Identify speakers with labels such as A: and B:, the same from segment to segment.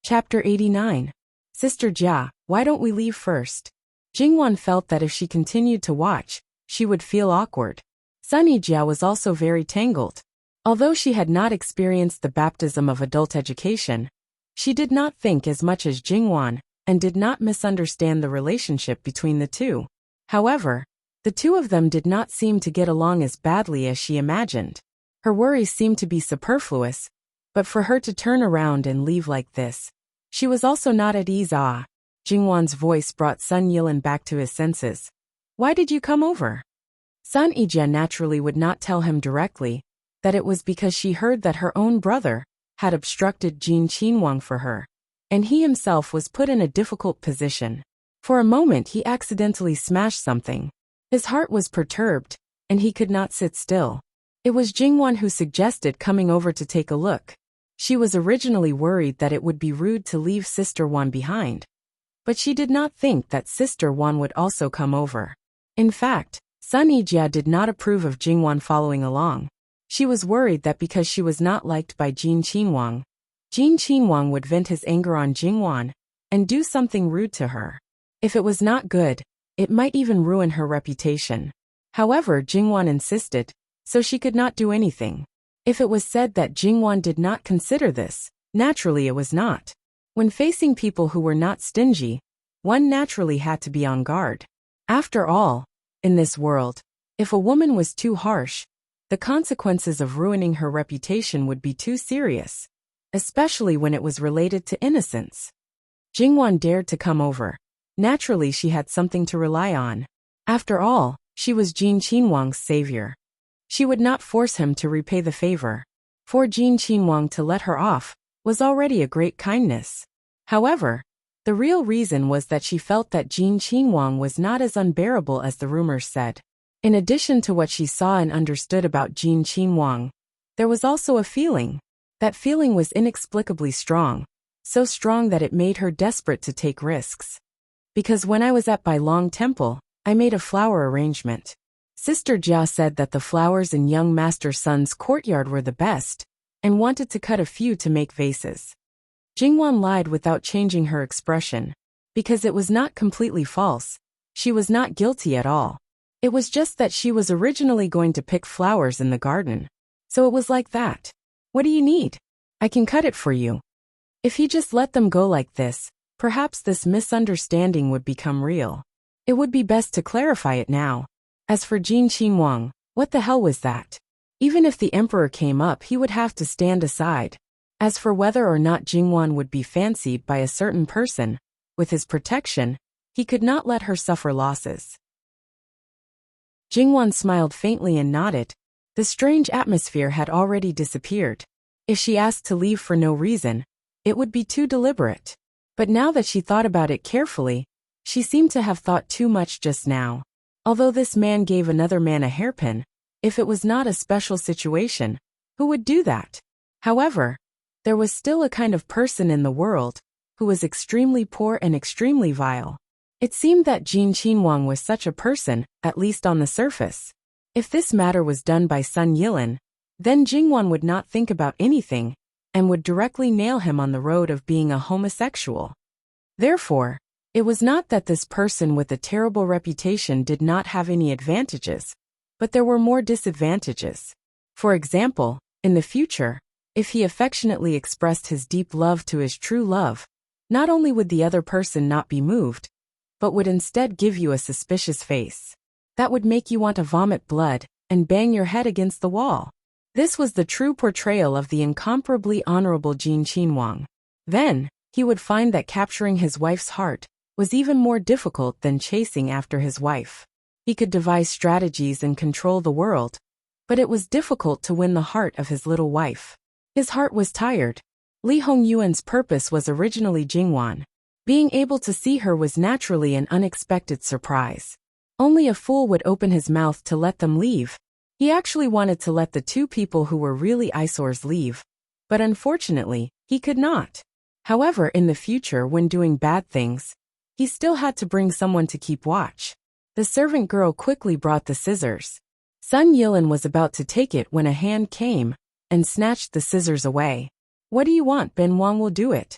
A: Chapter 89. Sister Jia, why don't we leave first? Jingwan felt that if she continued to watch, she would feel awkward. Sunny Jia was also very tangled. Although she had not experienced the baptism of adult education, she did not think as much as Jingwan, and did not misunderstand the relationship between the two. However, the two of them did not seem to get along as badly as she imagined. Her worries seemed to be superfluous, but for her to turn around and leave like this, she was also not at ease. Jingwan's voice brought Sun Yilin back to his senses. Why did you come over? Sun Yijia naturally would not tell him directly that it was because she heard that her own brother had obstructed Jin Qinhuang for her, and he himself was put in a difficult position. For a moment he accidentally smashed something. His heart was perturbed, and he could not sit still. It was Jingwan who suggested coming over to take a look. She was originally worried that it would be rude to leave Sister Wan behind, but she did not think that Sister Wan would also come over. In fact, Sun Yijia did not approve of Jingwan following along. She was worried that because she was not liked by Jin Qinhuang would vent his anger on Jingwan and do something rude to her. If it was not good, it might even ruin her reputation. However, Jingwan insisted, so she could not do anything. If it was said that Jingwan did not consider this, naturally it was not. When facing people who were not stingy, one naturally had to be on guard. After all, in this world, if a woman was too harsh, the consequences of ruining her reputation would be too serious, especially when it was related to innocence. Jingwan dared to come over. Naturally she had something to rely on. After all, she was Jin Qinhuang's savior. She would not force him to repay the favor. For Jin Qinhuang to let her off was already a great kindness. However, the real reason was that she felt that Jin Qinhuang was not as unbearable as the rumors said. In addition to what she saw and understood about Jin Qinhuang, there was also a feeling. That feeling was inexplicably strong, so strong that it made her desperate to take risks. Because when I was at Bai Long Temple, I made a flower arrangement. Sister Jia said that the flowers in young Master Sun's courtyard were the best, and wanted to cut a few to make vases. Jingwan lied without changing her expression, because it was not completely false. She was not guilty at all. It was just that she was originally going to pick flowers in the garden. So it was like that. What do you need? I can cut it for you. If he just let them go like this, perhaps this misunderstanding would become real. It would be best to clarify it now. As for Jin Qinhuang, what the hell was that? Even if the emperor came up, he would have to stand aside. As for whether or not Jingwan would be fancied by a certain person, with his protection, he could not let her suffer losses. Jingwan smiled faintly and nodded. The strange atmosphere had already disappeared. If she asked to leave for no reason, it would be too deliberate. But now that she thought about it carefully, she seemed to have thought too much just now. Although this man gave another man a hairpin, if it was not a special situation, who would do that? However, there was still a kind of person in the world who was extremely poor and extremely vile. It seemed that Jin Qinhuang was such a person, at least on the surface. If this matter was done by Sun Yilin, then Jingwan would not think about anything, and would directly nail him on the road of being a homosexual. Therefore, it was not that this person with a terrible reputation did not have any advantages, but there were more disadvantages. For example, in the future, if he affectionately expressed his deep love to his true love, not only would the other person not be moved, but would instead give you a suspicious face. That would make you want to vomit blood and bang your head against the wall. This was the true portrayal of the incomparably honorable Jin Qinhuang. Then, he would find that capturing his wife's heart was even more difficult than chasing after his wife. He could devise strategies and control the world, but it was difficult to win the heart of his little wife. His heart was tired. Li Hongyuan's purpose was originally Jingwan. Being able to see her was naturally an unexpected surprise. Only a fool would open his mouth to let them leave. He actually wanted to let the two people who were really eyesores leave, but unfortunately, he could not. However, in the future when doing bad things, he still had to bring someone to keep watch. The servant girl quickly brought the scissors. Sun Yilin was about to take it when a hand came and snatched the scissors away. What do you want? Ben Wang will do it.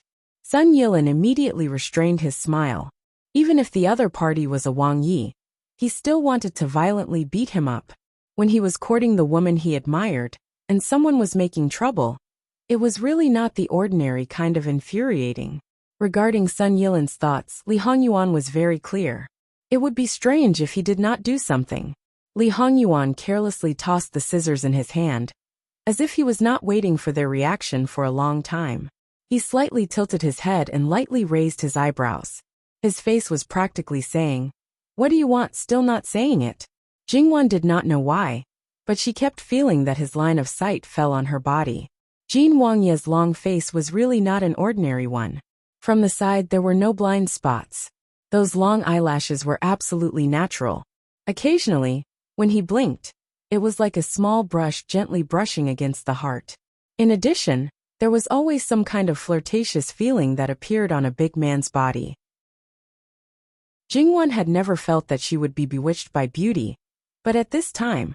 A: Sun Yilin immediately restrained his smile. Even if the other party was a Wang Yi, he still wanted to violently beat him up. When he was courting the woman he admired, and someone was making trouble, it was really not the ordinary kind of infuriating. Regarding Sun Yilin's thoughts, Li Hongyuan was very clear. It would be strange if he did not do something. Li Hongyuan carelessly tossed the scissors in his hand, as if he was not waiting for their reaction for a long time. He slightly tilted his head and lightly raised his eyebrows. His face was practically saying, "What do you want?" Still not saying it. Jingwan did not know why, but she kept feeling that his line of sight fell on her body. Jin Wangye's long face was really not an ordinary one. From the side there were no blind spots. Those long eyelashes were absolutely natural. Occasionally, when he blinked, it was like a small brush gently brushing against the heart. In addition, there was always some kind of flirtatious feeling that appeared on a big man's body. Jingwan had never felt that she would be bewitched by beauty, but at this time,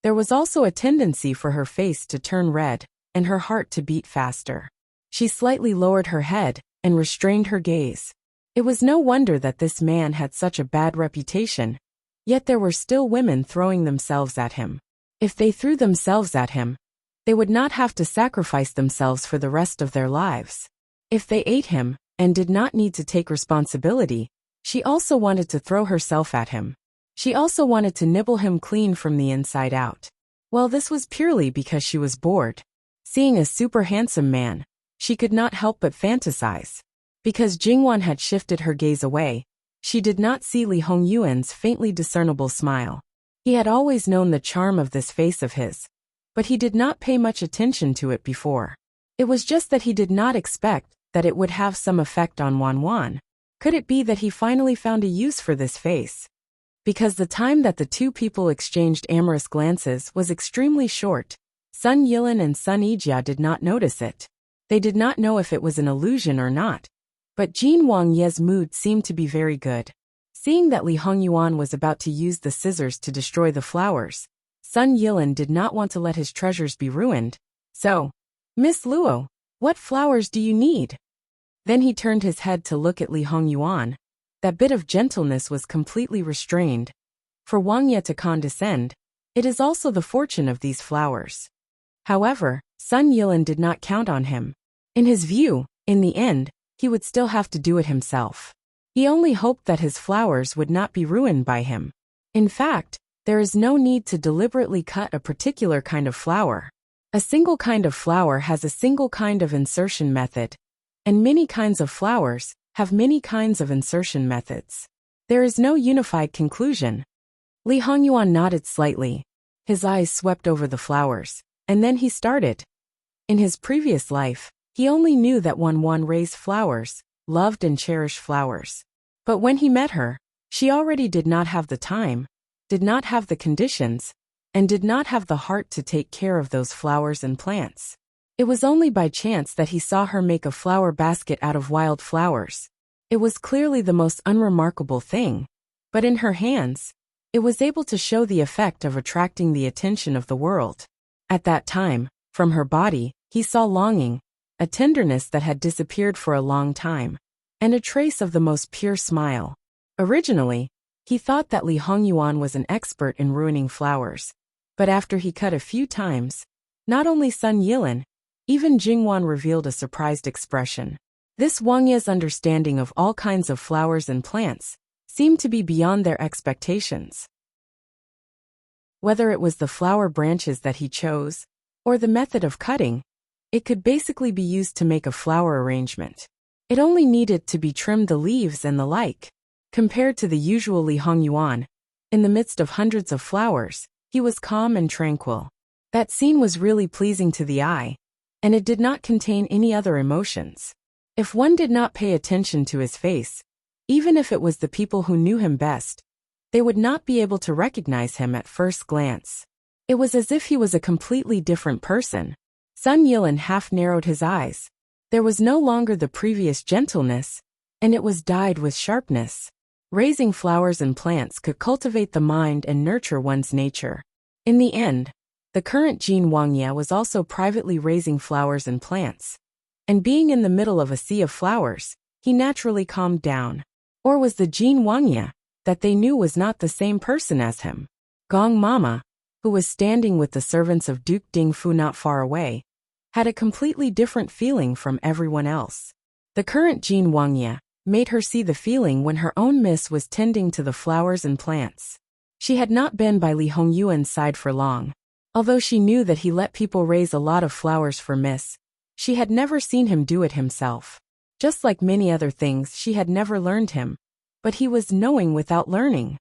A: there was also a tendency for her face to turn red and her heart to beat faster. She slightly lowered her head and restrained her gaze. It was no wonder that this man had such a bad reputation, yet there were still women throwing themselves at him. If they threw themselves at him, they would not have to sacrifice themselves for the rest of their lives. If they ate him and did not need to take responsibility, she also wanted to throw herself at him. She also wanted to nibble him clean from the inside out. Well, this was purely because she was bored. Seeing a super handsome man, she could not help but fantasize. Because Jingwan had shifted her gaze away, she did not see Li Hongyuan's faintly discernible smile. He had always known the charm of this face of his, but he did not pay much attention to it before. It was just that he did not expect that it would have some effect on Wan. Could it be that he finally found a use for this face? Because the time that the two people exchanged amorous glances was extremely short, Sun Yilin and Sun Yijia did not notice it. They did not know if it was an illusion or not, but Jin Wangye's mood seemed to be very good. Seeing that Li Hongyuan was about to use the scissors to destroy the flowers, Sun Yilin did not want to let his treasures be ruined. So, "Miss Luo, what flowers do you need?" Then he turned his head to look at Li Hongyuan. That bit of gentleness was completely restrained. For Wangye to condescend, it is also the fortune of these flowers. However, Sun Yilin did not count on him. In his view, in the end, he would still have to do it himself. He only hoped that his flowers would not be ruined by him. In fact, there is no need to deliberately cut a particular kind of flower. A single kind of flower has a single kind of insertion method, and many kinds of flowers have many kinds of insertion methods. There is no unified conclusion. Li Hongyuan nodded slightly. His eyes swept over the flowers, and then he started. In his previous life, he only knew that Wan raised flowers, loved and cherished flowers. But when he met her, she already did not have the time, did not have the conditions, and did not have the heart to take care of those flowers and plants. It was only by chance that he saw her make a flower basket out of wild flowers. It was clearly the most unremarkable thing, but in her hands, it was able to show the effect of attracting the attention of the world. At that time, from her body, he saw longing, a tenderness that had disappeared for a long time, and a trace of the most pure smile. Originally, he thought that Li Hongyuan was an expert in ruining flowers, but after he cut a few times, not only Sun Yilin, even Jingwan revealed a surprised expression. This Wangye's understanding of all kinds of flowers and plants seemed to be beyond their expectations. Whether it was the flower branches that he chose, or the method of cutting, it could basically be used to make a flower arrangement. It only needed to be trimmed the leaves and the like. Compared to the usual Li Hongyuan, in the midst of hundreds of flowers, he was calm and tranquil. That scene was really pleasing to the eye, and it did not contain any other emotions. If one did not pay attention to his face, even if it was the people who knew him best, they would not be able to recognize him at first glance. It was as if he was a completely different person. Sun Yilin half narrowed his eyes. There was no longer the previous gentleness, and it was dyed with sharpness. Raising flowers and plants could cultivate the mind and nurture one's nature. In the end, the current Jin Wangye was also privately raising flowers and plants. and being in the middle of a sea of flowers, he naturally calmed down. Or was the Jin Wangya that they knew was not the same person as him? Gong Mama, who was standing with the servants of Duke Dingfu not far away, had a completely different feeling from everyone else. The current Jin Wangya made her see the feeling when her own miss was tending to the flowers and plants. She had not been by Li Hongyuan's side for long. Although she knew that he let people raise a lot of flowers for miss, she had never seen him do it himself. Just like many other things, she had never learned him, but he was knowing without learning.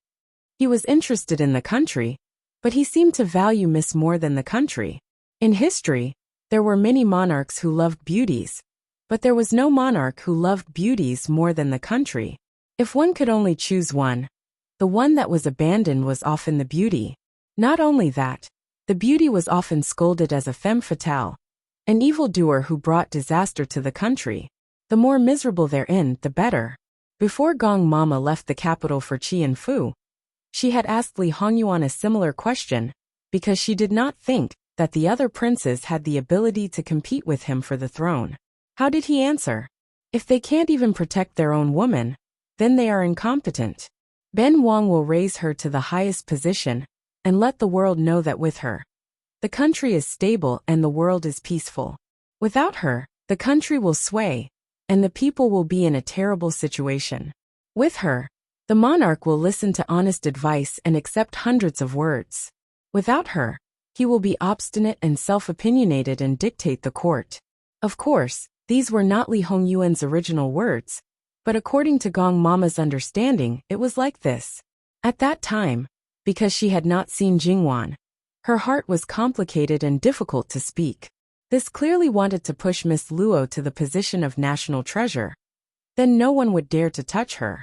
A: He was interested in the country, but he seemed to value miss more than the country. In history, there were many monarchs who loved beauties, but there was no monarch who loved beauties more than the country. If one could only choose one, the one that was abandoned was often the beauty. Not only that, the beauty was often scolded as a femme fatale, an evildoer who brought disaster to the country. The more miserable therein, the better. Before Gong Mama left the capital for Qianfu, she had asked Li Hongyuan a similar question, because she did not think that the other princes had the ability to compete with him for the throne. How did he answer? If they can't even protect their own woman, then they are incompetent. Ben Wang will raise her to the highest position, and let the world know that with her, the country is stable and the world is peaceful. Without her, the country will sway, and the people will be in a terrible situation. With her, the monarch will listen to honest advice and accept hundreds of words. Without her, he will be obstinate and self-opinionated and dictate the court. Of course, these were not Li Hongyuan's original words, but according to Gong Mama's understanding, it was like this. At that time, because she had not seen Jingwan, her heart was complicated and difficult to speak. This clearly wanted to push Miss Luo to the position of national treasure. Then no one would dare to touch her.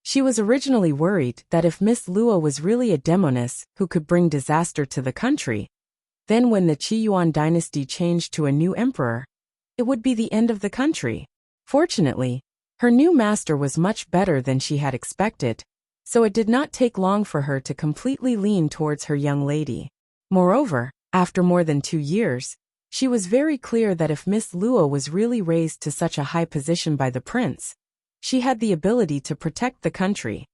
A: She was originally worried that if Miss Luo was really a demoness who could bring disaster to the country, then when the Qi Yuan dynasty changed to a new emperor, it would be the end of the country. Fortunately, her new master was much better than she had expected, so it did not take long for her to completely lean towards her young lady. Moreover, after more than 2 years, she was very clear that if Miss Luo was really raised to such a high position by the prince, she had the ability to protect the country.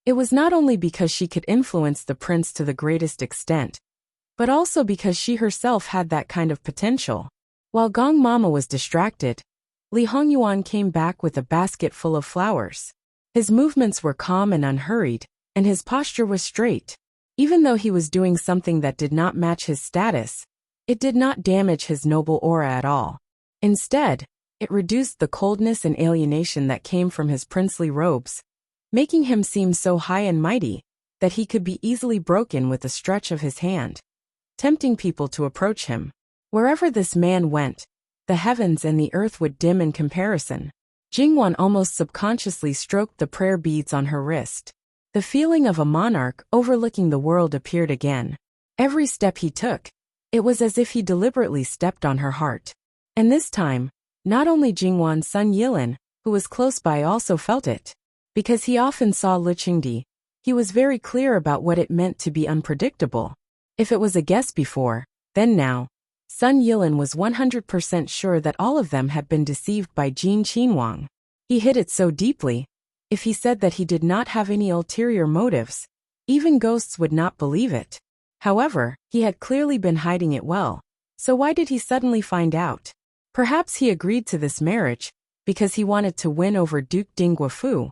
A: It was not only because she could influence the prince to the greatest extent, but also because she herself had that kind of potential. While Gong Mama was distracted, Li Hongyuan came back with a basket full of flowers. His movements were calm and unhurried, and his posture was straight. Even though he was doing something that did not match his status, it did not damage his noble aura at all. Instead, it reduced the coldness and alienation that came from his princely robes, making him seem so high and mighty that he could be easily broken with a stretch of his hand, tempting people to approach him. Wherever this man went, the heavens and the earth would dim in comparison. Jingwan almost subconsciously stroked the prayer beads on her wrist. The feeling of a monarch overlooking the world appeared again. Every step he took, it was as if he deliberately stepped on her heart. And this time, not only Jingwan's son Yilin, who was close by, also felt it. Because he often saw Lu Qingdi, he was very clear about what it meant to be unpredictable. If it was a guess before, then now, son Yilin was 100% sure that all of them had been deceived by Jin Qinhuang. He hid it so deeply. If he said that he did not have any ulterior motives, even ghosts would not believe it. However, he had clearly been hiding it well. So why did he suddenly find out? Perhaps he agreed to this marriage because he wanted to win over Duke Dingguofu,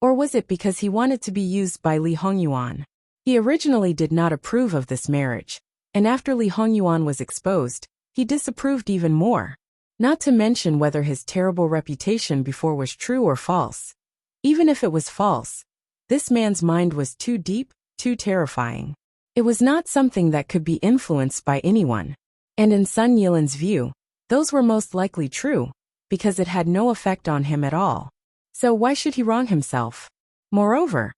A: or was it because he wanted to be used by Li Hongyuan? He originally did not approve of this marriage, and after Li Hongyuan was exposed, he disapproved even more. Not to mention whether his terrible reputation before was true or false. Even if it was false, this man's mind was too deep, too terrifying. It was not something that could be influenced by anyone. And in Sun Yilin's view, those were most likely true, because it had no effect on him at all. So why should he wrong himself? Moreover,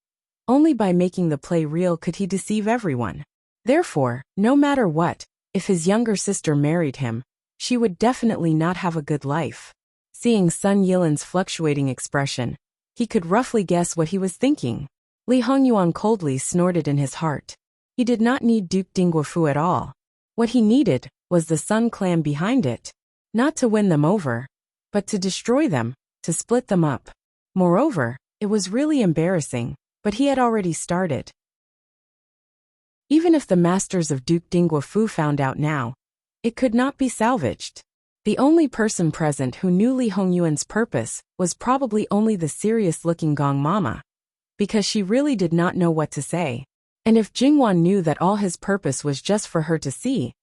A: only by making the play real could he deceive everyone. Therefore, no matter what, if his younger sister married him, she would definitely not have a good life. Seeing Sun Yilin's fluctuating expression, he could roughly guess what he was thinking. Li Hongyuan coldly snorted in his heart. He did not need Duke Dingguofu at all. What he needed was the Sun clan behind it. Not to win them over, but to destroy them, to split them up. Moreover, it was really embarrassing, but he had already started. Even if the masters of Duke Dingguafu found out now, it could not be salvaged. The only person present who knew Li Hongyuan's purpose was probably only the serious-looking Gong Mama, because she really did not know what to say. And if Jingwan knew that all his purpose was just for her to see,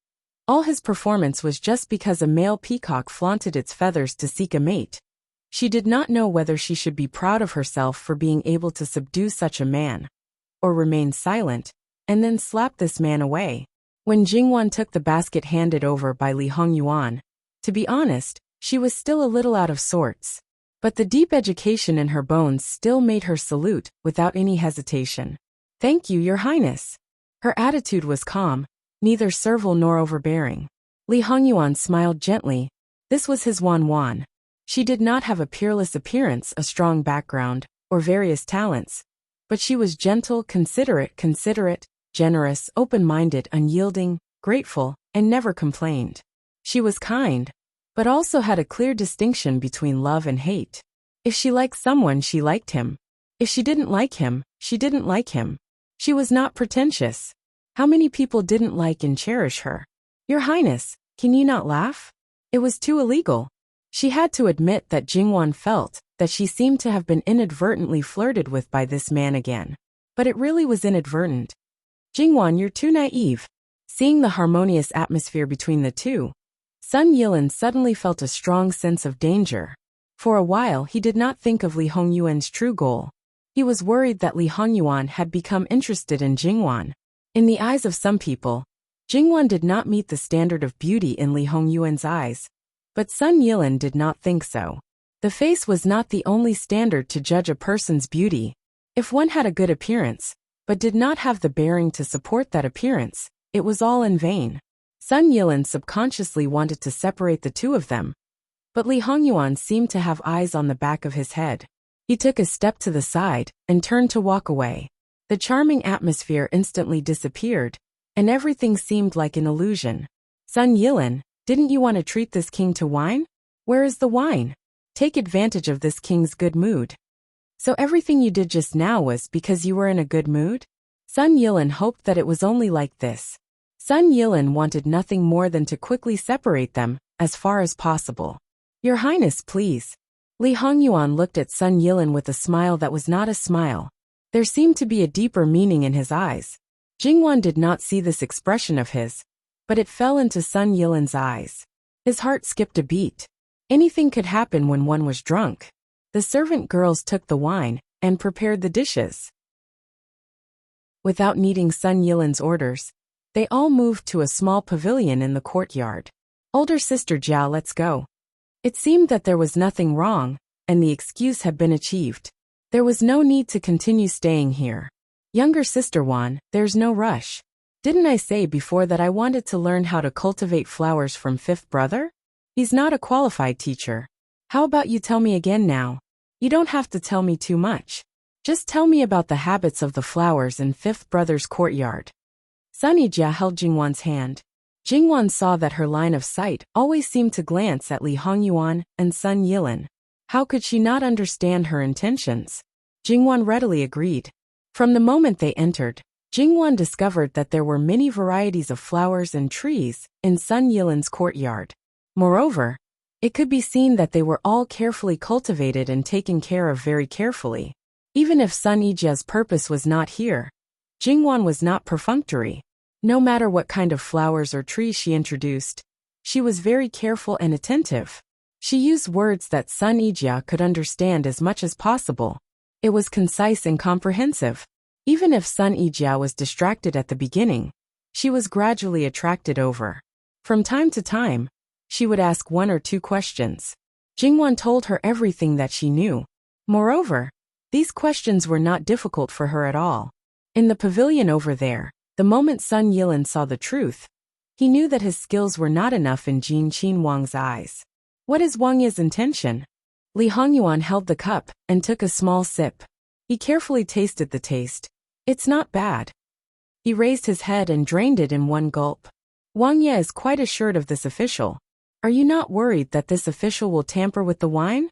A: all his performance was just because a male peacock flaunted its feathers to seek a mate, she did not know whether she should be proud of herself for being able to subdue such a man, or remain silent, and then slap this man away. When Jingwan took the basket handed over by Li Hongyuan, to be honest, she was still a little out of sorts. But the deep education in her bones still made her salute without any hesitation. "Thank you, Your Highness." Her attitude was calm, neither servile nor overbearing. Li Hongyuan smiled gently. This was his Wan. She did not have a peerless appearance, a strong background, or various talents, but she was gentle, considerate, generous, open-minded, unyielding, grateful, and never complained. She was kind, but also had a clear distinction between love and hate. If she liked someone, she liked him. If she didn't like him, she didn't like him. She was not pretentious. How many people didn't like and cherish her? "Your Highness, can you not laugh?" It was too illegal. She had to admit that Jingwan felt that she seemed to have been inadvertently flirted with by this man again. But it really was inadvertent. "Jingwan, you're too naive." Seeing the harmonious atmosphere between the two, Sun Yilin suddenly felt a strong sense of danger. For a while he did not think of Li Hongyuan's true goal. He was worried that Li Hongyuan had become interested in Jingwan. In the eyes of some people, Jingwan did not meet the standard of beauty in Li Hongyuan's eyes, but Sun Yilin did not think so. The face was not the only standard to judge a person's beauty. If one had a good appearance, but did not have the bearing to support that appearance, it was all in vain. Sun Yilin subconsciously wanted to separate the two of them, but Li Hongyuan seemed to have eyes on the back of his head. He took a step to the side and turned to walk away. The charming atmosphere instantly disappeared, and everything seemed like an illusion. "Sun Yilin, didn't you want to treat this king to wine? Where is the wine? Take advantage of this king's good mood." "So everything you did just now was because you were in a good mood?" Sun Yilin hoped that it was only like this. Sun Yilin wanted nothing more than to quickly separate them, as far as possible. "Your Highness, please." Li Hongyuan looked at Sun Yilin with a smile that was not a smile. There seemed to be a deeper meaning in his eyes. Jingwan did not see this expression of his, but it fell into Sun Yilin's eyes. His heart skipped a beat. Anything could happen when one was drunk. The servant girls took the wine and prepared the dishes. Without needing Sun Yilin's orders, they all moved to a small pavilion in the courtyard. "Older sister Jia, let's go." It seemed that there was nothing wrong, and the excuse had been achieved. There was no need to continue staying here. "Younger sister Wan, there's no rush. Didn't I say before that I wanted to learn how to cultivate flowers from fifth brother? He's not a qualified teacher. How about you tell me again now? You don't have to tell me too much. Just tell me about the habits of the flowers in fifth brother's courtyard." Sunny Jia held Jingwan's hand. Jingwan saw that her line of sight always seemed to glance at Li Hongyuan and Sun Yilin. How could she not understand her intentions? Jingwan readily agreed. From the moment they entered, Jingwan discovered that there were many varieties of flowers and trees in Sun Yilin's courtyard. Moreover, it could be seen that they were all carefully cultivated and taken care of very carefully. Even if Sun Yijia's purpose was not here, Jingwan was not perfunctory. No matter what kind of flowers or trees she introduced, she was very careful and attentive. She used words that Sun Yijia could understand as much as possible. It was concise and comprehensive. Even if Sun Yijia was distracted at the beginning, she was gradually attracted over. From time to time, she would ask 1 or 2 questions. Jingwan told her everything that she knew. Moreover, these questions were not difficult for her at all. In the pavilion over there, the moment Sun Yilin saw the truth, he knew that his skills were not enough in Jin Qin Wang's eyes. What is Wang Ye's intention? Li Hongyuan held the cup and took a small sip. He carefully tasted the taste. It's not bad. He raised his head and drained it in one gulp. Wang Ye is quite assured of this official. Are you not worried that this official will tamper with the wine?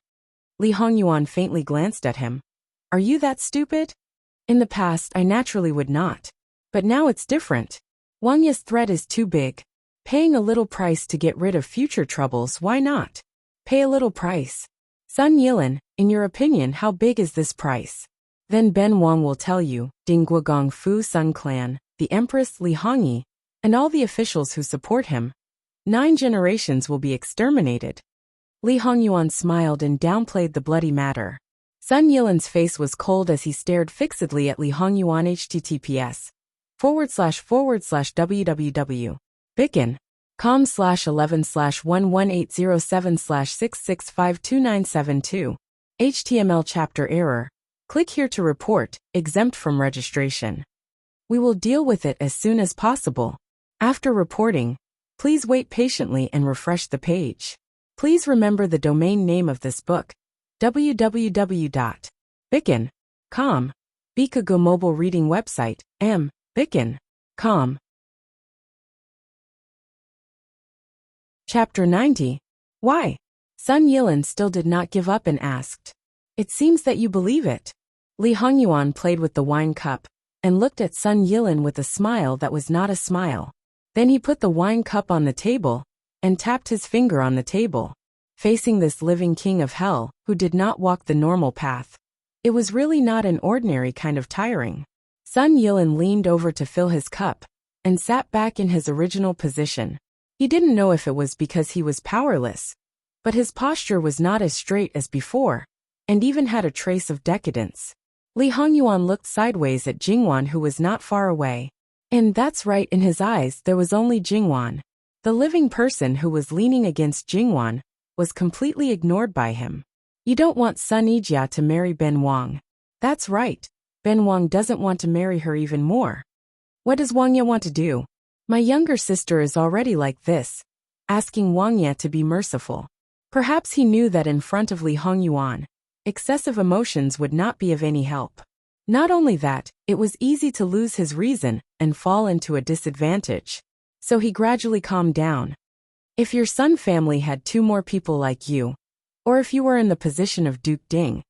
A: Li Hongyuan faintly glanced at him. Are you that stupid? In the past I naturally would not. But now it's different. Wang Ye's threat is too big. Paying a little price to get rid of future troubles, why not? Pay a little price. Sun Yilin, in your opinion, how big is this price? Then Ben Wang will tell you, Dingguogong Fu Sun Clan, the Empress Li Hongyi, and all the officials who support him. 9 generations will be exterminated. Li Hongyuan smiled and downplayed the bloody matter. Sun Yilin's face was cold as he stared fixedly at Li Hongyuan. https://www.bicken.com/11/11807/6652972. HTML chapter error. Click here to report, exempt from registration. We will deal with it as soon as possible. After reporting, please wait patiently and refresh the page. Please remember the domain name of this book, www.bicken.com. Bikago mobile reading website, m.bicken.com. Chapter 90. Why? Sun Yilin still did not give up and asked. It seems that you believe it. Li Hongyuan played with the wine cup and looked at Sun Yilin with a smile that was not a smile. Then he put the wine cup on the table and tapped his finger on the table. Facing this living king of hell, who did not walk the normal path. It was really not an ordinary kind of tiring. Sun Yilin leaned over to fill his cup and sat back in his original position. He didn't know if it was because he was powerless, but his posture was not as straight as before, and even had a trace of decadence. Li Hongyuan looked sideways at Jingwan, who was not far away. And that's right, in his eyes there was only Jingwan. The living person who was leaning against Jingwan was completely ignored by him. You don't want Sun Yijia to marry Ben Wang. That's right. Ben Wang doesn't want to marry her even more. What does Wang Ye want to do? My younger sister is already like this, asking Wang Ye to be merciful. Perhaps he knew that in front of Li Hongyuan, excessive emotions would not be of any help. Not only that, it was easy to lose his reason and fall into a disadvantage. So he gradually calmed down. If your Sun family had 2 more people like you, or if you were in the position of Duke Ding,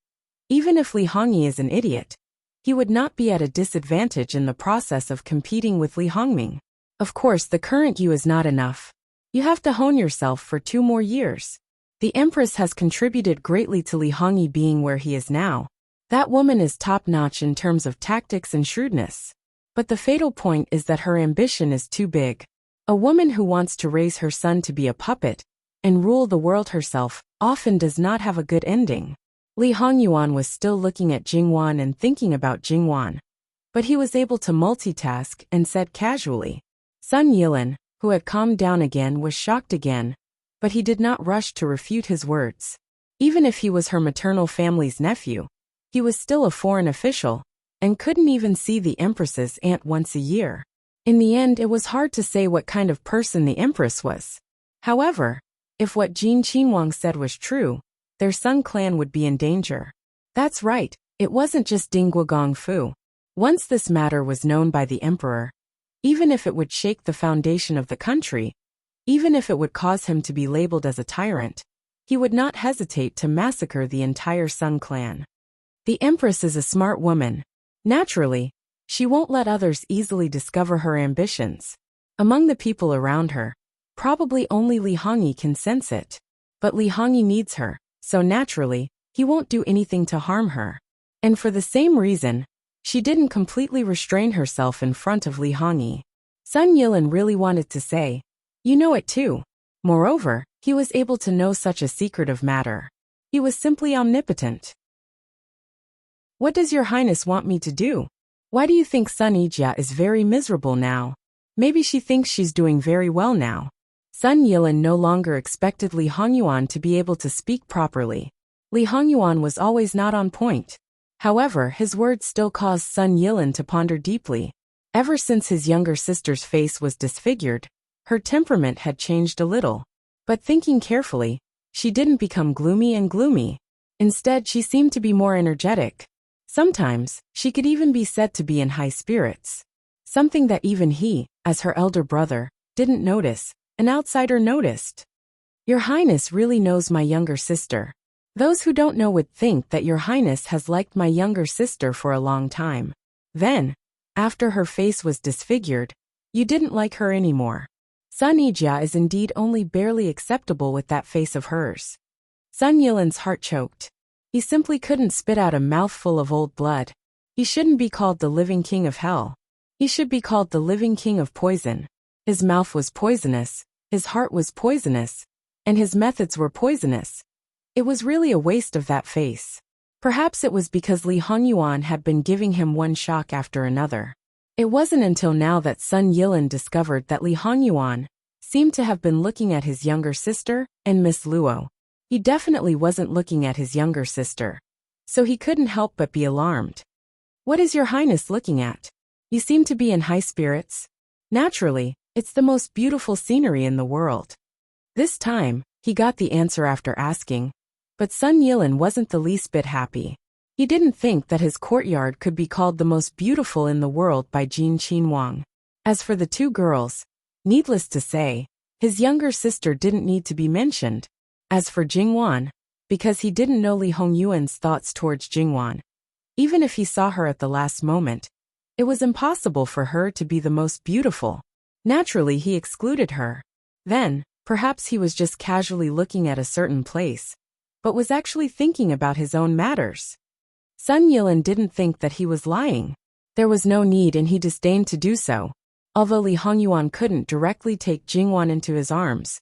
A: even if Li Hongyi is an idiot, he would not be at a disadvantage in the process of competing with Li Hongming. Of course, the current you is not enough. You have to hone yourself for 2 more years. The Empress has contributed greatly to Li Hongyi being where he is now. That woman is top-notch in terms of tactics and shrewdness. But the fatal point is that her ambition is too big. A woman who wants to raise her son to be a puppet and rule the world herself often does not have a good ending. Li Hongyuan was still looking at Jingwan and thinking about Jingwan. But he was able to multitask and said casually. Sun Yilin, who had calmed down again, was shocked again, but he did not rush to refute his words. Even if he was her maternal family's nephew, he was still a foreign official, and couldn't even see the Empress's aunt once a year. In the end, it was hard to say what kind of person the Empress was. However, if what Jin Qinhuang said was true, their Sun clan would be in danger. That's right, it wasn't just Dingguogong Fu. Once this matter was known by the Emperor, even if it would shake the foundation of the country, even if it would cause him to be labeled as a tyrant, he would not hesitate to massacre the entire Sun clan. The Empress is a smart woman. Naturally, she won't let others easily discover her ambitions. Among the people around her, probably only Li Hongyi can sense it. But Li Hongyi needs her, so naturally, he won't do anything to harm her. And for the same reason, she didn't completely restrain herself in front of Li Hongyi. Sun Yilin really wanted to say, you know it too. Moreover, he was able to know such a secretive matter. He was simply omnipotent. What does your highness want me to do? Why do you think Sun Yijia is very miserable now? Maybe she thinks she's doing very well now. Sun Yilin no longer expected Li Hongyuan to be able to speak properly. Li Hongyuan was always not on point. However, his words still caused Sun Yilin to ponder deeply. Ever since his younger sister's face was disfigured, her temperament had changed a little. But thinking carefully, she didn't become gloomy. Instead, she seemed to be more energetic. Sometimes, she could even be said to be in high spirits. Something that even he, as her elder brother, didn't notice, an outsider noticed. Your Highness really knows my younger sister. Those who don't know would think that Your Highness has liked my younger sister for a long time. Then, after her face was disfigured, you didn't like her anymore. Sun Yijia is indeed only barely acceptable with that face of hers. Sun Yilan's heart choked. He simply couldn't spit out a mouthful of old blood. He shouldn't be called the living king of hell. He should be called the living king of poison. His mouth was poisonous, his heart was poisonous, and his methods were poisonous. It was really a waste of that face. Perhaps it was because Li Hongyuan had been giving him one shock after another. It wasn't until now that Sun Yilan discovered that Li Hongyuan seemed to have been looking at his younger sister and Miss Luo. He definitely wasn't looking at his younger sister, so he couldn't help but be alarmed. What is Your Highness looking at? You seem to be in high spirits. Naturally, it's the most beautiful scenery in the world. This time, he got the answer after asking, but Sun Yilan wasn't the least bit happy. He didn't think that his courtyard could be called the most beautiful in the world by Jin Qinhuang. As for the two girls, needless to say, his younger sister didn't need to be mentioned. As for Jingwan, because he didn't know Li Hongyuan's thoughts towards Jingwan, even if he saw her at the last moment, it was impossible for her to be the most beautiful. Naturally, he excluded her. Then, perhaps he was just casually looking at a certain place, but was actually thinking about his own matters. Sun Yilan didn't think that he was lying. There was no need and he disdained to do so. Although Li Hongyuan couldn't directly take Jingwan into his arms,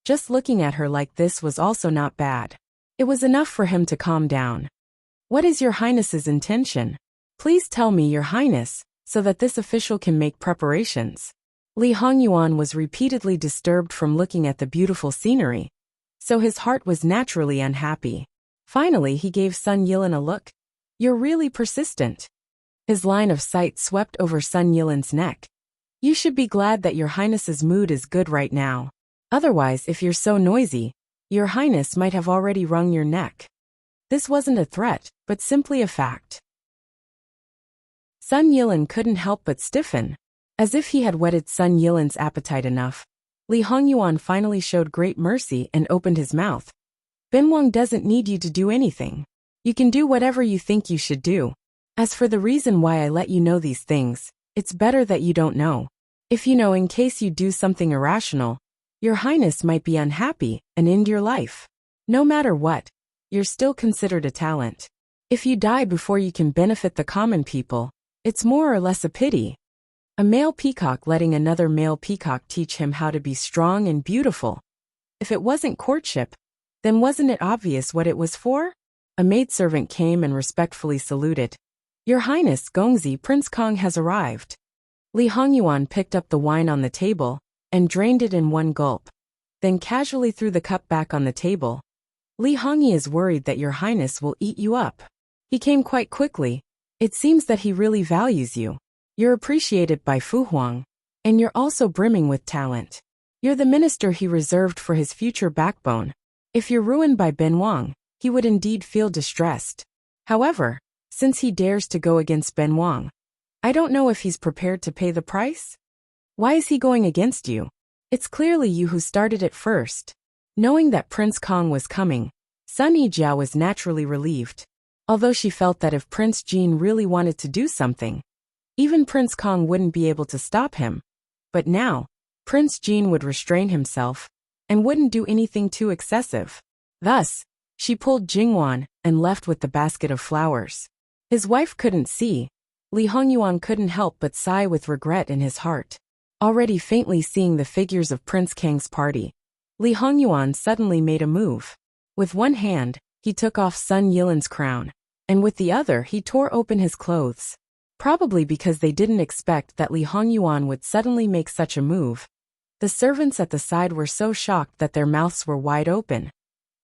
A: just looking at her like this was also not bad. It was enough for him to calm down. What is Your Highness's intention? Please tell me, Your Highness, so that this official can make preparations. Li Hongyuan was repeatedly disturbed from looking at the beautiful scenery, so his heart was naturally unhappy. Finally, he gave Sun Yilan a look. You're really persistent. His line of sight swept over Sun Yilan's neck. You should be glad that Your Highness's mood is good right now. Otherwise, if you're so noisy, Your Highness might have already wrung your neck. This wasn't a threat, but simply a fact. Sun Yilan couldn't help but stiffen. As if he had whetted Sun Yilan's appetite enough, Li Hongyuan finally showed great mercy and opened his mouth. Benwang doesn't need you to do anything. You can do whatever you think you should do. As for the reason why I let you know these things, it's better that you don't know. If you know, in case you do something irrational, Your Highness might be unhappy and end your life. No matter what, you're still considered a talent. If you die before you can benefit the common people, it's more or less a pity. A male peacock letting another male peacock teach him how to be strong and beautiful. If it wasn't courtship, then wasn't it obvious what it was for? A maidservant came and respectfully saluted. Your Highness, Gongzi, Prince Kong has arrived. Li Hongyuan picked up the wine on the table and drained it in one gulp, then casually threw the cup back on the table. Li Hongyi is worried that Your Highness will eat you up. He came quite quickly. It seems that he really values you. You're appreciated by Fu Huang, and you're also brimming with talent. You're the minister he reserved for his future backbone. If you're ruined by Ben Wang, he would indeed feel distressed. However, since he dares to go against Ben Wang, I don't know if he's prepared to pay the price. Why is he going against you? It's clearly you who started it first. Knowing that Prince Kong was coming, Sun Yijia was naturally relieved. Although she felt that if Prince Jin really wanted to do something, even Prince Kong wouldn't be able to stop him. But now, Prince Jin would restrain himself and wouldn't do anything too excessive. Thus, she pulled Jingwan and left with the basket of flowers. His wife couldn't see. Li Hongyuan couldn't help but sigh with regret in his heart. Already faintly seeing the figures of Prince Kang's party, Li Hongyuan suddenly made a move. With one hand, he took off Sun Yilan's crown, and with the other he tore open his clothes. Probably because they didn't expect that Li Hongyuan would suddenly make such a move. The servants at the side were so shocked that their mouths were wide open.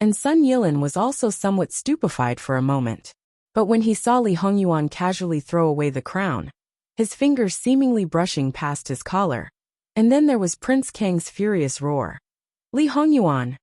A: And Sun Yilan was also somewhat stupefied for a moment. But when he saw Li Hongyuan casually throw away the crown, his fingers seemingly brushing past his collar, and then there was Prince Kang's furious roar. Li Hongyuan!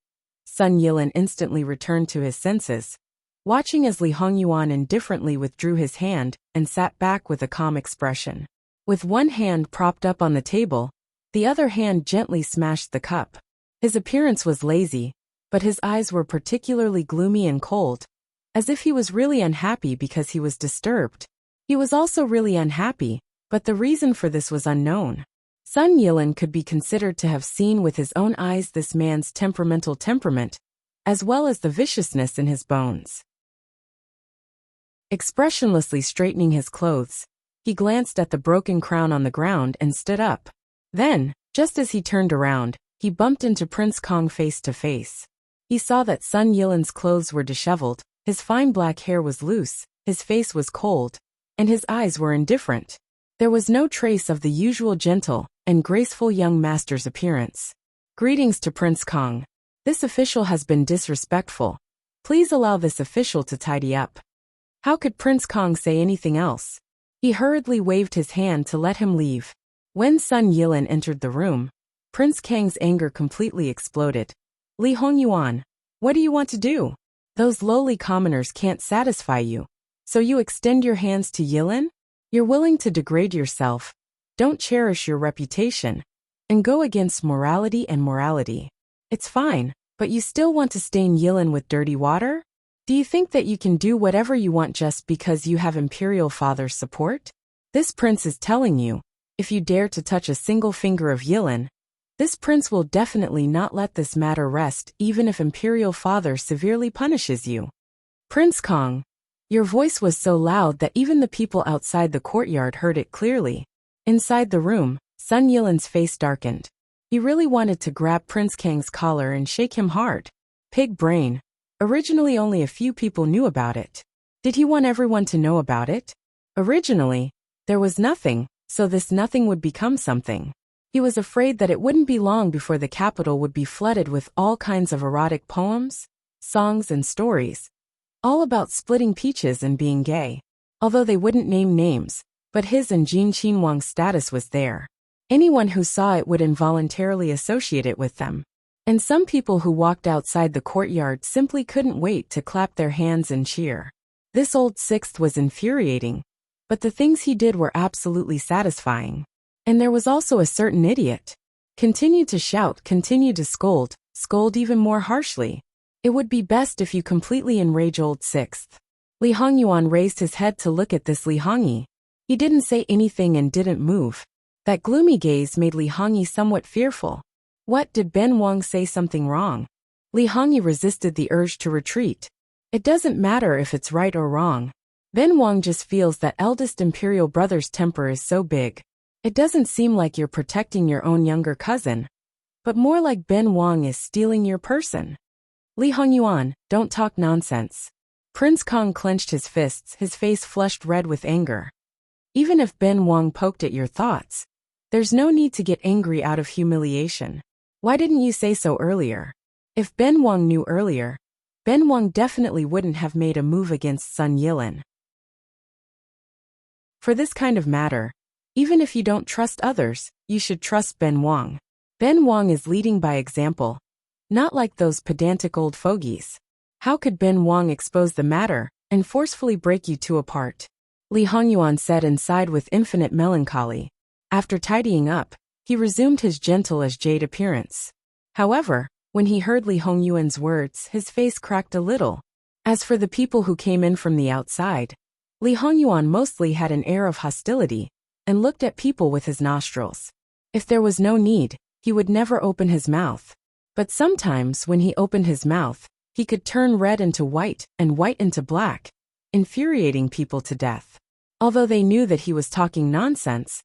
A: Sun Yilan instantly returned to his senses, watching as Li Hongyuan indifferently withdrew his hand and sat back with a calm expression. With one hand propped up on the table, the other hand gently smashed the cup. His appearance was lazy, but his eyes were particularly gloomy and cold, as if he was really unhappy because he was disturbed. He was also really unhappy, but the reason for this was unknown. Sun Yilin could be considered to have seen with his own eyes this man's temperamental temperament, as well as the viciousness in his bones. Expressionlessly straightening his clothes, he glanced at the broken crown on the ground and stood up. Then, just as he turned around, he bumped into Prince Kong face to face. He saw that Sun Yilin's clothes were disheveled, his fine black hair was loose, his face was cold, and his eyes were indifferent. There was no trace of the usual gentle and graceful young master's appearance. Greetings to Prince Kong. This official has been disrespectful. Please allow this official to tidy up. How could Prince Kong say anything else? He hurriedly waved his hand to let him leave. When Sun Yilin entered the room, Prince Kang's anger completely exploded. Li Hongyuan, what do you want to do? Those lowly commoners can't satisfy you. So you extend your hands to Yilin? You're willing to degrade yourself, don't cherish your reputation, and go against morality and morality. It's fine, but you still want to stain Yilin with dirty water? Do you think that you can do whatever you want just because you have Imperial Father's support? This prince is telling you, if you dare to touch a single finger of Yilin, this prince will definitely not let this matter rest even if Imperial Father severely punishes you. Prince Kong, your voice was so loud that even the people outside the courtyard heard it clearly. Inside the room, Sun Yilin's face darkened. He really wanted to grab Prince Kang's collar and shake him hard. Pig brain. Originally only a few people knew about it. Did he want everyone to know about it? Originally, there was nothing, so this nothing would become something. He was afraid that it wouldn't be long before the capital would be flooded with all kinds of erotic poems, songs and stories, all about splitting peaches and being gay. Although they wouldn't name names, but his and Jin Qinhuang's status was there. Anyone who saw it would involuntarily associate it with them. And some people who walked outside the courtyard simply couldn't wait to clap their hands and cheer. This old sixth was infuriating, but the things he did were absolutely satisfying. And there was also a certain idiot. Continued to shout, continued to scold even more harshly. It would be best if you completely enrage old sixth. Li Hongyuan raised his head to look at this Li Hongyi. He didn't say anything and didn't move. That gloomy gaze made Li Hongyi somewhat fearful. What, did Ben Wang say something wrong? Li Hongyi resisted the urge to retreat. It doesn't matter if it's right or wrong. Ben Wang just feels that eldest imperial brother's temper is so big. It doesn't seem like you're protecting your own younger cousin, but more like Ben Wang is stealing your person. Li Hongyuan, don't talk nonsense. Prince Kong clenched his fists, his face flushed red with anger. Even if Ben Wang poked at your thoughts, there's no need to get angry out of humiliation. Why didn't you say so earlier? If Ben Wang knew earlier, Ben Wang definitely wouldn't have made a move against Sun Yilin. For this kind of matter, even if you don't trust others, you should trust Ben Wang. Ben Wang is leading by example, not like those pedantic old fogies. How could Ben Wang expose the matter and forcefully break you two apart? Li Hongyuan said and sighed with infinite melancholy. After tidying up, he resumed his gentle as jade appearance. However, when he heard Li Hongyuan's words, his face cracked a little. As for the people who came in from the outside, Li Hongyuan mostly had an air of hostility and looked at people with his nostrils. If there was no need, he would never open his mouth. But sometimes when he opened his mouth, he could turn red into white and white into black, infuriating people to death. Although they knew that he was talking nonsense,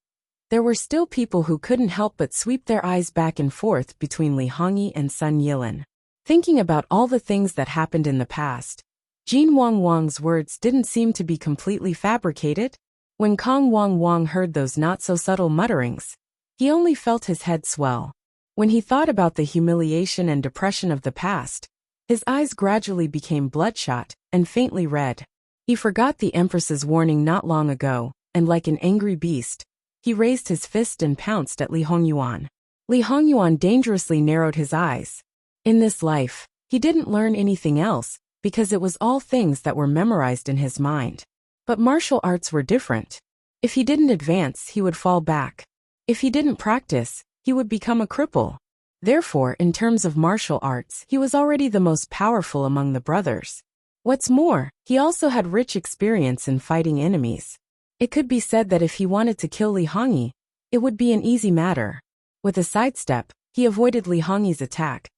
A: there were still people who couldn't help but sweep their eyes back and forth between Li Hongyi and Sun Yilin. Thinking about all the things that happened in the past, Jin Wang's words didn't seem to be completely fabricated. When Kong Wang heard those not-so-subtle mutterings, he only felt his head swell. When he thought about the humiliation and depression of the past, his eyes gradually became bloodshot and faintly red. He forgot the Empress's warning not long ago, and like an angry beast, he raised his fist and pounced at Li Hongyuan. Li Hongyuan dangerously narrowed his eyes. In this life, he didn't learn anything else, because it was all things that were memorized in his mind. But martial arts were different. If he didn't advance, he would fall back. If he didn't practice, he would become a cripple. Therefore, in terms of martial arts, he was already the most powerful among the brothers. What's more, he also had rich experience in fighting enemies. It could be said that if he wanted to kill Li Hongyi, it would be an easy matter. With a sidestep, he avoided Li Hongyi's attack,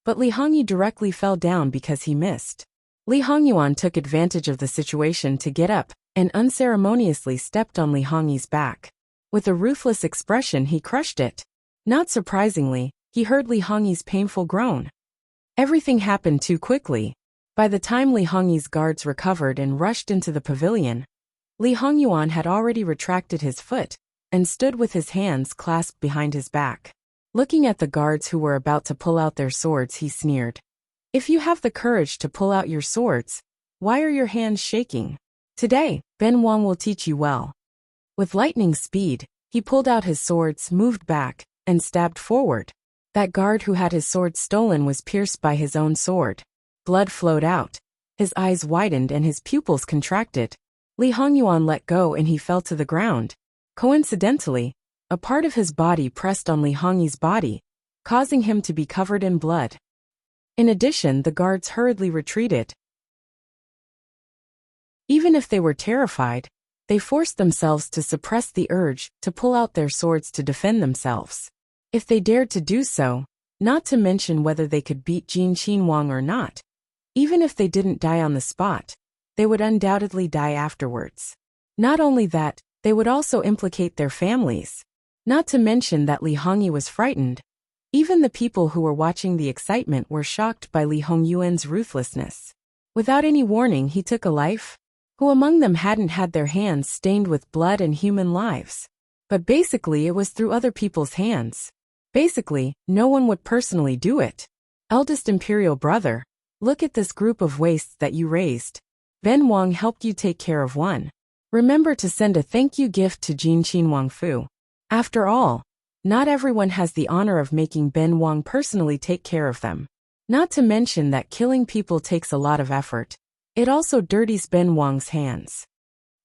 A: but Li Hongyi directly fell down because he missed. Li Hongyuan took advantage of the situation to get up and unceremoniously stepped on Li Hongyi's back. With a ruthless expression, he crushed it. Not surprisingly, he heard Li Hongyi's painful groan. Everything happened too quickly. By the time Li Hongyi's guards recovered and rushed into the pavilion, Li Hongyuan had already retracted his foot and stood with his hands clasped behind his back. Looking at the guards who were about to pull out their swords, he sneered. If you have the courage to pull out your swords, why are your hands shaking? Today, Ben Wang will teach you well. With lightning speed, he pulled out his swords, moved back, and stabbed forward. That guard who had his sword stolen was pierced by his own sword. Blood flowed out. His eyes widened and his pupils contracted. Li Hongyuan let go and he fell to the ground. Coincidentally, a part of his body pressed on Li Hongyi's body, causing him to be covered in blood. In addition, the guards hurriedly retreated. Even if they were terrified, they forced themselves to suppress the urge to pull out their swords to defend themselves. If they dared to do so, not to mention whether they could beat Jin Qinhuang or not, even if they didn't die on the spot, they would undoubtedly die afterwards. Not only that, they would also implicate their families. Not to mention that Li Hongyi was frightened. Even the people who were watching the excitement were shocked by Li Hongyuan's ruthlessness. Without any warning, he took a life. Who among them hadn't had their hands stained with blood and human lives? But basically it was through other people's hands. Basically, no one would personally do it. Eldest imperial brother, look at this group of wastes that you raised. Ben Wang helped you take care of one. Remember to send a thank you gift to Jin Qinhuang Fu. After all, not everyone has the honor of making Ben Wang personally take care of them. Not to mention that killing people takes a lot of effort. It also dirties Ben Wang's hands.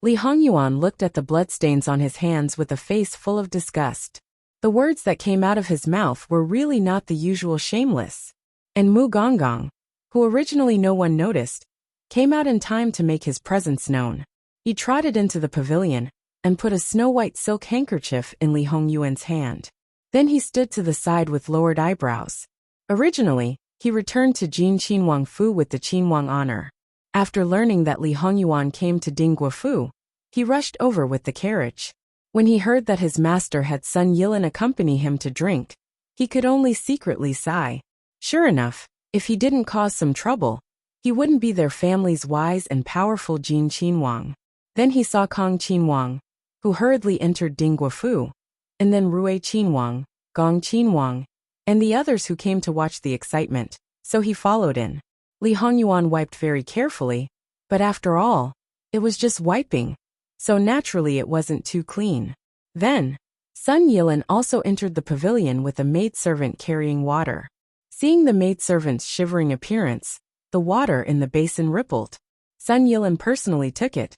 A: Li Hongyuan looked at the bloodstains on his hands with a face full of disgust. The words that came out of his mouth were really not the usual shameless. And Mu Gonggong, who originally no one noticed, came out in time to make his presence known. He trotted into the pavilion and put a snow-white silk handkerchief in Li Hongyuan's hand. Then he stood to the side with lowered eyebrows. Originally, he returned to Jin Qinhuang Fu with the Qinhuang honor. After learning that Li Hongyuan came to Dingguo Fu, he rushed over with the carriage. When he heard that his master had Sun Yilin accompany him to drink, he could only secretly sigh. Sure enough, if he didn't cause some trouble, he wouldn't be their family's wise and powerful Jin Qinhuang. Then he saw Kong Qinhuang, who hurriedly entered Dingguo Fu, and then Rui Qinhuang, Gong Qinhuang, and the others who came to watch the excitement, so he followed in. Li Hongyuan wiped very carefully, but after all, it was just wiping, so naturally it wasn't too clean. Then, Sun Yilin also entered the pavilion with a maidservant carrying water. Seeing the maidservant's shivering appearance, the water in the basin rippled. Sun Yilin personally took it.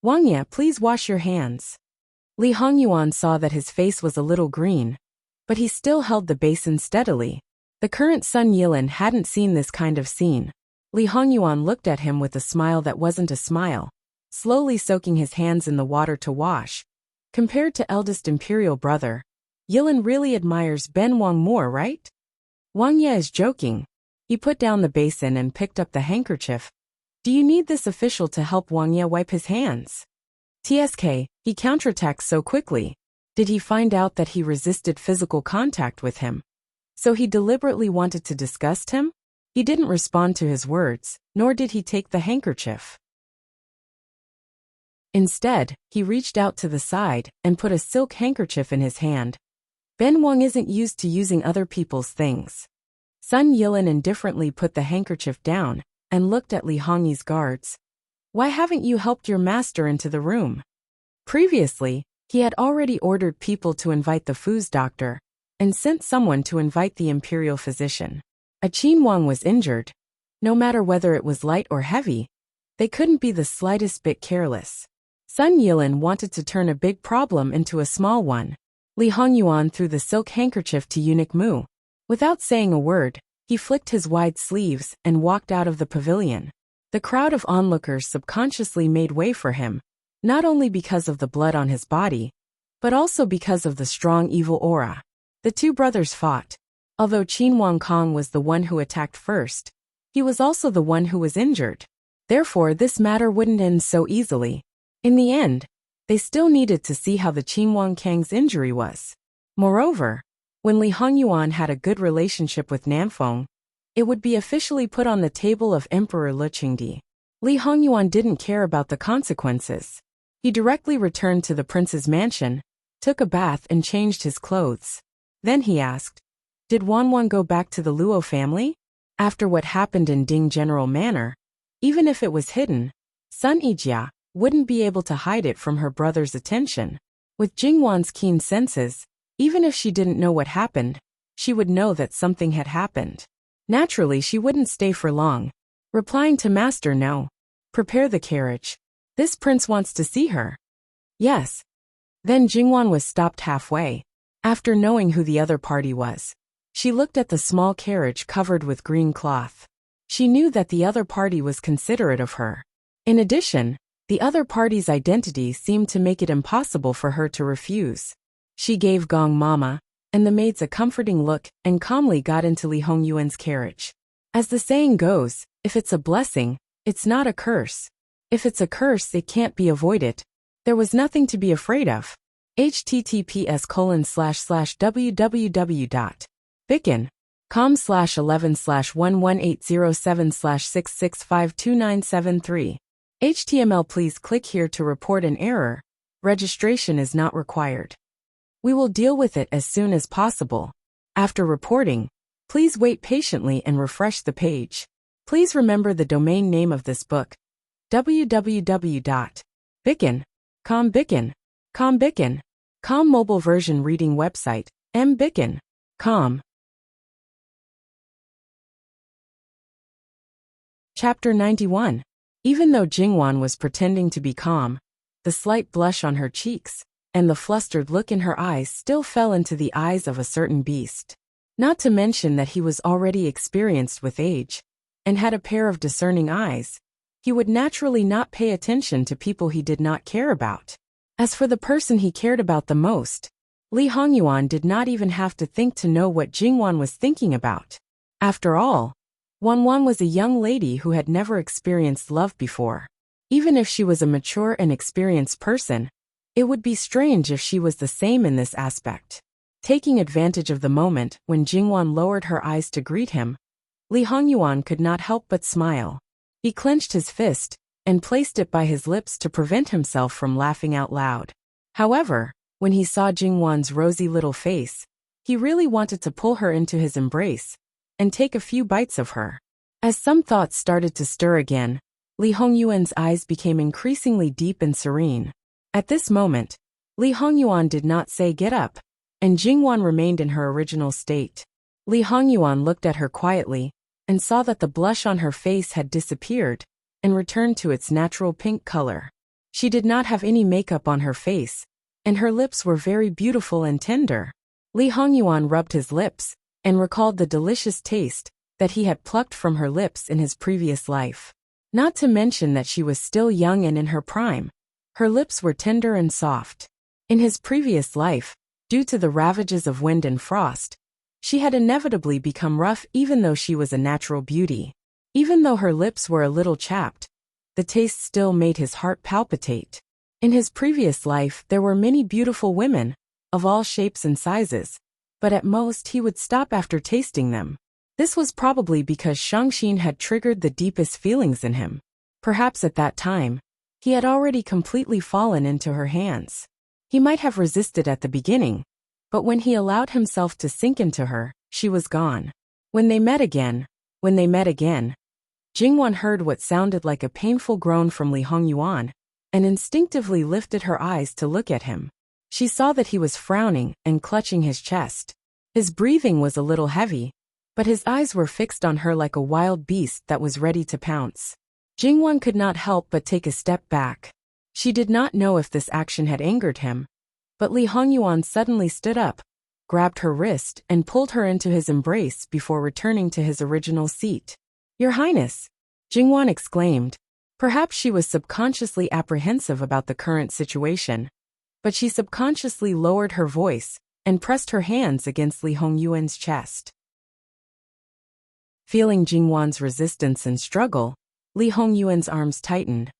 A: Wang Ye, please wash your hands. Li Hongyuan saw that his face was a little green, but he still held the basin steadily. The current Sun Yilin hadn't seen this kind of scene. Li Hongyuan looked at him with a smile that wasn't a smile, slowly soaking his hands in the water to wash. Compared to eldest imperial brother, Yilin really admires Ben Wang more, right? Wang Ye is joking. He put down the basin and picked up the handkerchief. Do you need this official to help Wang Ye wipe his hands? TSK, he counterattacked so quickly. Did he find out that he resisted physical contact with him? So he deliberately wanted to disgust him? He didn't respond to his words, nor did he take the handkerchief. Instead, he reached out to the side and put a silk handkerchief in his hand. Ben Wang isn't used to using other people's things. Sun Yilin indifferently put the handkerchief down and looked at Li Hongyi's guards. Why haven't you helped your master into the room? Previously, he had already ordered people to invite the Fu's doctor and sent someone to invite the imperial physician. A Qinhuang was injured. No matter whether it was light or heavy, they couldn't be the slightest bit careless. Sun Yilin wanted to turn a big problem into a small one. Li Hongyuan threw the silk handkerchief to eunuch Mu. Without saying a word, he flicked his wide sleeves and walked out of the pavilion. The crowd of onlookers subconsciously made way for him, not only because of the blood on his body, but also because of the strong evil aura. The two brothers fought. Although Qin Wang Kong was the one who attacked first, he was also the one who was injured. Therefore, this matter wouldn't end so easily. In the end, they still needed to see how the Qin Wang Kang's injury was. Moreover, when Li Hongyuan had a good relationship with Namfeng, it would be officially put on the table of Emperor Le Qingdi. Li Hongyuan didn't care about the consequences. He directly returned to the prince's mansion, took a bath and changed his clothes. Then he asked, "Did Wanwan go back to the Luo family?" After what happened in Ding General Manor, even if it was hidden, Sun Yijia wouldn't be able to hide it from her brother's attention. With Jingwan's keen senses, even if she didn't know what happened, she would know that something had happened. Naturally, she wouldn't stay for long. Replying to Master No. "Prepare the carriage. This prince wants to see her." "Yes." Then Jingwan was stopped halfway. After knowing who the other party was, she looked at the small carriage covered with green cloth. She knew that the other party was considerate of her. In addition, the other party's identity seemed to make it impossible for her to refuse. She gave Gong Mama and the maids a comforting look and calmly got into Li Hongyuan's carriage. As the saying goes, if it's a blessing, it's not a curse. If it's a curse, it can't be avoided. There was nothing to be afraid of. https://www.bicken.com/11/11807/6652973. HTML. Please click here to report an error. Registration is not required. We will deal with it as soon as possible. After reporting, please wait patiently and refresh the page. Please remember the domain name of this book: www.bicken.com. Bicken.com mobile version reading website, mbicken.com. Chapter 91. Even though Jingwan was pretending to be calm, the slight blush on her cheeks and the flustered look in her eyes still fell into the eyes of a certain beast. Not to mention that he was already experienced with age and had a pair of discerning eyes, he would naturally not pay attention to people he did not care about. As for the person he cared about the most, Li Hongyuan did not even have to think to know what Jingwan was thinking about. After all, Wanwan was a young lady who had never experienced love before. Even if she was a mature and experienced person, it would be strange if she was the same in this aspect. Taking advantage of the moment when Jingwan lowered her eyes to greet him, Li Hongyuan could not help but smile. He clenched his fist and placed it by his lips to prevent himself from laughing out loud. However, when he saw Jingwan's rosy little face, he really wanted to pull her into his embrace and take a few bites of her. As some thoughts started to stir again, Li Hongyuan's eyes became increasingly deep and serene. At this moment, Li Hongyuan did not say "get up," and Jingwan remained in her original state. Li Hongyuan looked at her quietly and saw that the blush on her face had disappeared and returned to its natural pink color. She did not have any makeup on her face, and her lips were very beautiful and tender. Li Hongyuan rubbed his lips and recalled the delicious taste that he had plucked from her lips in his previous life. Not to mention that she was still young and in her prime. Her lips were tender and soft. In his previous life, due to the ravages of wind and frost, she had inevitably become rough even though she was a natural beauty. Even though her lips were a little chapped, the taste still made his heart palpitate. In his previous life there were many beautiful women, of all shapes and sizes, but at most he would stop after tasting them. This was probably because Shangxin had triggered the deepest feelings in him. Perhaps at that time, he had already completely fallen into her hands. He might have resisted at the beginning, but when he allowed himself to sink into her, she was gone. When they met again, Jingwan heard what sounded like a painful groan from Li Hongyuan, and instinctively lifted her eyes to look at him. She saw that he was frowning and clutching his chest. His breathing was a little heavy, but his eyes were fixed on her like a wild beast that was ready to pounce. Jingwan could not help but take a step back. She did not know if this action had angered him, but Li Hongyuan suddenly stood up, grabbed her wrist, and pulled her into his embrace before returning to his original seat. "Your Highness!" Jingwan exclaimed. Perhaps she was subconsciously apprehensive about the current situation, but she subconsciously lowered her voice and pressed her hands against Li Hongyuan's chest. Feeling Jingwan's resistance and struggle, Li Hongyuan's arms tightened.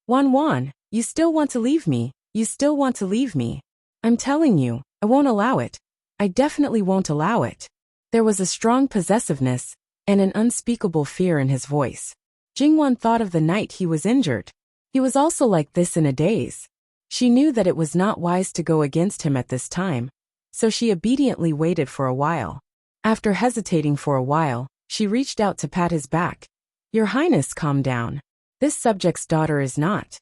A: "Wan, you still want to leave me, you still want to leave me. I'm telling you, I won't allow it. I definitely won't allow it." There was a strong possessiveness and an unspeakable fear in his voice. Jingwan thought of the night he was injured. He was also like this in a daze. She knew that it was not wise to go against him at this time, so she obediently waited for a while. After hesitating for a while, she reached out to pat his back. "Your Highness, calm down. This subject's daughter is not.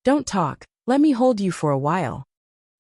A: Don't talk, let me hold you for a while."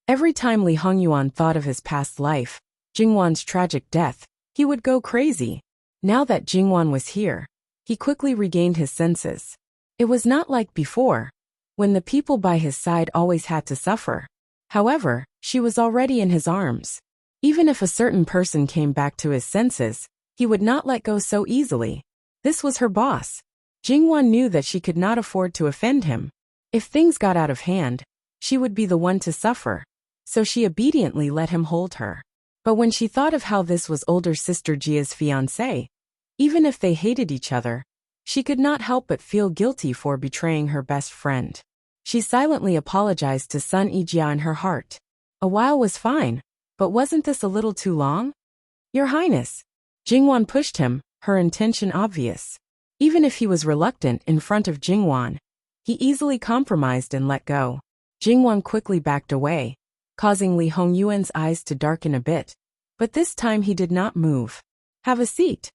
A: Every time Li Hongyuan thought of his past life, Jingwan's tragic death, he would go crazy. Now that Jingwan was here, he quickly regained his senses. It was not like before, when the people by his side always had to suffer. However, she was already in his arms. Even if a certain person came back to his senses, he would not let go so easily. This was her boss. Jingwan knew that she could not afford to offend him. If things got out of hand, she would be the one to suffer. So she obediently let him hold her. But when she thought of how this was older sister Jia's fiancé, even if they hated each other, she could not help but feel guilty for betraying her best friend. She silently apologized to Sun Yijia in her heart. A while was fine, but wasn't this a little too long? "Your Highness." Jingwan pushed him, her intention obvious. Even if he was reluctant in front of Jingwan, he easily compromised and let go. Jingwan quickly backed away, causing Li Hongyuan's eyes to darken a bit, but this time he did not move. "Have a seat."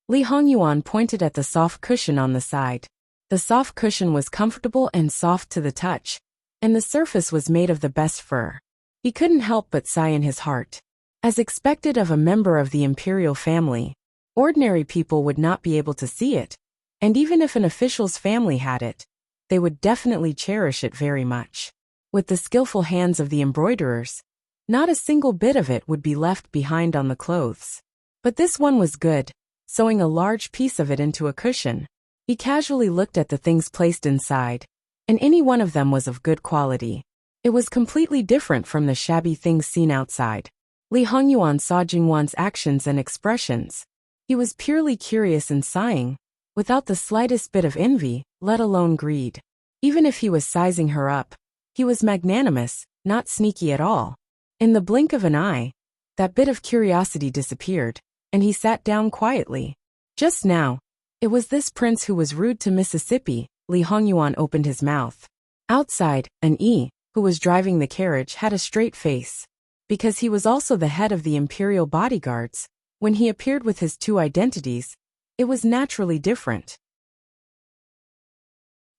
A: Li Hongyuan pointed at the soft cushion on the side. The soft cushion was comfortable and soft to the touch, and the surface was made of the best fur. He couldn't help but sigh in his heart. As expected of a member of the imperial family, ordinary people would not be able to see it, and even if an official's family had it, they would definitely cherish it very much. With the skillful hands of the embroiderers, not a single bit of it would be left behind on the clothes. But this one was good, sewing a large piece of it into a cushion. He casually looked at the things placed inside, and any one of them was of good quality. It was completely different from the shabby things seen outside. Li Hongyuan saw Jingwan's actions and expressions. He was purely curious and sighing, without the slightest bit of envy, let alone greed. Even if he was sizing her up, he was magnanimous, not sneaky at all. In the blink of an eye, that bit of curiosity disappeared, and he sat down quietly. Just now, it was this prince who was rude to Mississippi. Li Hongyuan opened his mouth. Outside, an who was driving the carriage had a straight face. Because he was also the head of the imperial bodyguards, when he appeared with his two identities, it was naturally different.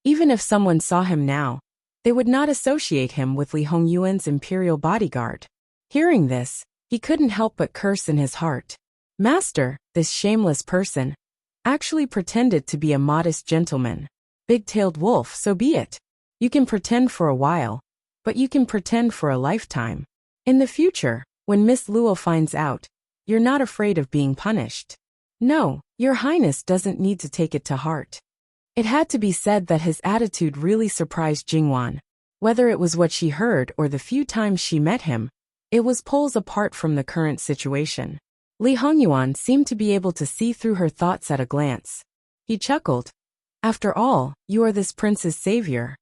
A: Even if someone saw him now, they would not associate him with Li Hongyuan's imperial bodyguard. Hearing this, he couldn't help but curse in his heart. Master, this shameless person, actually pretended to be a modest gentleman. Big-tailed wolf, so be it. You can pretend for a while, but you can pretend for a lifetime. In the future, when Miss Luo finds out, you're not afraid of being punished. No, Your Highness doesn't need to take it to heart. It had to be said that his attitude really surprised Jingwan. Whether it was what she heard or the few times she met him, it was poles apart from the current situation. Li Hongyuan seemed to be able to see through her thoughts at a glance. He chuckled. After all, you are this prince's savior.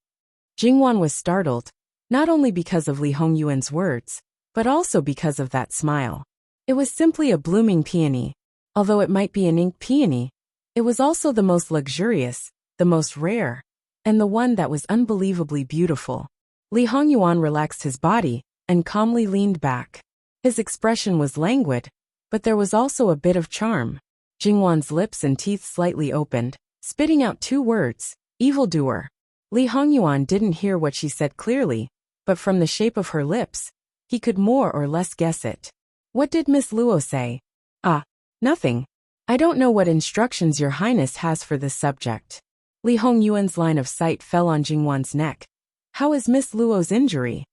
A: Jingwan was startled, not only because of Li Hongyuan's words, but also because of that smile. It was simply a blooming peony. Although it might be an ink peony, it was also the most luxurious, the most rare, and the one that was unbelievably beautiful. Li Hongyuan relaxed his body and calmly leaned back. His expression was languid, but there was also a bit of charm. Jingwan's lips and teeth slightly opened, spitting out two words, evildoer. Li Hongyuan didn't hear what she said clearly, but from the shape of her lips, he could more or less guess it. What did Miss Luo say? Ah, nothing. I don't know what instructions Your Highness has for this subject. Li Hongyuan's line of sight fell on Jingwan's neck. How is Miss Luo's injury?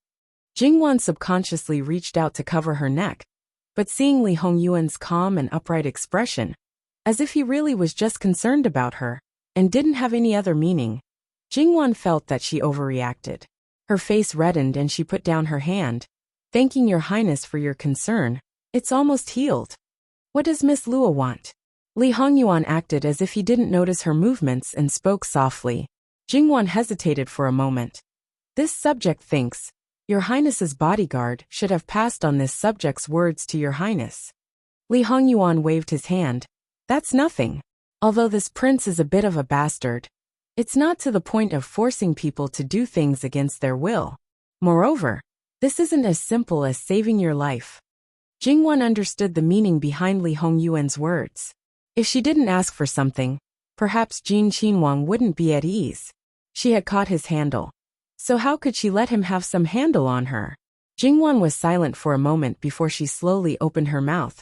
A: Jingwan subconsciously reached out to cover her neck, But seeing Li Hongyuan's calm and upright expression, as if he really was just concerned about her, and didn't have any other meaning, Jingwan felt that she overreacted. Her face reddened and she put down her hand. "Thanking your highness for your concern. It's almost healed. What does Miss Luo want?" Li Hongyuan acted as if he didn't notice her movements and spoke softly. Jingwan hesitated for a moment. "This subject thinks your highness's bodyguard should have passed on this subject's words to your highness." Li Hongyuan waved his hand. "That's nothing. Although this prince is a bit of a bastard, it's not to the point of forcing people to do things against their will. Moreover, this isn't as simple as saving your life." Jingwan understood the meaning behind Li Hongyuan's words. If she didn't ask for something, perhaps Jin Qinhuang wouldn't be at ease. She had caught his handle. So how could she let him have some handle on her? Jingwan was silent for a moment before she slowly opened her mouth.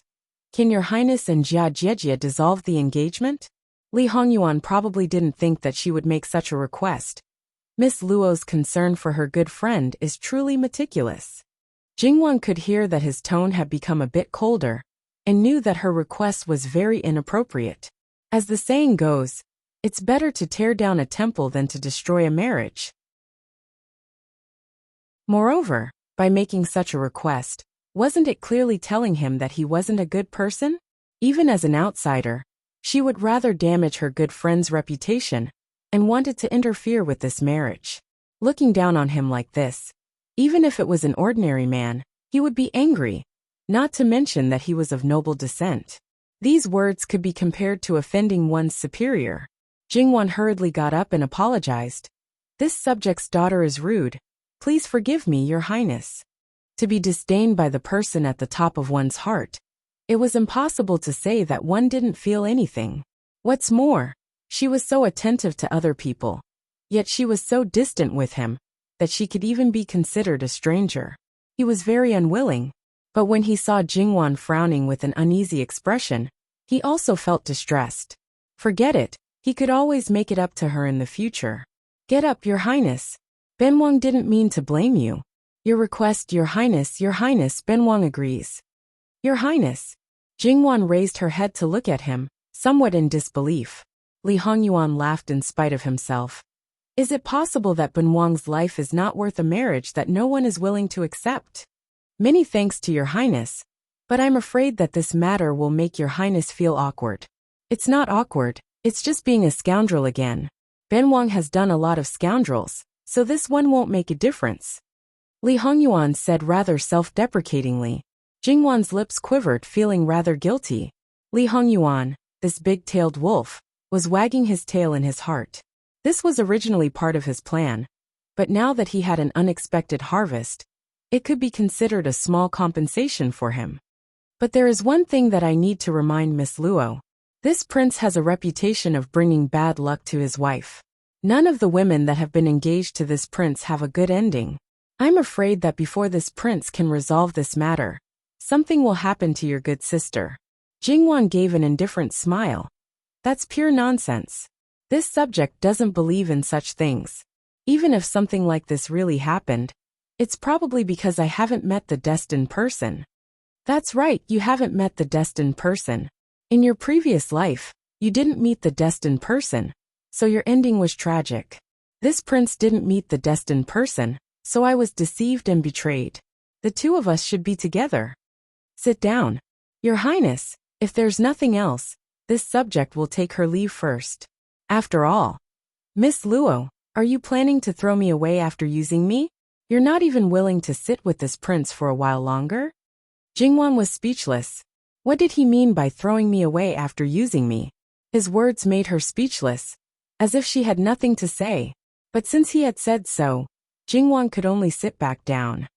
A: "Can your highness and Jia Jiejia dissolve the engagement?" Li Hongyuan probably didn't think that she would make such a request. Miss Luo's concern for her good friend is truly meticulous. Jingwan could hear that his tone had become a bit colder, and knew that her request was very inappropriate. As the saying goes, it's better to tear down a temple than to destroy a marriage. Moreover, by making such a request, wasn't it clearly telling him that he wasn't a good person? Even as an outsider, she would rather damage her good friend's reputation, and wanted to interfere with this marriage. Looking down on him like this, even if it was an ordinary man, he would be angry, not to mention that he was of noble descent. These words could be compared to offending one's superior. Jingwan hurriedly got up and apologized. "This subject's daughter is rude. Please forgive me, your highness." To be disdained by the person at the top of one's heart, it was impossible to say that one didn't feel anything. What's more, she was so attentive to other people, yet she was so distant with him, that she could even be considered a stranger. He was very unwilling, but when he saw Jingwan frowning with an uneasy expression, he also felt distressed. Forget it, he could always make it up to her in the future. "Get up, your highness. Benwang didn't mean to blame you. Your request, your highness, Benwang agrees." "Your highness." Jingwan raised her head to look at him, somewhat in disbelief. Li Hongyuan laughed in spite of himself. "Is it possible that Benwang's life is not worth a marriage that no one is willing to accept?" "Many thanks to your highness, but I'm afraid that this matter will make your highness feel awkward." "It's not awkward, it's just being a scoundrel again. Benwang has done a lot of scoundrels, so this one won't make a difference," Li Hongyuan said rather self-deprecatingly. Jingwan's lips quivered, feeling rather guilty. Li Hongyuan, this big-tailed wolf, was wagging his tail in his heart. This was originally part of his plan, but now that he had an unexpected harvest, it could be considered a small compensation for him. "But there is one thing that I need to remind Miss Luo. This prince has a reputation of bringing bad luck to his wife. None of the women that have been engaged to this prince have a good ending. I'm afraid that before this prince can resolve this matter, something will happen to your good sister." Jingwan gave an indifferent smile. "That's pure nonsense. This subject doesn't believe in such things. Even if something like this really happened, it's probably because I haven't met the destined person." "That's right, you haven't met the destined person. In your previous life, you didn't meet the destined person, so your ending was tragic. This prince didn't meet the destined person, so I was deceived and betrayed. The two of us should be together." "Sit down. Your highness, if there's nothing else, this subject will take her leave first. After all, Miss Luo, are you planning to throw me away after using me? You're not even willing to sit with this prince for a while longer?" Jingwan was speechless. What did he mean by throwing me away after using me? His words made her speechless, as if she had nothing to say. But since he had said so, Jingwan could only sit back down.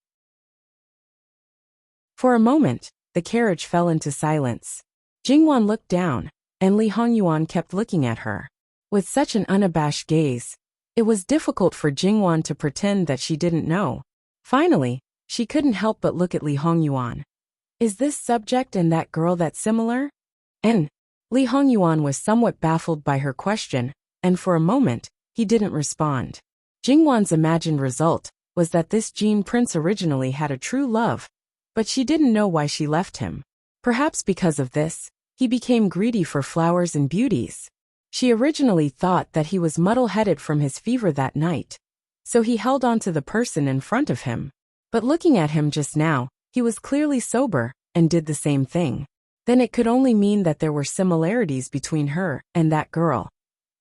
A: For a moment, the carriage fell into silence. Jingwan looked down, and Li Hongyuan kept looking at her. With such an unabashed gaze, it was difficult for Jingwan to pretend that she didn't know. Finally, she couldn't help but look at Li Hongyuan. "Is this subject and that girl that similar?" And Li Hongyuan was somewhat baffled by her question, and for a moment, he didn't respond. Jingwan's imagined result was that this Jin prince originally had a true love, But she didn't know why she left him. Perhaps because of this, he became greedy for flowers and beauties. She originally thought that he was muddle-headed from his fever that night, so he held on to the person in front of him. But looking at him just now, he was clearly sober, and did the same thing. Then it could only mean that there were similarities between her and that girl.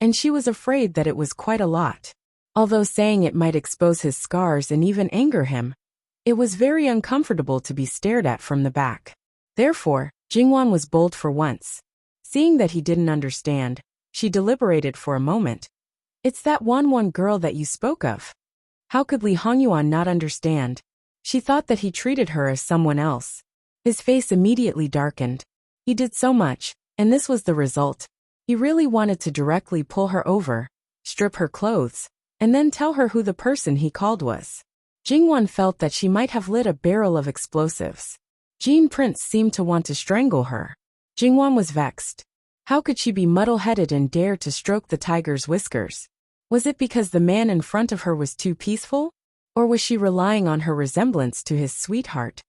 A: And she was afraid that it was quite a lot. Although saying it might expose his scars and even anger him, it was very uncomfortable to be stared at from the back. Therefore, Jingwan was bold for once. Seeing that he didn't understand, she deliberated for a moment. It's that Wanwan girl that you spoke of. How could Li Hongyuan not understand? She thought that he treated her as someone else. His face immediately darkened. He did so much, and this was the result. He really wanted to directly pull her over, strip her clothes, and then tell her who the person he called was. Jingwan felt that she might have lit a barrel of explosives. Jean Prince seemed to want to strangle her. Jingwan was vexed. How could she be muddle-headed and dare to stroke the tiger's whiskers? Was it because the man in front of her was too peaceful? Or was she relying on her resemblance to his sweetheart?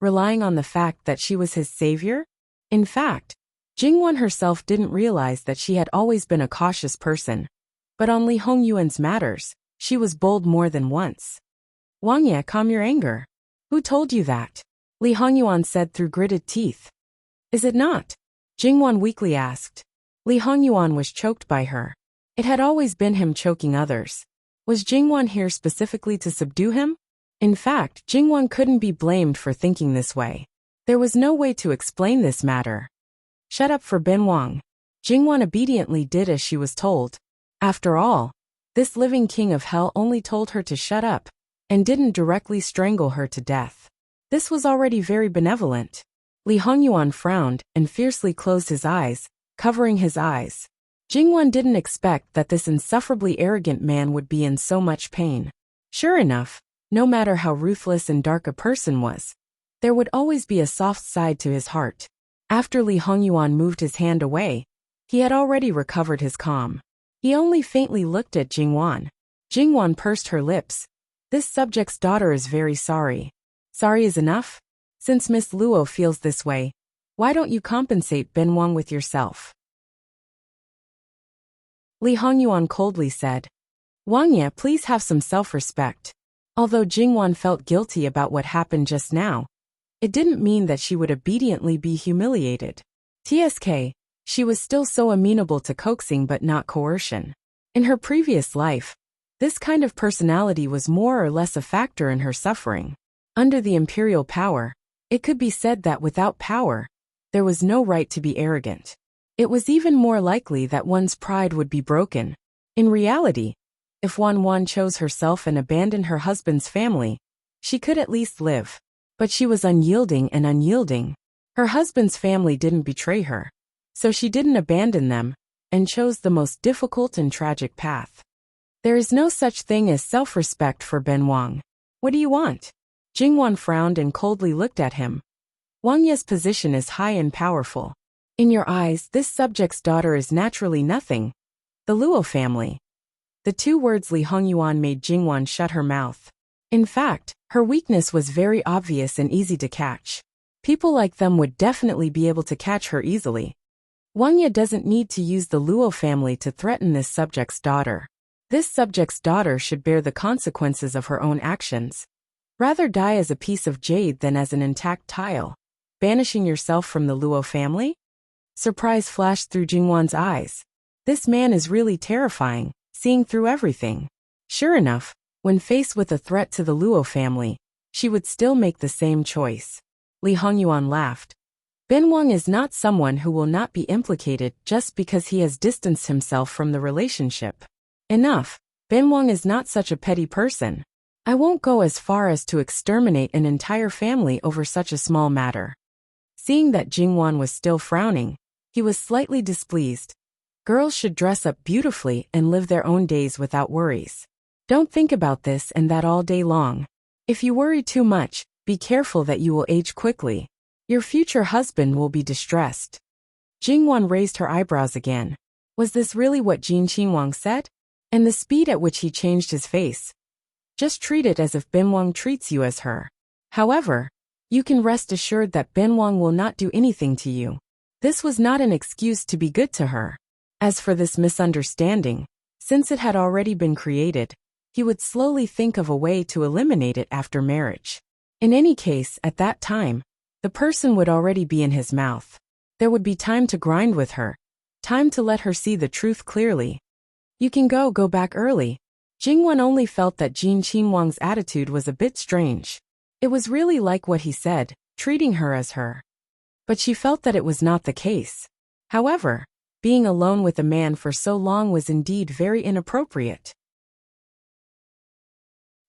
A: Relying on the fact that she was his savior? In fact, Jingwan herself didn't realize that she had always been a cautious person. But on Li Hongyuan's matters, she was bold more than once. Wang Ye, calm your anger. Who told you that? Li Hongyuan said through gritted teeth. Is it not? Jingwan weakly asked. Li Hongyuan was choked by her. It had always been him choking others. Was Jingwan here specifically to subdue him? In fact, Jingwan couldn't be blamed for thinking this way. There was no way to explain this matter. Shut up for Ben Wang. Jingwan obediently did as she was told. After all, this living king of hell only told her to shut up, and didn't directly strangle her to death. This was already very benevolent. Li Hongyuan frowned and fiercely closed his eyes, covering his eyes. Jingwan didn't expect that this insufferably arrogant man would be in so much pain. Sure enough, no matter how ruthless and dark a person was, there would always be a soft side to his heart. After Li Hongyuan moved his hand away, he had already recovered his calm. He only faintly looked at Jingwan. Jingwan pursed her lips. This subject's daughter is very sorry. Sorry is enough? Since Miss Luo feels this way, why don't you compensate Ben Wang with yourself? Li Hongyuan coldly said. Wang Ye, please have some self-respect. Although Jingwan felt guilty about what happened just now, it didn't mean that she would obediently be humiliated. TSK, she was still so amenable to coaxing but not coercion. In her previous life, this kind of personality was more or less a factor in her suffering. Under the imperial power, it could be said that without power, there was no right to be arrogant. It was even more likely that one's pride would be broken. In reality, if Wan chose herself and abandoned her husband's family, she could at least live. But she was unyielding and unyielding. Her husband's family didn't betray her, so she didn't abandon them, and chose the most difficult and tragic path. There is no such thing as self-respect for Ben Wang. What do you want? Jingwan frowned and coldly looked at him. Wang Ye's position is high and powerful. In your eyes, this subject's daughter is naturally nothing. The Luo family. The two words Li Hongyuan made Jingwan shut her mouth. In fact, her weakness was very obvious and easy to catch. People like them would definitely be able to catch her easily. Wang Ye doesn't need to use the Luo family to threaten this subject's daughter. This subject's daughter should bear the consequences of her own actions. Rather die as a piece of jade than as an intact tile. Banishing yourself from the Luo family? Surprise flashed through Jingwan's eyes. This man is really terrifying, seeing through everything. Sure enough, when faced with a threat to the Luo family, she would still make the same choice. Li Hongyuan laughed. Ben Wang is not someone who will not be implicated just because he has distanced himself from the relationship. Enough, Ben Wang is not such a petty person. I won't go as far as to exterminate an entire family over such a small matter. Seeing that Jingwan was still frowning, he was slightly displeased. Girls should dress up beautifully and live their own days without worries. Don't think about this and that all day long. If you worry too much, be careful that you will age quickly. Your future husband will be distressed. Jingwan raised her eyebrows again. Was this really what Jin Qinhuang said? And the speed at which he changed his face. Just treat it as if Ben Wang treats you as her. However, You can rest assured that Ben Wang will not do anything to you. This was not an excuse to be good to her. As for this misunderstanding, since it had already been created, he would slowly think of a way to eliminate it after marriage. In any case, at that time, the person would already be in his mouth. There would be time to grind with her, time to let her see the truth clearly. You can go back early. Jingwan only felt that Jin Qinwang's attitude was a bit strange. It was really like what he said, treating her as her. But she felt that it was not the case. However, being alone with a man for so long was indeed very inappropriate.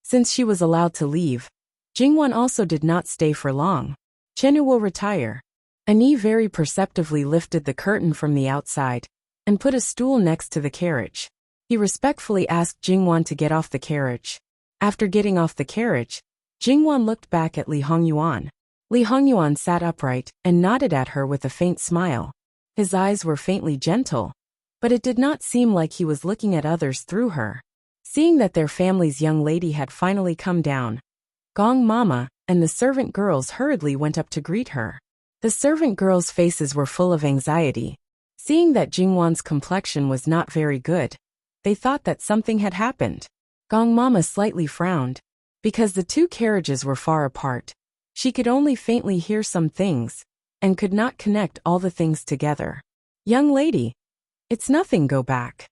A: Since she was allowed to leave, Jingwan also did not stay for long. Chenu will retire. Annie very perceptively lifted the curtain from the outside and put a stool next to the carriage. He respectfully asked Jingwan to get off the carriage. After getting off the carriage, Jingwan looked back at Li Hongyuan. Li Hongyuan sat upright and nodded at her with a faint smile. His eyes were faintly gentle, but it did not seem like he was looking at others through her. Seeing that their family's young lady had finally come down, Gong Mama and the servant girls hurriedly went up to greet her. The servant girls' faces were full of anxiety. Seeing that Jingwan's complexion was not very good, they thought that something had happened. Gong Mama slightly frowned. Because the two carriages were far apart, she could only faintly hear some things, and could not connect all the things together. Young lady, it's nothing, go back.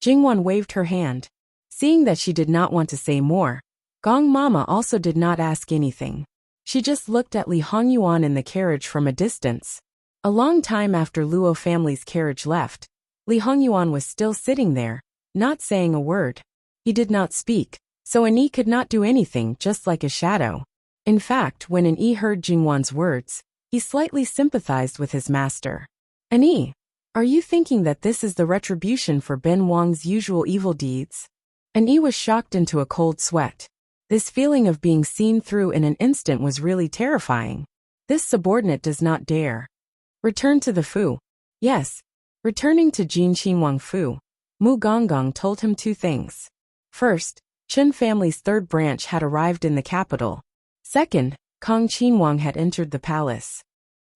A: Jingwan waved her hand. Seeing that she did not want to say more, Gong Mama also did not ask anything. She just looked at Li Hongyuan in the carriage from a distance. A long time after Luo family's carriage left, Li Hongyuan was still sitting there, not saying a word. He did not speak, so Annie could not do anything, just like a shadow. In fact, when Annie heard Jingwan's words, he slightly sympathized with his master. Annie, are you thinking that this is the retribution for Ben Wang's usual evil deeds? Annie was shocked into a cold sweat. This feeling of being seen through in an instant was really terrifying. This subordinate does not dare return to the Fu. Yes, returning to Jin Qinwang Fu, Mu Gonggong told him two things. First, Chen family's third branch had arrived in the capital. Second, Kong Qinwang had entered the palace.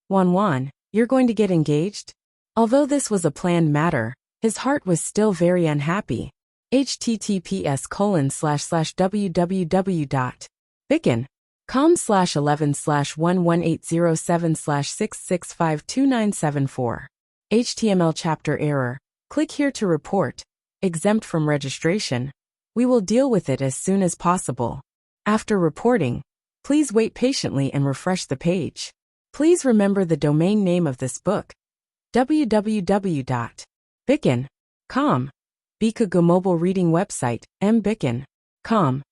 A: Wan, you're going to get engaged? Although this was a planned matter, his heart was still very unhappy. https://www.bicken.com/11/11807/6652974. HTML chapter error. Click here to report. Exempt from registration. We will deal with it as soon as possible. After reporting, please wait patiently and refresh the page. Please remember the domain name of this book. www.bicken.com. Bikaga mobile reading website, mbicken.com.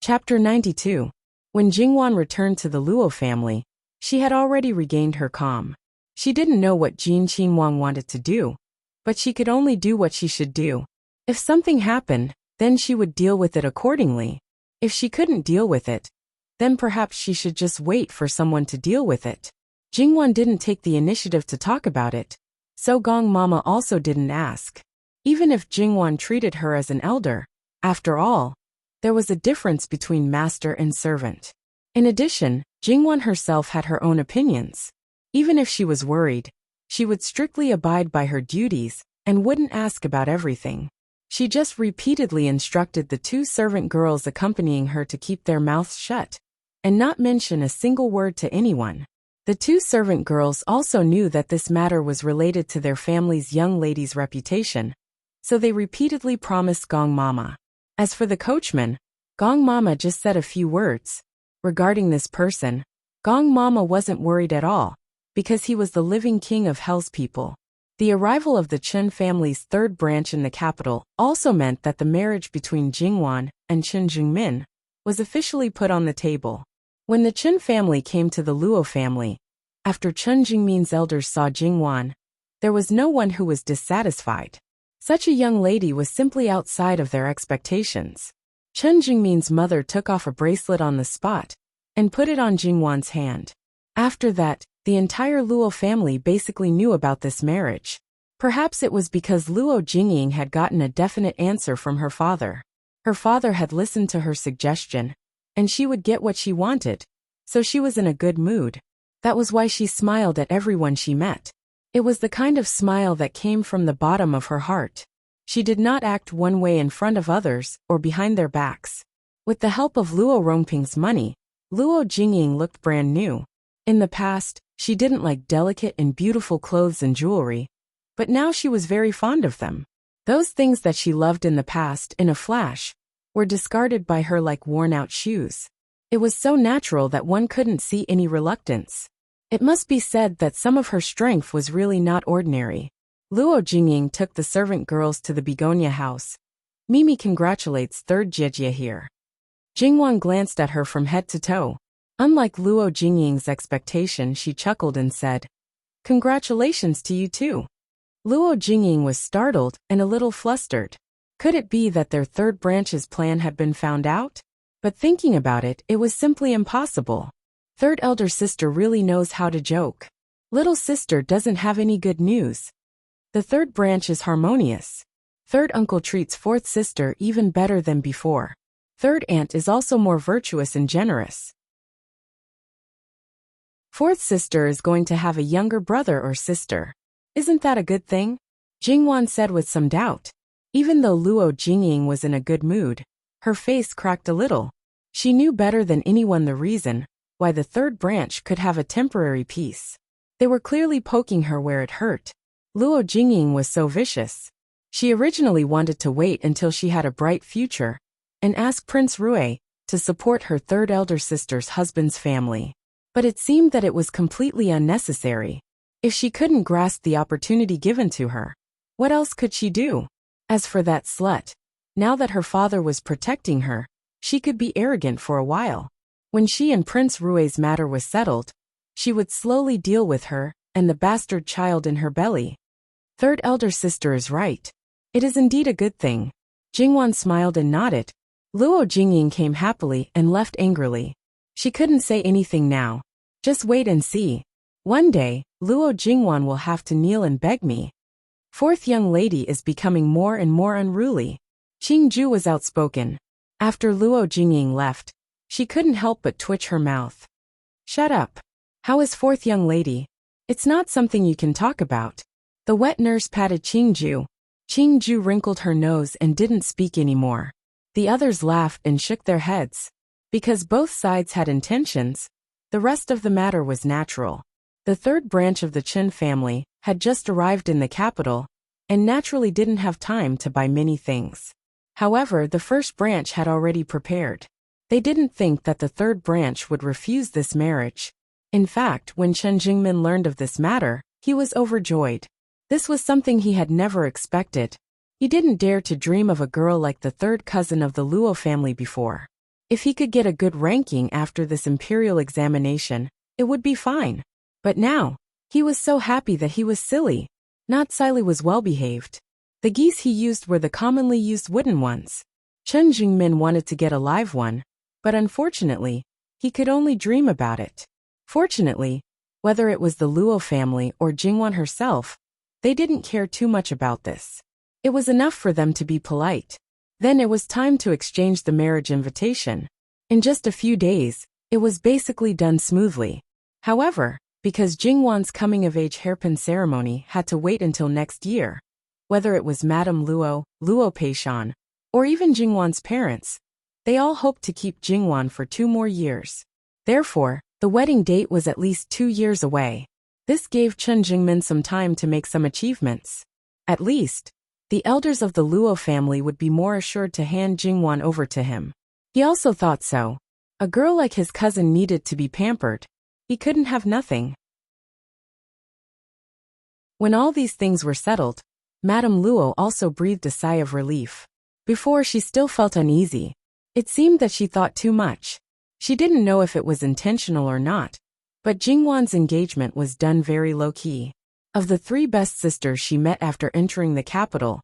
A: Chapter 92. When Jingwan returned to the Luo family, she had already regained her calm. She didn't know what Jin Qinwang wanted to do, but she could only do what she should do. If something happened, then she would deal with it accordingly. If she couldn't deal with it, then perhaps she should just wait for someone to deal with it. Jingwan didn't take the initiative to talk about it, so Gong Mama also didn't ask. Even if Jingwan treated her as an elder, after all, there was a difference between master and servant. In addition, Jingwan herself had her own opinions. Even if she was worried, she would strictly abide by her duties and wouldn't ask about everything. She just repeatedly instructed the two servant girls accompanying her to keep their mouths shut and not mention a single word to anyone. The two servant girls also knew that this matter was related to their family's young lady's reputation, so they repeatedly promised Gong Mama. As for the coachman, Gong Mama just said a few words. Regarding this person, Gong Mama wasn't worried at all, because he was the living king of Hell's people. The arrival of the Chen family's third branch in the capital also meant that the marriage between Jingwan and Chen Jingmin was officially put on the table. When the Chen family came to the Luo family, after Chen Jingmin's elders saw Jingwan, there was no one who was dissatisfied. Such a young lady was simply outside of their expectations. Chen Jingmin's mother took off a bracelet on the spot and put it on Jingwan's hand. After that, the entire Luo family basically knew about this marriage. Perhaps it was because Luo Jingying had gotten a definite answer from her father. Her father had listened to her suggestion, and she would get what she wanted, so she was in a good mood. That was why she smiled at everyone she met. It was the kind of smile that came from the bottom of her heart. She did not act one way in front of others or behind their backs. With the help of Luo Rongping's money, Luo Jingying looked brand new. In the past, she didn't like delicate and beautiful clothes and jewelry, but now she was very fond of them. Those things that she loved in the past, in a flash, were discarded by her like worn-out shoes. It was so natural that one couldn't see any reluctance. It must be said that some of her strength was really not ordinary. Luo Jingying took the servant girls to the begonia house. Mimi congratulates third Jie here. Jingwan glanced at her from head to toe. Unlike Luo Jingying's expectation, she chuckled and said, "Congratulations to you too." Luo Jingying was startled and a little flustered. Could it be that their third branch's plan had been found out? But thinking about it, it was simply impossible. Third elder sister really knows how to joke. Little sister doesn't have any good news. The third branch is harmonious. Third uncle treats fourth sister even better than before. Third aunt is also more virtuous and generous. Fourth sister is going to have a younger brother or sister. Isn't that a good thing? Jingwan said with some doubt. Even though Luo Jingying was in a good mood, her face cracked a little. She knew better than anyone the reason why the third branch could have a temporary peace. They were clearly poking her where it hurt. Luo Jingying was so vicious. She originally wanted to wait until she had a bright future and ask Prince Rui to support her third elder sister's husband's family. But it seemed that it was completely unnecessary. If she couldn't grasp the opportunity given to her, what else could she do? As for that slut, now that her father was protecting her, she could be arrogant for a while. When she and Prince Rui's matter was settled, she would slowly deal with her and the bastard child in her belly. Third elder sister is right. It is indeed a good thing. Jingwan smiled and nodded. Luo Jingying came happily and left angrily. She couldn't say anything now. Just wait and see. One day, Luo Jingwan will have to kneel and beg me. Fourth young lady is becoming more and more unruly. Qingju was outspoken. After Luo Jingying left, she couldn't help but twitch her mouth. Shut up. How is fourth young lady? It's not something you can talk about. The wet nurse patted Qingju. Qingju wrinkled her nose and didn't speak anymore. The others laughed and shook their heads. Because both sides had intentions, the rest of the matter was natural. The third branch of the Chen family had just arrived in the capital and naturally didn't have time to buy many things. However, the first branch had already prepared. They didn't think that the third branch would refuse this marriage. In fact, when Chen Jingmin learned of this matter, he was overjoyed. This was something he had never expected. He didn't dare to dream of a girl like the third cousin of the Luo family before. If he could get a good ranking after this imperial examination, it would be fine. But now, he was so happy that he was silly. Not Siley was well-behaved. The geese he used were the commonly used wooden ones. Chen Jingmin wanted to get a live one, but unfortunately, he could only dream about it. Fortunately, whether it was the Luo family or Jingwan herself, they didn't care too much about this. It was enough for them to be polite. Then it was time to exchange the marriage invitation. In just a few days, it was basically done smoothly. However, because Jingwan's coming-of-age hairpin ceremony had to wait until next year, whether it was Madame Luo, Luo Peishan, or even Jingwan's parents, they all hoped to keep Jingwan for 2 more years. Therefore, the wedding date was at least 2 years away. This gave Chen Jingmin some time to make some achievements. At least, the elders of the Luo family would be more assured to hand Jingwan over to him. He also thought so. A girl like his cousin needed to be pampered. He couldn't have nothing. When all these things were settled, Madame Luo also breathed a sigh of relief. Before, she still felt uneasy. It seemed that she thought too much. She didn't know if it was intentional or not, but Jingwan's engagement was done very low-key. Of the 3 best sisters she met after entering the capital,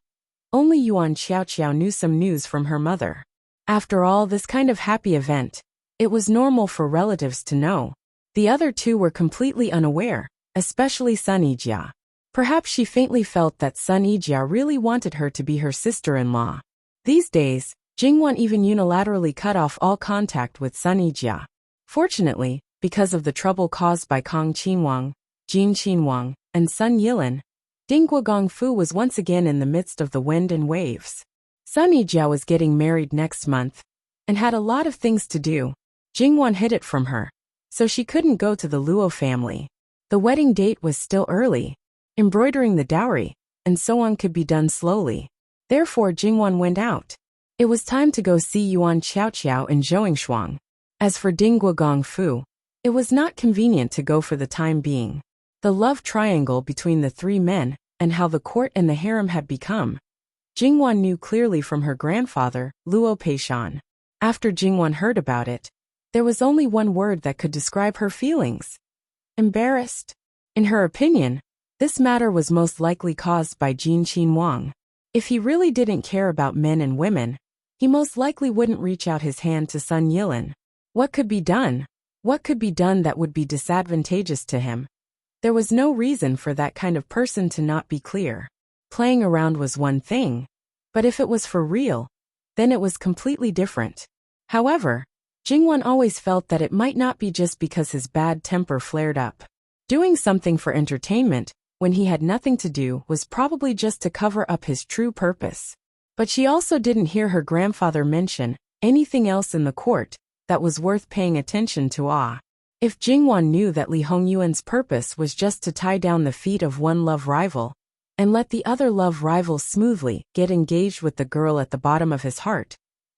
A: only Yuan Xiaoqiao knew some news from her mother. After all this kind of happy event, it was normal for relatives to know. The other 2 were completely unaware, especially Sun Yijia. Perhaps she faintly felt that Sun Yijia really wanted her to be her sister-in-law. These days, Jingwon even unilaterally cut off all contact with Sunny Jia. Fortunately, because of the trouble caused by Kang Qinwang, Jin Qinwang, and Sun Yilin, Ding Guogongfu was once again in the midst of the wind and waves. Sunny Jia was getting married next month, and had a lot of things to do. Jingwon hid it from her, so she couldn't go to the Luo family. The wedding date was still early. Embroidering the dowry, and so on could be done slowly. Therefore Jingwon went out. It was time to go see Yuan Xiaoqiao in Zhongshuang. As for Ding Guogongfu, it was not convenient to go for the time being. The love triangle between the three men, and how the court and the harem had become, Jingwon knew clearly from her grandfather, Luo Peishan. After Jingwon heard about it, there was only one word that could describe her feelings. Embarrassed. In her opinion, this matter was most likely caused by Jin Qinwang. If he really didn't care about men and women, he most likely wouldn't reach out his hand to Sun Yilin. What could be done? What could be done that would be disadvantageous to him? There was no reason for that kind of person to not be clear. Playing around was one thing, but if it was for real, then it was completely different. However, Jingwon always felt that it might not be just because his bad temper flared up. Doing something for entertainment, when he had nothing to do, was probably just to cover up his true purpose. But she also didn't hear her grandfather mention anything else in the court that was worth paying attention to. If Jingwon knew that Li Hongyuan's purpose was just to tie down the feet of one love rival, and let the other love rival smoothly get engaged with the girl at the bottom of his heart,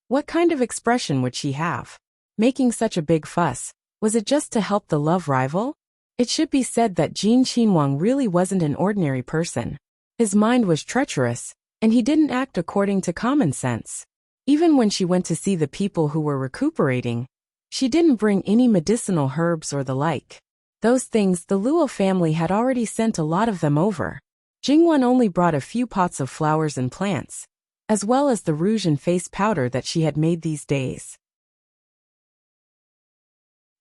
A: what kind of expression would she have? Making such a big fuss, was it just to help the love rival? It should be said that Jin Qinwang really wasn't an ordinary person. His mind was treacherous, and he didn't act according to common sense. Even when she went to see the people who were recuperating, she didn't bring any medicinal herbs or the like. Those things the Luo family had already sent a lot of them over. Jingwon only brought a few pots of flowers and plants, as well as the rouge and face powder that she had made these days.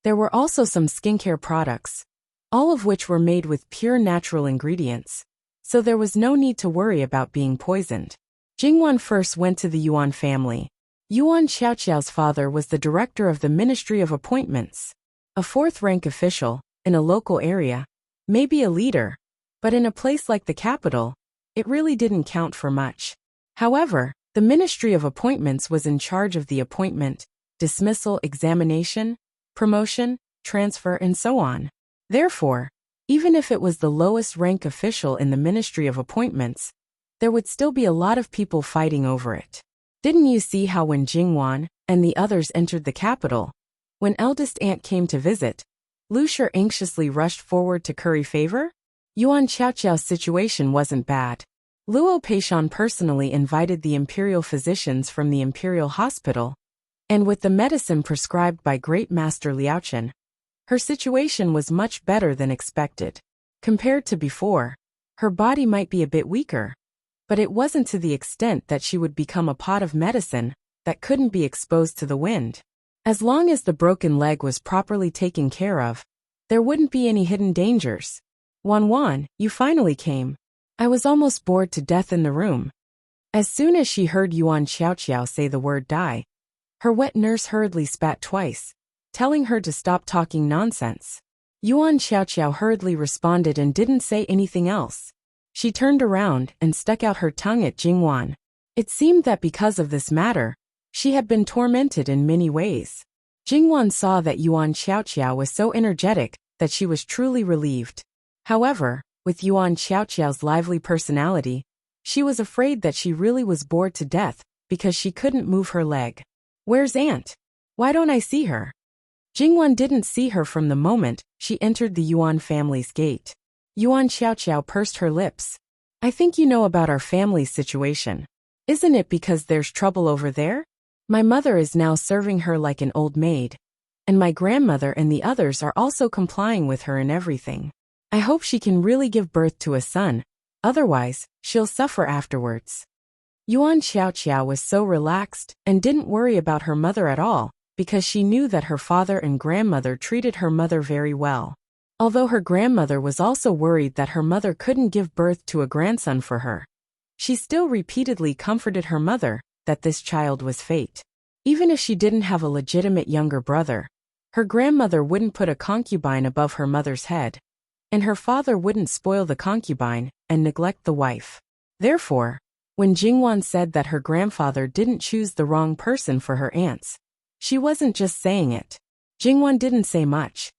A: There were also some skincare products, all of which were made with pure natural ingredients, so there was no need to worry about being poisoned. Jingwon first went to the Yuan family. Yuan Xiaoqiao's father was the director of the Ministry of Appointments, a fourth-rank official, in a local area, maybe a leader, but in a place like the capital, it really didn't count for much. However, the Ministry of Appointments was in charge of the appointment, dismissal, examination, promotion, transfer, and so on. Therefore, even if it was the lowest rank official in the Ministry of Appointments, there would still be a lot of people fighting over it. Didn't you see how when Jingwon and the others entered the capital, when eldest aunt came to visit, Lu Shi anxiously rushed forward to curry favor? Yuan Xiaoqiao's situation wasn't bad. Luo Peishan personally invited the imperial physicians from the imperial hospital, and with the medicine prescribed by Great Master Liaochen, her situation was much better than expected. Compared to before, her body might be a bit weaker, but it wasn't to the extent that she would become a pot of medicine that couldn't be exposed to the wind. As long as the broken leg was properly taken care of, there wouldn't be any hidden dangers. Wan, you finally came. I was almost bored to death in the room. As soon as she heard Yuan Xiaoqiao say the word die, her wet nurse hurriedly spat twice, telling her to stop talking nonsense. Yuan Xiaoqiao hurriedly responded and didn't say anything else. She turned around and stuck out her tongue at Jingwon. It seemed that because of this matter, she had been tormented in many ways. Jingwon saw that Yuan Xiaoqiao was so energetic that she was truly relieved. However, with Yuan Xiaoqiao's lively personality, she was afraid that she really was bored to death because she couldn't move her leg. Where's Aunt? Why don't I see her? Jingwon didn't see her from the moment she entered the Yuan family's gate. Yuan Xiaoqiao pursed her lips. I think you know about our family's situation. Isn't it because there's trouble over there? My mother is now serving her like an old maid, and my grandmother and the others are also complying with her in everything. I hope she can really give birth to a son, otherwise, she'll suffer afterwards. Yuan Xiaoqiao was so relaxed and didn't worry about her mother at all, because she knew that her father and grandmother treated her mother very well. Although her grandmother was also worried that her mother couldn't give birth to a grandson for her, she still repeatedly comforted her mother that this child was fate. Even if she didn't have a legitimate younger brother, her grandmother wouldn't put a concubine above her mother's head, and her father wouldn't spoil the concubine and neglect the wife. Therefore, when Jingwan said that her grandfather didn't choose the wrong person for her aunts, she wasn't just saying it. Jingwan didn't say much.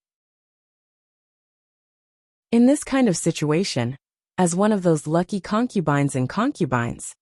A: In this kind of situation, as one of those lucky concubines and concubines,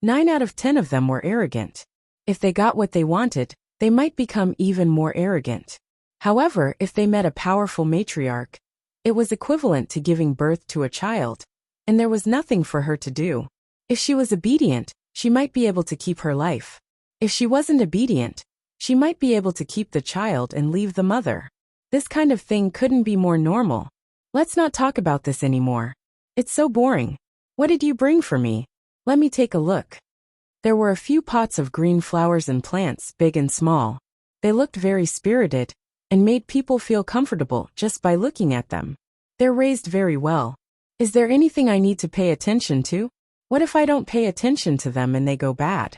A: 9 out of 10 of them were arrogant. If they got what they wanted, they might become even more arrogant. However, if they met a powerful matriarch, it was equivalent to giving birth to a child, and there was nothing for her to do. If she was obedient, she might be able to keep her life. If she wasn't obedient, she might be able to keep the child and leave the mother. This kind of thing couldn't be more normal. Let's not talk about this anymore. It's so boring. What did you bring for me? Let me take a look. There were a few pots of green flowers and plants, big and small. They looked very spirited and made people feel comfortable just by looking at them. They're raised very well. Is there anything I need to pay attention to? What if I don't pay attention to them and they go bad?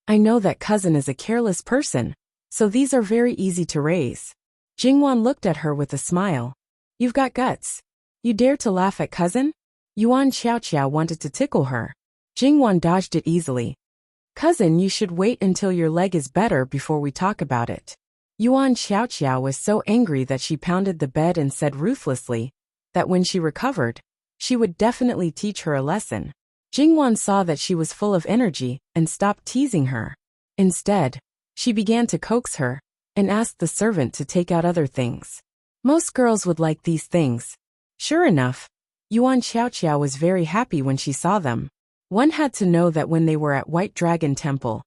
A: I know that cousin is a careless person, so these are very easy to raise. Jingwan looked at her with a smile. You've got guts. You dare to laugh at cousin? Yuan Xiaoqiao wanted to tickle her. Jingwan dodged it easily. Cousin, you should wait until your leg is better before we talk about it. Yuan Xiaoqiao was so angry that she pounded the bed and said ruthlessly that when she recovered, she would definitely teach her a lesson. Jingwan saw that she was full of energy and stopped teasing her. Instead, she began to coax her and asked the servant to take out other things. Most girls would like these things. Sure enough, Yuan Xiaoqiao was very happy when she saw them. One had to know that when they were at White Dragon Temple,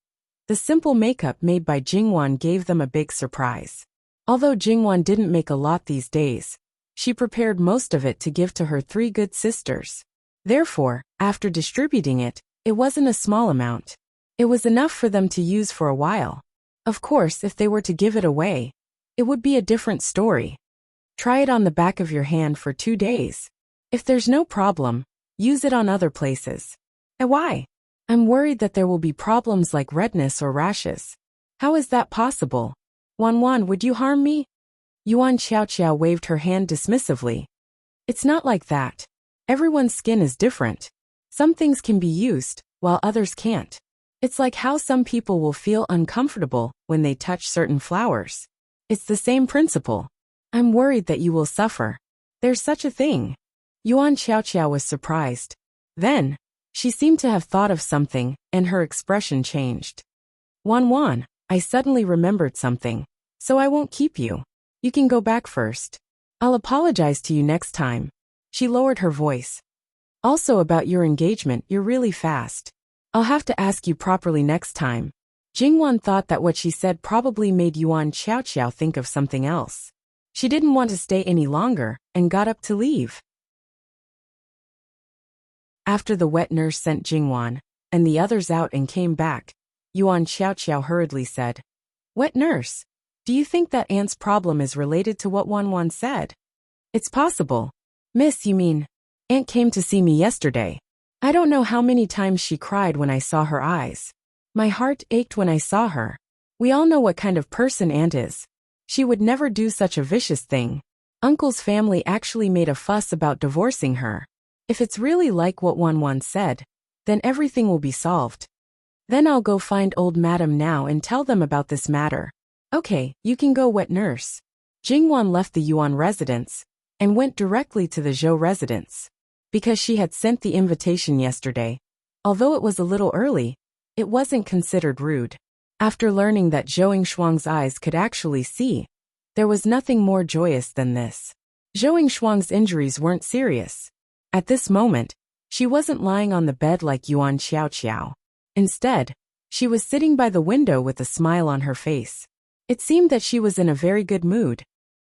A: the simple makeup made by Jingwan gave them a big surprise. Although Jingwan didn't make a lot these days, she prepared most of it to give to her 3 good sisters. Therefore, after distributing it, it wasn't a small amount. It was enough for them to use for a while. Of course, if they were to give it away, it would be a different story. Try it on the back of your hand for 2 days. If there's no problem, use it on other places. And why? I'm worried that there will be problems like redness or rashes. How is that possible? Wan, would you harm me? Yuan Xiaoqiao waved her hand dismissively. It's not like that. Everyone's skin is different. Some things can be used, while others can't. It's like how some people will feel uncomfortable when they touch certain flowers. It's the same principle. I'm worried that you will suffer. There's such a thing. Yuan Xiaoqiao was surprised. Then, she seemed to have thought of something, and her expression changed. Wan, I suddenly remembered something, so I won't keep you. You can go back first. I'll apologize to you next time. She lowered her voice. Also about your engagement, you're really fast. I'll have to ask you properly next time. Jingwan thought that what she said probably made Yuan Xiaoqiao think of something else. She didn't want to stay any longer, and got up to leave. After the wet nurse sent Jingwan and the others out and came back, Yuan Xiaoqiao hurriedly said, Wet nurse, do you think that aunt's problem is related to what Wan said? It's possible. Miss, you mean, aunt came to see me yesterday. I don't know how many times she cried when I saw her eyes. My heart ached when I saw her. We all know what kind of person aunt is. She would never do such a vicious thing. Uncle's family actually made a fuss about divorcing her. If it's really like what Wan said, then everything will be solved. Then I'll go find old madam now and tell them about this matter. Okay, you can go, wet nurse. Jingwan left the Yuan residence and went directly to the Zhou residence. Because she had sent the invitation yesterday, although it was a little early, it wasn't considered rude. After learning that Zhou Shuang's eyes could actually see, there was nothing more joyous than this. Zhou Shuang's injuries weren't serious. At this moment, she wasn't lying on the bed like Yuan Xiaoqiao. Instead, she was sitting by the window with a smile on her face. It seemed that she was in a very good mood.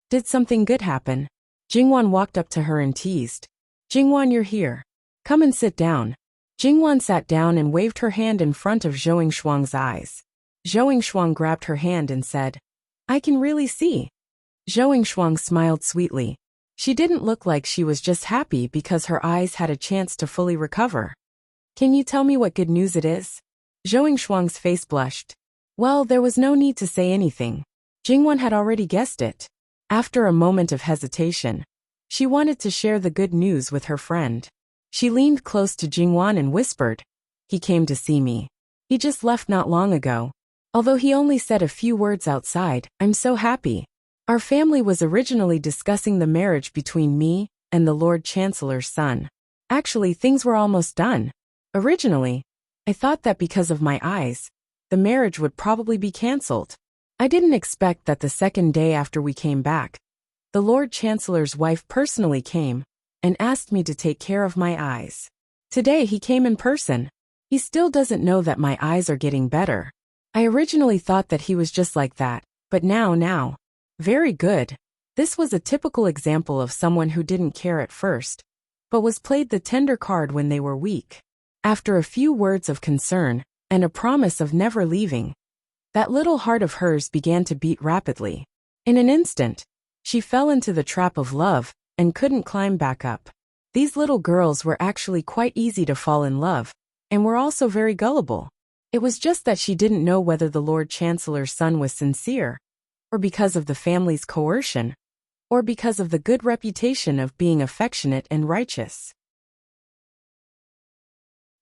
A: Did something good happen? Jingwan walked up to her and teased. Jingwan, you're here. Come and sit down. Jingwan sat down and waved her hand in front of Zhou Shuang's eyes. Zhou Shuang grabbed her hand and said, I can really see. Zhou Shuang smiled sweetly. She didn't look like she was just happy because her eyes had a chance to fully recover. Can you tell me what good news it is? Zhou Shuang's face blushed. Well, there was no need to say anything. Jingwan had already guessed it. After a moment of hesitation, she wanted to share the good news with her friend. She leaned close to Jingwan and whispered, "He came to see me. He just left not long ago. Although he only said a few words outside, I'm so happy. Our family was originally discussing the marriage between me and the Lord Chancellor's son. Actually, things were almost done. Originally, I thought that because of my eyes, the marriage would probably be cancelled. I didn't expect that the second day after we came back, the Lord Chancellor's wife personally came and asked me to take care of my eyes. Today he came in person. He still doesn't know that my eyes are getting better. I originally thought that he was just like that, but now. Very good. This was a typical example of someone who didn't care at first, but was played the tender card when they were weak. After a few words of concern and a promise of never leaving, that little heart of hers began to beat rapidly. In an instant, she fell into the trap of love and couldn't climb back up. These little girls were actually quite easy to fall in love, and were also very gullible. It was just that she didn't know whether the Lord Chancellor's son was sincere, or because of the family's coercion, or because of the good reputation of being affectionate and righteous.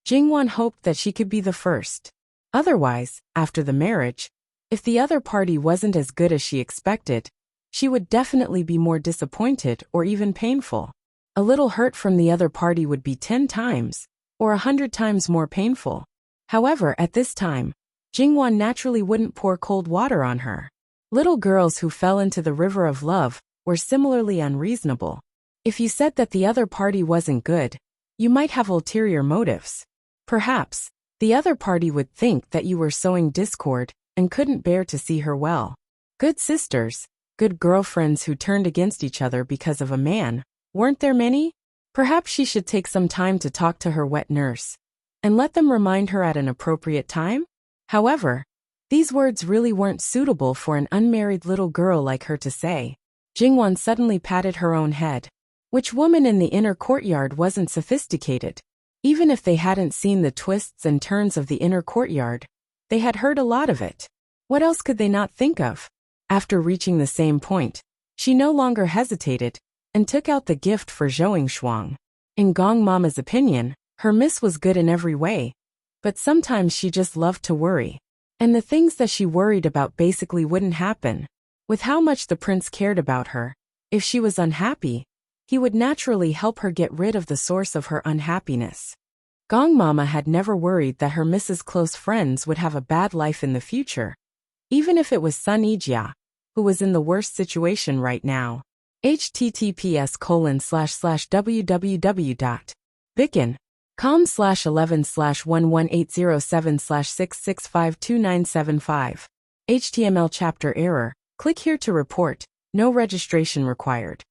A: Jingwan hoped that she could be the first. Otherwise, after the marriage, if the other party wasn't as good as she expected, she would definitely be more disappointed or even painful. A little hurt from the other party would be 10 times, or 100 times more painful. However, at this time, Jingwan naturally wouldn't pour cold water on her. Little girls who fell into the river of love were similarly unreasonable. If you said that the other party wasn't good, you might have ulterior motives. Perhaps, the other party would think that you were sowing discord and couldn't bear to see her well. Good sisters, good girlfriends who turned against each other because of a man, weren't there many? Perhaps she should take some time to talk to her wet nurse, and let them remind her at an appropriate time? However, these words really weren't suitable for an unmarried little girl like her to say. Jingwan suddenly patted her own head. Which woman in the inner courtyard wasn't sophisticated? Even if they hadn't seen the twists and turns of the inner courtyard, they had heard a lot of it. What else could they not think of? After reaching the same point, she no longer hesitated, and took out the gift for Zhou Shuang. In Gong Mama's opinion, her miss was good in every way, but sometimes she just loved to worry. And the things that she worried about basically wouldn't happen. With how much the prince cared about her, if she was unhappy, he would naturally help her get rid of the source of her unhappiness. Gong Mama had never worried that her Mrs. Close friends would have a bad life in the future, even if it was Sun Yijia, who was in the worst situation right now. https://www.bikin.com/11/11807/6652975. HTML chapter error. Click here to report. No registration required.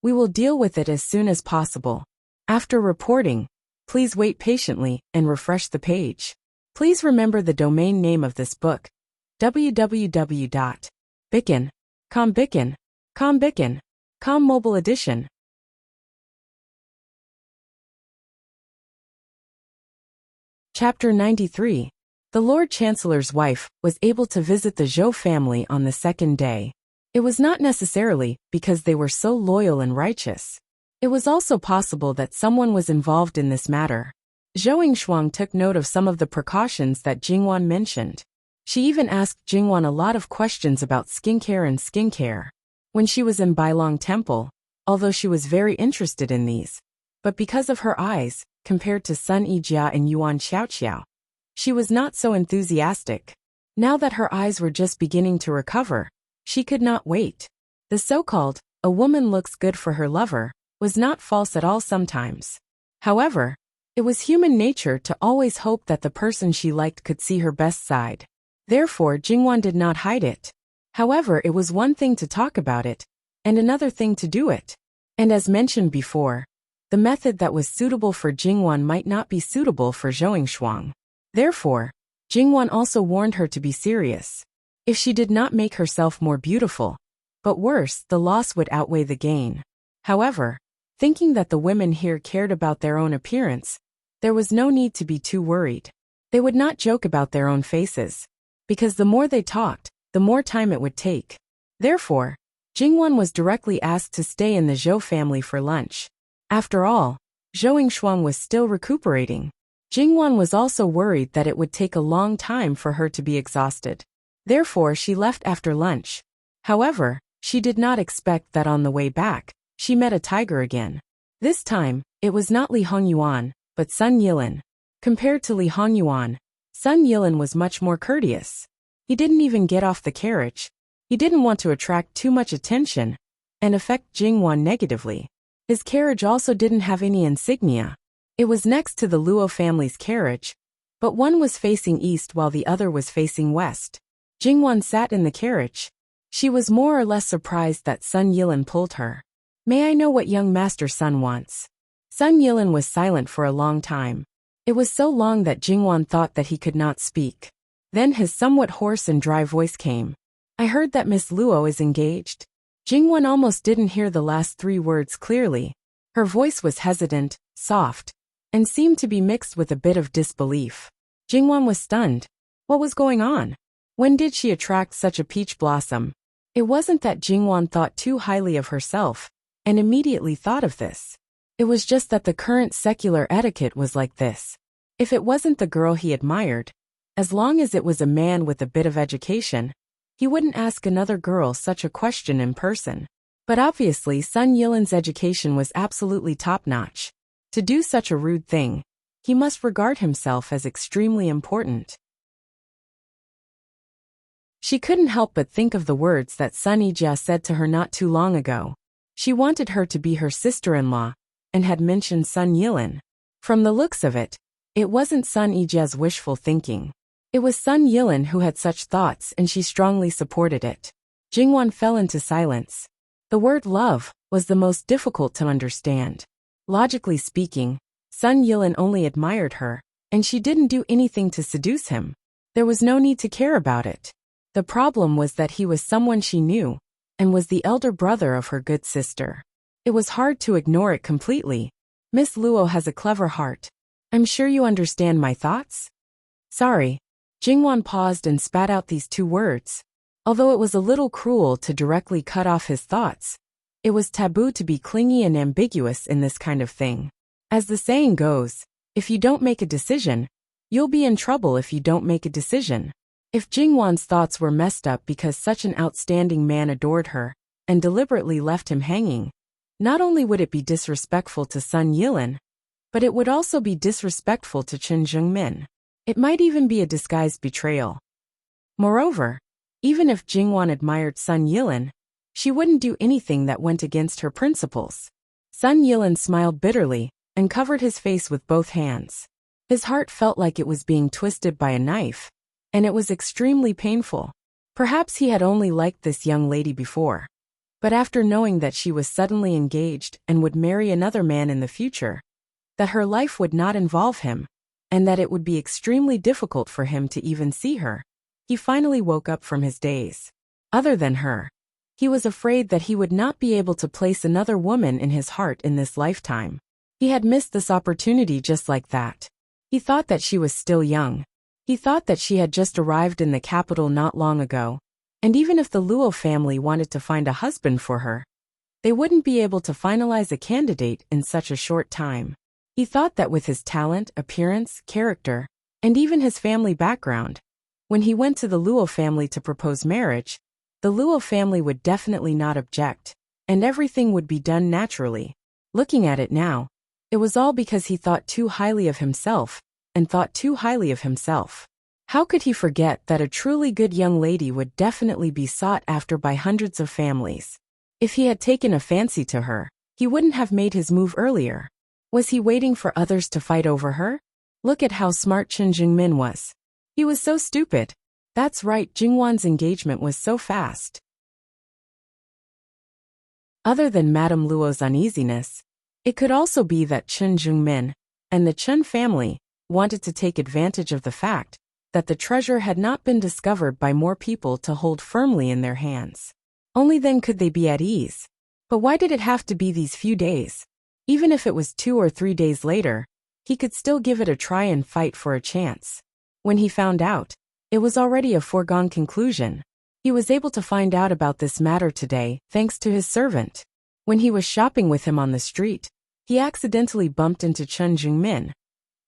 A: We will deal with it as soon as possible. After reporting, please wait patiently and refresh the page. Please remember the domain name of this book: www.bikin.com. Bikin.com Mobile Edition. Chapter 93. The Lord Chancellor's wife was able to visit the Zhou family on the second day. It was not necessarily because they were so loyal and righteous. It was also possible that someone was involved in this matter. Zhou Shuang took note of some of the precautions that Jingwan mentioned. She even asked Jingwan a lot of questions about skincare. When she was in Bailong Temple, although she was very interested in these, but because of her eyes, compared to Sun Yijia and Yuan Xiaoqiao, she was not so enthusiastic. Now that her eyes were just beginning to recover, she could not wait. The so-called, "a woman looks good for her lover," was not false at all sometimes. However, it was human nature to always hope that the person she liked could see her best side. Therefore, Jingwan did not hide it. However, it was one thing to talk about it, and another thing to do it. And as mentioned before, the method that was suitable for Jingwan might not be suitable for Zhou Shuang. Therefore, Jingwan also warned her to be serious. If she did not make herself more beautiful, but worse, the loss would outweigh the gain. However, thinking that the women here cared about their own appearance, there was no need to be too worried. They would not joke about their own faces, because the more they talked, the more time it would take. Therefore, Jingwon was directly asked to stay in the Zhou family for lunch. After all, Zhou Yingshuang was still recuperating. Jingwon was also worried that it would take a long time for her to be exhausted. Therefore, she left after lunch. However, she did not expect that on the way back, she met a tiger again. This time, it was not Li Hongyuan, but Sun Yilin. Compared to Li Hongyuan, Sun Yilin was much more courteous. He didn't even get off the carriage. He didn't want to attract too much attention and affect Jingwon negatively. His carriage also didn't have any insignia. It was next to the Luo family's carriage, but one was facing east while the other was facing west. Jingwon sat in the carriage. She was more or less surprised that Sun Yilin pulled her. "May I know what young Master Sun wants?" Sun Yilin was silent for a long time. It was so long that Jingwon thought that he could not speak. Then his somewhat hoarse and dry voice came. "I heard that Miss Luo is engaged." Jingwon almost didn't hear the last 3 words clearly. Her voice was hesitant, soft, and seemed to be mixed with a bit of disbelief. Jingwon was stunned. What was going on? When did she attract such a peach blossom? It wasn't that Jingwon thought too highly of herself and immediately thought of this. It was just that the current secular etiquette was like this. If it wasn't the girl he admired, as long as it was a man with a bit of education, he wouldn't ask another girl such a question in person. But obviously Sun Yilin's education was absolutely top-notch. To do such a rude thing, he must regard himself as extremely important. She couldn't help but think of the words that Sun Yijia said to her not too long ago. She wanted her to be her sister-in-law, and had mentioned Sun Yilin. From the looks of it, it wasn't Sun Yijia's wishful thinking. It was Sun Yilin who had such thoughts, and she strongly supported it. Jingwon fell into silence. The word love was the most difficult to understand. Logically speaking, Sun Yilin only admired her, and she didn't do anything to seduce him. There was no need to care about it. The problem was that he was someone she knew, and was the elder brother of her good sister. It was hard to ignore it completely. Miss Luo has a clever heart. I'm sure you understand my thoughts? Sorry. Jingwon paused and spat out these 2 words. Although it was a little cruel to directly cut off his thoughts, it was taboo to be clingy and ambiguous in this kind of thing. As the saying goes, if you don't make a decision, you'll be in trouble if you don't make a decision. If Jingwon's thoughts were messed up because such an outstanding man adored her and deliberately left him hanging, not only would it be disrespectful to Sun Yilin, but it would also be disrespectful to Chen Zhengmin. It might even be a disguised betrayal. Moreover, even if Jingwon admired Sun Yilin, she wouldn't do anything that went against her principles. Sun Yilin smiled bitterly and covered his face with both hands. His heart felt like it was being twisted by a knife, and it was extremely painful. Perhaps he had only liked this young lady before. But after knowing that she was suddenly engaged and would marry another man in the future, that her life would not involve him, and that it would be extremely difficult for him to even see her, he finally woke up from his daze. Other than her, he was afraid that he would not be able to place another woman in his heart in this lifetime. He had missed this opportunity just like that. He thought that she was still young. He thought that she had just arrived in the capital not long ago, and even if the Luo family wanted to find a husband for her, they wouldn't be able to finalize a candidate in such a short time. He thought that with his talent, appearance, character, and even his family background, when he went to the Luo family to propose marriage, the Luo family would definitely not object, and everything would be done naturally. Looking at it now, it was all because he thought too highly of himself, and thought too highly of himself. How could he forget that a truly good young lady would definitely be sought after by hundreds of families? If he had taken a fancy to her, he wouldn't have made his move earlier. Was he waiting for others to fight over her? Look at how smart Chen Zhengmin was. He was so stupid. That's right, Jingwon's engagement was so fast. Other than Madame Luo's uneasiness, it could also be that Chen Zhengmin and the Chen family wanted to take advantage of the fact that the treasure had not been discovered by more people to hold firmly in their hands. Only then could they be at ease. But why did it have to be these few days? Even if it was 2 or 3 days later, he could still give it a try and fight for a chance. When he found out, it was already a foregone conclusion. He was able to find out about this matter today, thanks to his servant. When he was shopping with him on the street, he accidentally bumped into Chun Jung-min,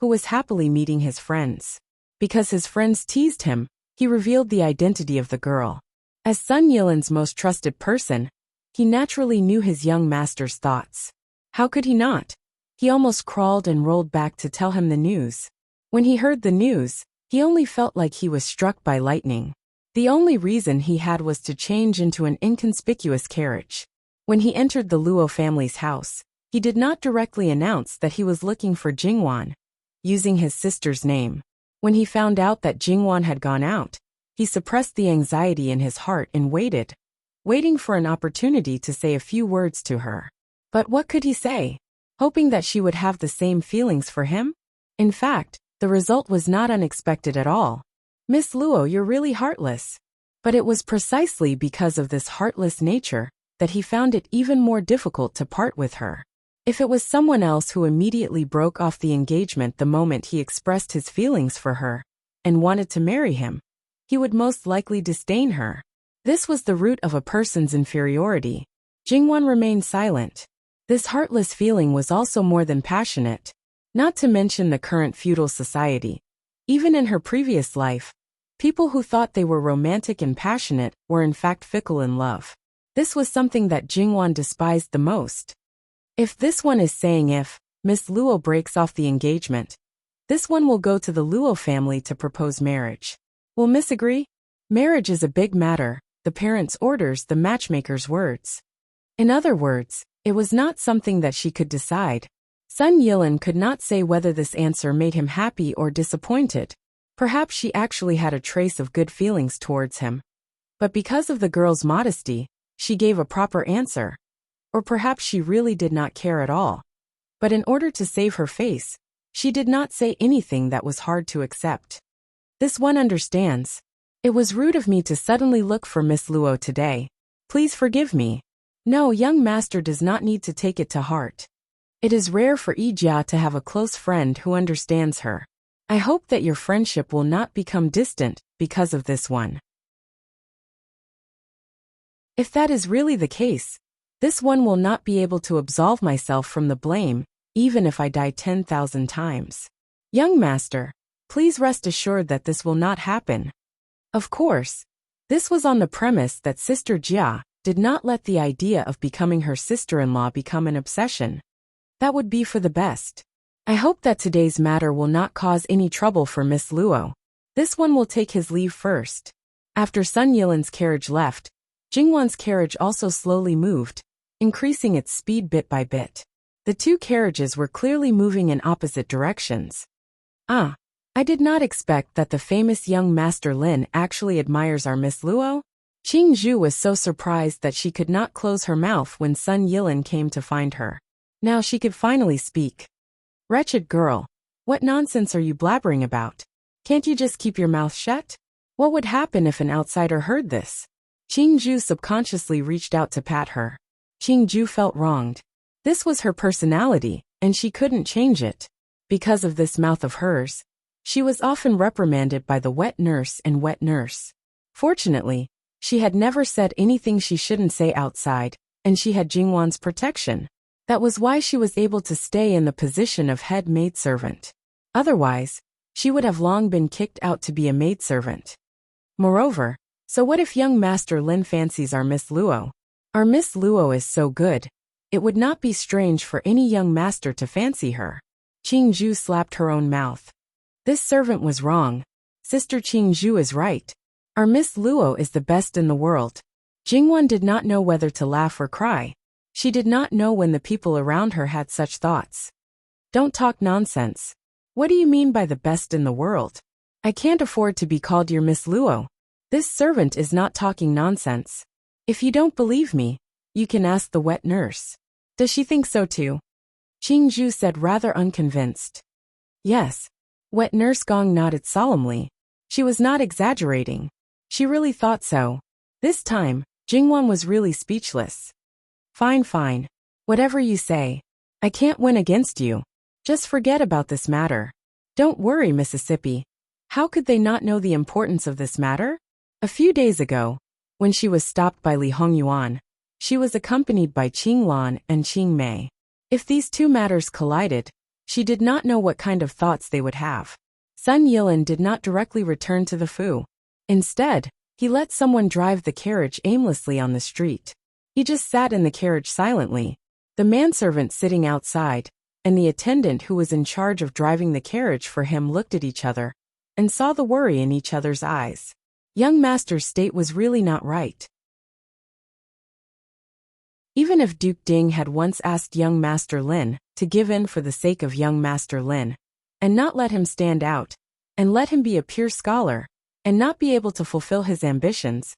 A: who was happily meeting his friends. Because his friends teased him, he revealed the identity of the girl. As Sun Yilin's most trusted person, he naturally knew his young master's thoughts. How could he not? He almost crawled and rolled back to tell him the news. When he heard the news, he only felt like he was struck by lightning. The only reason he had was to change into an inconspicuous carriage. When he entered the Luo family's house, he did not directly announce that he was looking for Jingwan, using his sister's name. When he found out that Jingwan had gone out, he suppressed the anxiety in his heart and waiting for an opportunity to say a few words to her. But what could he say? Hoping that she would have the same feelings for him? In fact, the result was not unexpected at all. Miss Luo, you're really heartless. But it was precisely because of this heartless nature that he found it even more difficult to part with her. If it was someone else who immediately broke off the engagement the moment he expressed his feelings for her and wanted to marry him, he would most likely disdain her. This was the root of a person's inferiority. Jingwan remained silent. This heartless feeling was also more than passionate. Not to mention the current feudal society. Even in her previous life, people who thought they were romantic and passionate were in fact fickle in love. This was something that Jingwan despised the most. If this one is saying if Miss Luo breaks off the engagement, this one will go to the Luo family to propose marriage. Will Miss agree? Marriage is a big matter, the parents' orders, the matchmaker's words. In other words, it was not something that she could decide. Sun Yilin could not say whether this answer made him happy or disappointed. Perhaps she actually had a trace of good feelings towards him. But because of the girl's modesty, she gave a proper answer. Or perhaps she really did not care at all. But in order to save her face, she did not say anything that was hard to accept. This one understands. It was rude of me to suddenly look for Miss Luo today. Please forgive me. No, young master does not need to take it to heart. It is rare for Ijia to have a close friend who understands her. I hope that your friendship will not become distant because of this one. If that is really the case, this one will not be able to absolve myself from the blame, even if I die 10,000 times. Young master, please rest assured that this will not happen. Of course, this was on the premise that Sister Jia did not let the idea of becoming her sister-in-law become an obsession. That would be for the best. I hope that today's matter will not cause any trouble for Miss Luo. This one will take his leave first. After Sun Yilin's carriage left, Jingwan's carriage also slowly moved, increasing its speed bit by bit. The two carriages were clearly moving in opposite directions. I did not expect that the famous young Master Lin actually admires our Miss Luo. Qing Zhu was so surprised that she could not close her mouth when Sun Yilin came to find her. Now she could finally speak. Wretched girl, what nonsense are you blabbering about? Can't you just keep your mouth shut? What would happen if an outsider heard this? Qing Zhu subconsciously reached out to pat her. Qing Zhu felt wronged. This was her personality, and she couldn't change it. Because of this mouth of hers, she was often reprimanded by the wet nurse and wet nurse. Fortunately, she had never said anything she shouldn't say outside, and she had Jingwan's protection. That was why she was able to stay in the position of head maidservant. Otherwise, she would have long been kicked out to be a maidservant. Moreover, so what if young Master Lin fancies our Miss Luo? Our Miss Luo is so good, it would not be strange for any young master to fancy her. Qing Zhu slapped her own mouth. This servant was wrong. Sister Qing Zhu is right. Our Miss Luo is the best in the world. Jingwan did not know whether to laugh or cry. She did not know when the people around her had such thoughts. Don't talk nonsense. What do you mean by the best in the world? I can't afford to be called your Miss Luo. This servant is not talking nonsense. If you don't believe me, you can ask the wet nurse. Does she think so too? Qing Zhu said rather unconvinced. Yes. Wet nurse Gong nodded solemnly. She was not exaggerating. She really thought so. This time, Jingwan was really speechless. Fine. Whatever you say. I can't win against you. Just forget about this matter. Don't worry, Mississippi. How could they not know the importance of this matter? A few days ago, when she was stopped by Li Hongyuan, she was accompanied by Qing Lan and Qing Mei. If these two matters collided, she did not know what kind of thoughts they would have. Sun Yilin did not directly return to the Fu. Instead, he let someone drive the carriage aimlessly on the street. He just sat in the carriage silently, the manservant sitting outside, and the attendant who was in charge of driving the carriage for him looked at each other and saw the worry in each other's eyes. Young master's state was really not right. Even if Duke Ding had once asked young Master Lin to give in for the sake of young Master Lin, and not let him stand out, and let him be a pure scholar, and not be able to fulfill his ambitions,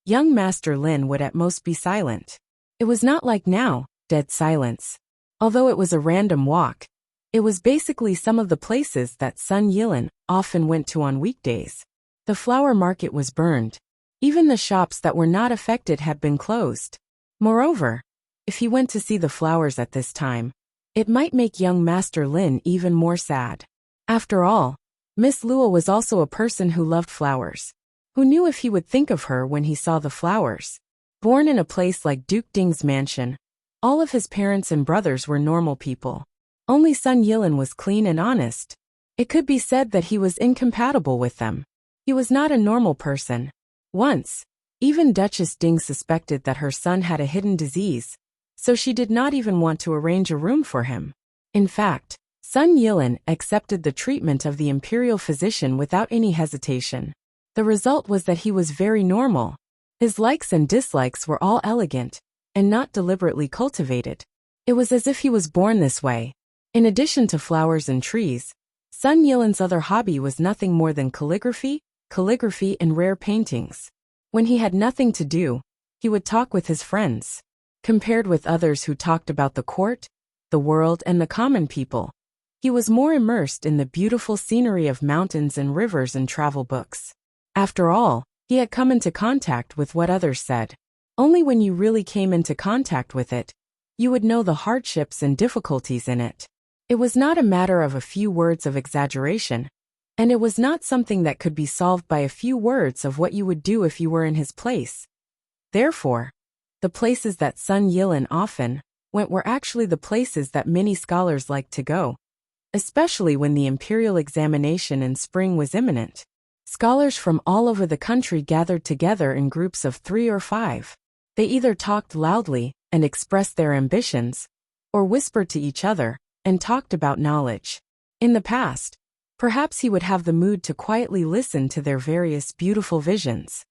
A: young Master Lin would at most be silent. It was not like now, dead silence. Although it was a random walk, it was basically some of the places that Sun Yilin often went to on weekdays. The flower market was burned. Even the shops that were not affected had been closed. Moreover, if he went to see the flowers at this time, it might make young Master Lin even more sad. After all, Miss Luo was also a person who loved flowers. Who knew if he would think of her when he saw the flowers? Born in a place like Duke Ding's mansion, all of his parents and brothers were normal people. Only Sun Yilin was clean and honest. It could be said that he was incompatible with them. He was not a normal person. Once, even Duchess Ding suspected that her son had a hidden disease, so she did not even want to arrange a room for him. In fact, Sun Yilin accepted the treatment of the imperial physician without any hesitation. The result was that he was very normal. His likes and dislikes were all elegant, and not deliberately cultivated. It was as if he was born this way. In addition to flowers and trees, Sun Yilin's other hobby was nothing more than calligraphy and rare paintings. When he had nothing to do, he would talk with his friends. Compared with others who talked about the court, the world and the common people, he was more immersed in the beautiful scenery of mountains and rivers and travel books. After all, he had come into contact with what others said. Only when you really came into contact with it, you would know the hardships and difficulties in it. It was not a matter of a few words of exaggeration, and it was not something that could be solved by a few words of what you would do if you were in his place. Therefore, the places that Sun Yilin often went were actually the places that many scholars liked to go, especially when the imperial examination in spring was imminent. Scholars from all over the country gathered together in groups of 3 or 5. They either talked loudly and expressed their ambitions, or whispered to each other and talked about knowledge. In the past, perhaps he would have the mood to quietly listen to their various beautiful visions.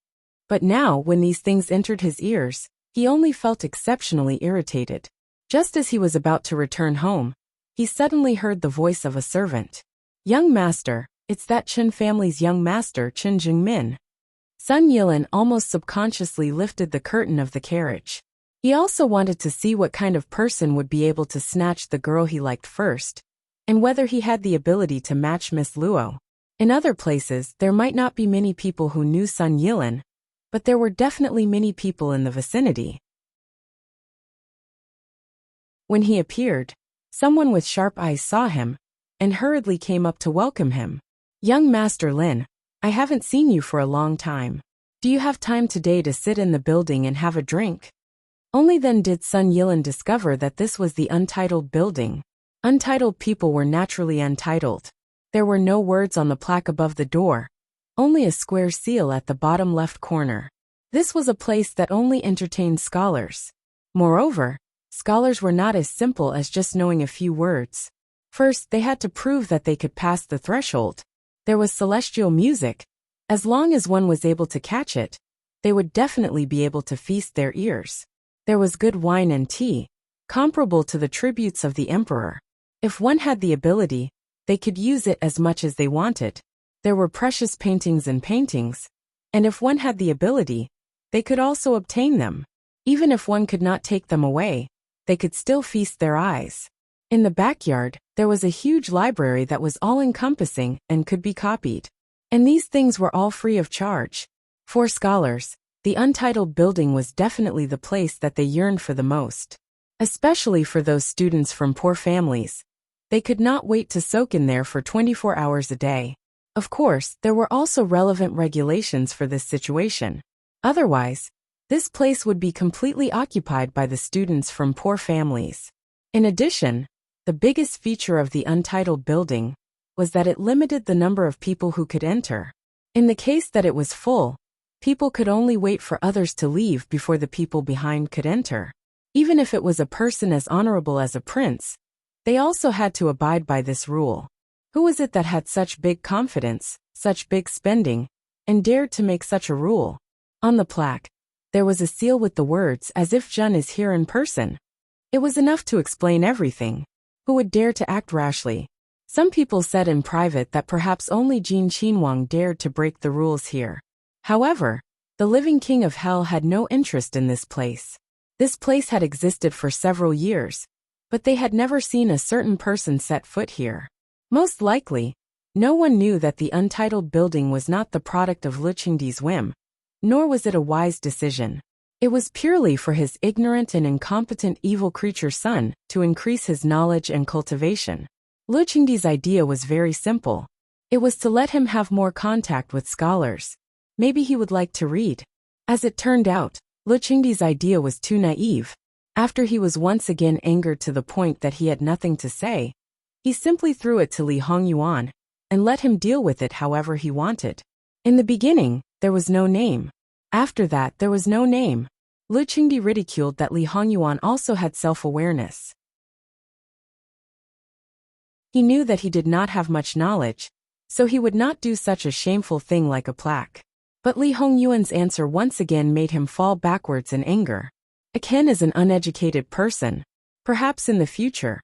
A: But now, when these things entered his ears, he only felt exceptionally irritated. Just as he was about to return home, he suddenly heard the voice of a servant. "Young master, it's that Chen family's young master, Chen Jingmin." Sun Yilin almost subconsciously lifted the curtain of the carriage. He also wanted to see what kind of person would be able to snatch the girl he liked first, and whether he had the ability to match Miss Luo. In other places, there might not be many people who knew Sun Yilin, but there were definitely many people in the vicinity. When he appeared, someone with sharp eyes saw him, and hurriedly came up to welcome him. "Young Master Lin, I haven't seen you for a long time. Do you have time today to sit in the building and have a drink?" Only then did Sun Yilin discover that this was the untitled building. Untitled people were naturally untitled. There were no words on the plaque above the door, only a square seal at the bottom left corner. This was a place that only entertained scholars. Moreover, scholars were not as simple as just knowing a few words. First, they had to prove that they could pass the threshold. There was celestial music. As long as one was able to catch it, they would definitely be able to feast their ears. There was good wine and tea, comparable to the tributes of the emperor. If one had the ability, they could use it as much as they wanted. There were precious paintings, and if one had the ability, they could also obtain them. Even if one could not take them away, they could still feast their eyes. In the backyard, there was a huge library that was all-encompassing and could be copied. And these things were all free of charge. For scholars, the untitled building was definitely the place that they yearned for the most. Especially for those students from poor families. They could not wait to soak in there for 24 hours a day. Of course, there were also relevant regulations for this situation. Otherwise, this place would be completely occupied by the students from poor families. In addition, the biggest feature of the untitled building was that it limited the number of people who could enter. In the case that it was full, people could only wait for others to leave before the people behind could enter. Even if it was a person as honorable as a prince, they also had to abide by this rule. Who was it that had such big confidence, such big spending, and dared to make such a rule? On the plaque, there was a seal with the words "as if Jun is here in person." It was enough to explain everything. Who would dare to act rashly? Some people said in private that perhaps only Jin Qinhuang dared to break the rules here. However, the living king of hell had no interest in this place. This place had existed for several years, but they had never seen a certain person set foot here. Most likely, no one knew that the untitled building was not the product of Lu Qingdi's whim, nor was it a wise decision. It was purely for his ignorant and incompetent evil creature son to increase his knowledge and cultivation. Lu Qingdi's idea was very simple. It was to let him have more contact with scholars. Maybe he would like to read. As it turned out, Lu Qingdi's idea was too naive. After he was once again angered to the point that he had nothing to say, he simply threw it to Li Hongyuan and let him deal with it however he wanted. In the beginning, there was no name. After that, there was no name. Lu Qingdi ridiculed that Li Hongyuan also had self-awareness. He knew that he did not have much knowledge, so he would not do such a shameful thing like a plaque. But Li Hongyuan's answer once again made him fall backwards in anger. Ken is an uneducated person. Perhaps in the future,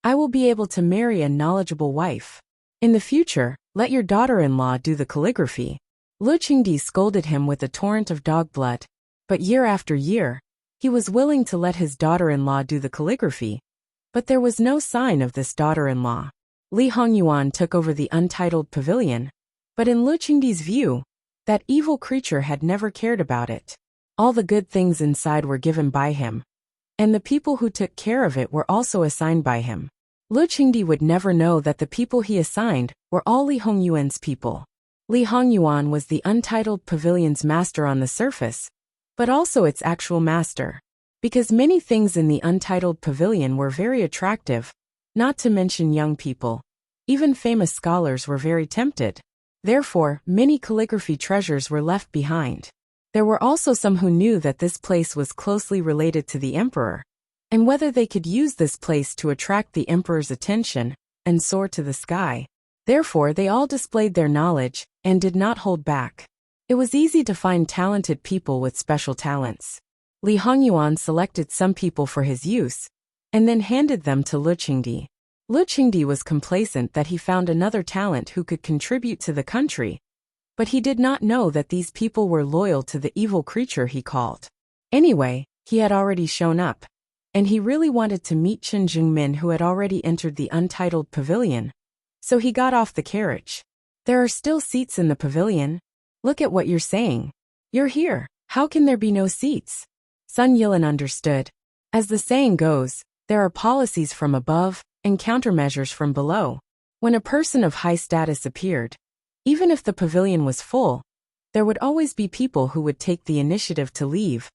A: I will be able to marry a knowledgeable wife. In the future, let your daughter-in-law do the calligraphy. Lu Qingdi scolded him with a torrent of dog blood. But year after year, he was willing to let his daughter-in-law do the calligraphy. But there was no sign of this daughter-in-law. Li Hongyuan took over the untitled pavilion, but in Lu Qingdi's view, that evil creature had never cared about it. All the good things inside were given by him, and the people who took care of it were also assigned by him. Lu Qingdi would never know that the people he assigned were all Li Hongyuan's people. Li Hongyuan was the untitled pavilion's master on the surface, but also its actual master. Because many things in the untitled pavilion were very attractive, not to mention young people. Even famous scholars were very tempted. Therefore, many calligraphy treasures were left behind. There were also some who knew that this place was closely related to the emperor, and whether they could use this place to attract the emperor's attention and soar to the sky. Therefore, they all displayed their knowledge and did not hold back. It was easy to find talented people with special talents. Li Hongyuan selected some people for his use, and then handed them to Lu Qingdi. Lu Qingdi was complacent that he found another talent who could contribute to the country, but he did not know that these people were loyal to the evil creature he called. Anyway, he had already shown up, and he really wanted to meet Chen Jungmin, who had already entered the untitled pavilion. So he got off the carriage. There are still seats in the pavilion. Look at what you're saying. You're here. How can there be no seats? Sun Yilin understood. As the saying goes, there are policies from above and countermeasures from below. When a person of high status appeared, even if the pavilion was full, there would always be people who would take the initiative to leave,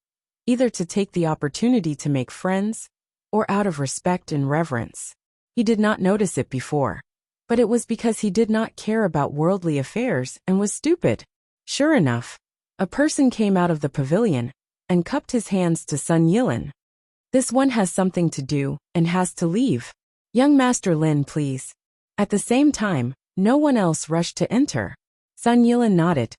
A: either to take the opportunity to make friends, or out of respect and reverence. He did not notice it before, but it was because he did not care about worldly affairs and was stupid. Sure enough, a person came out of the pavilion and cupped his hands to Sun Yilin. This one has something to do and has to leave. Young Master Lin, please. At the same time, no one else rushed to enter. Sun Yilin nodded.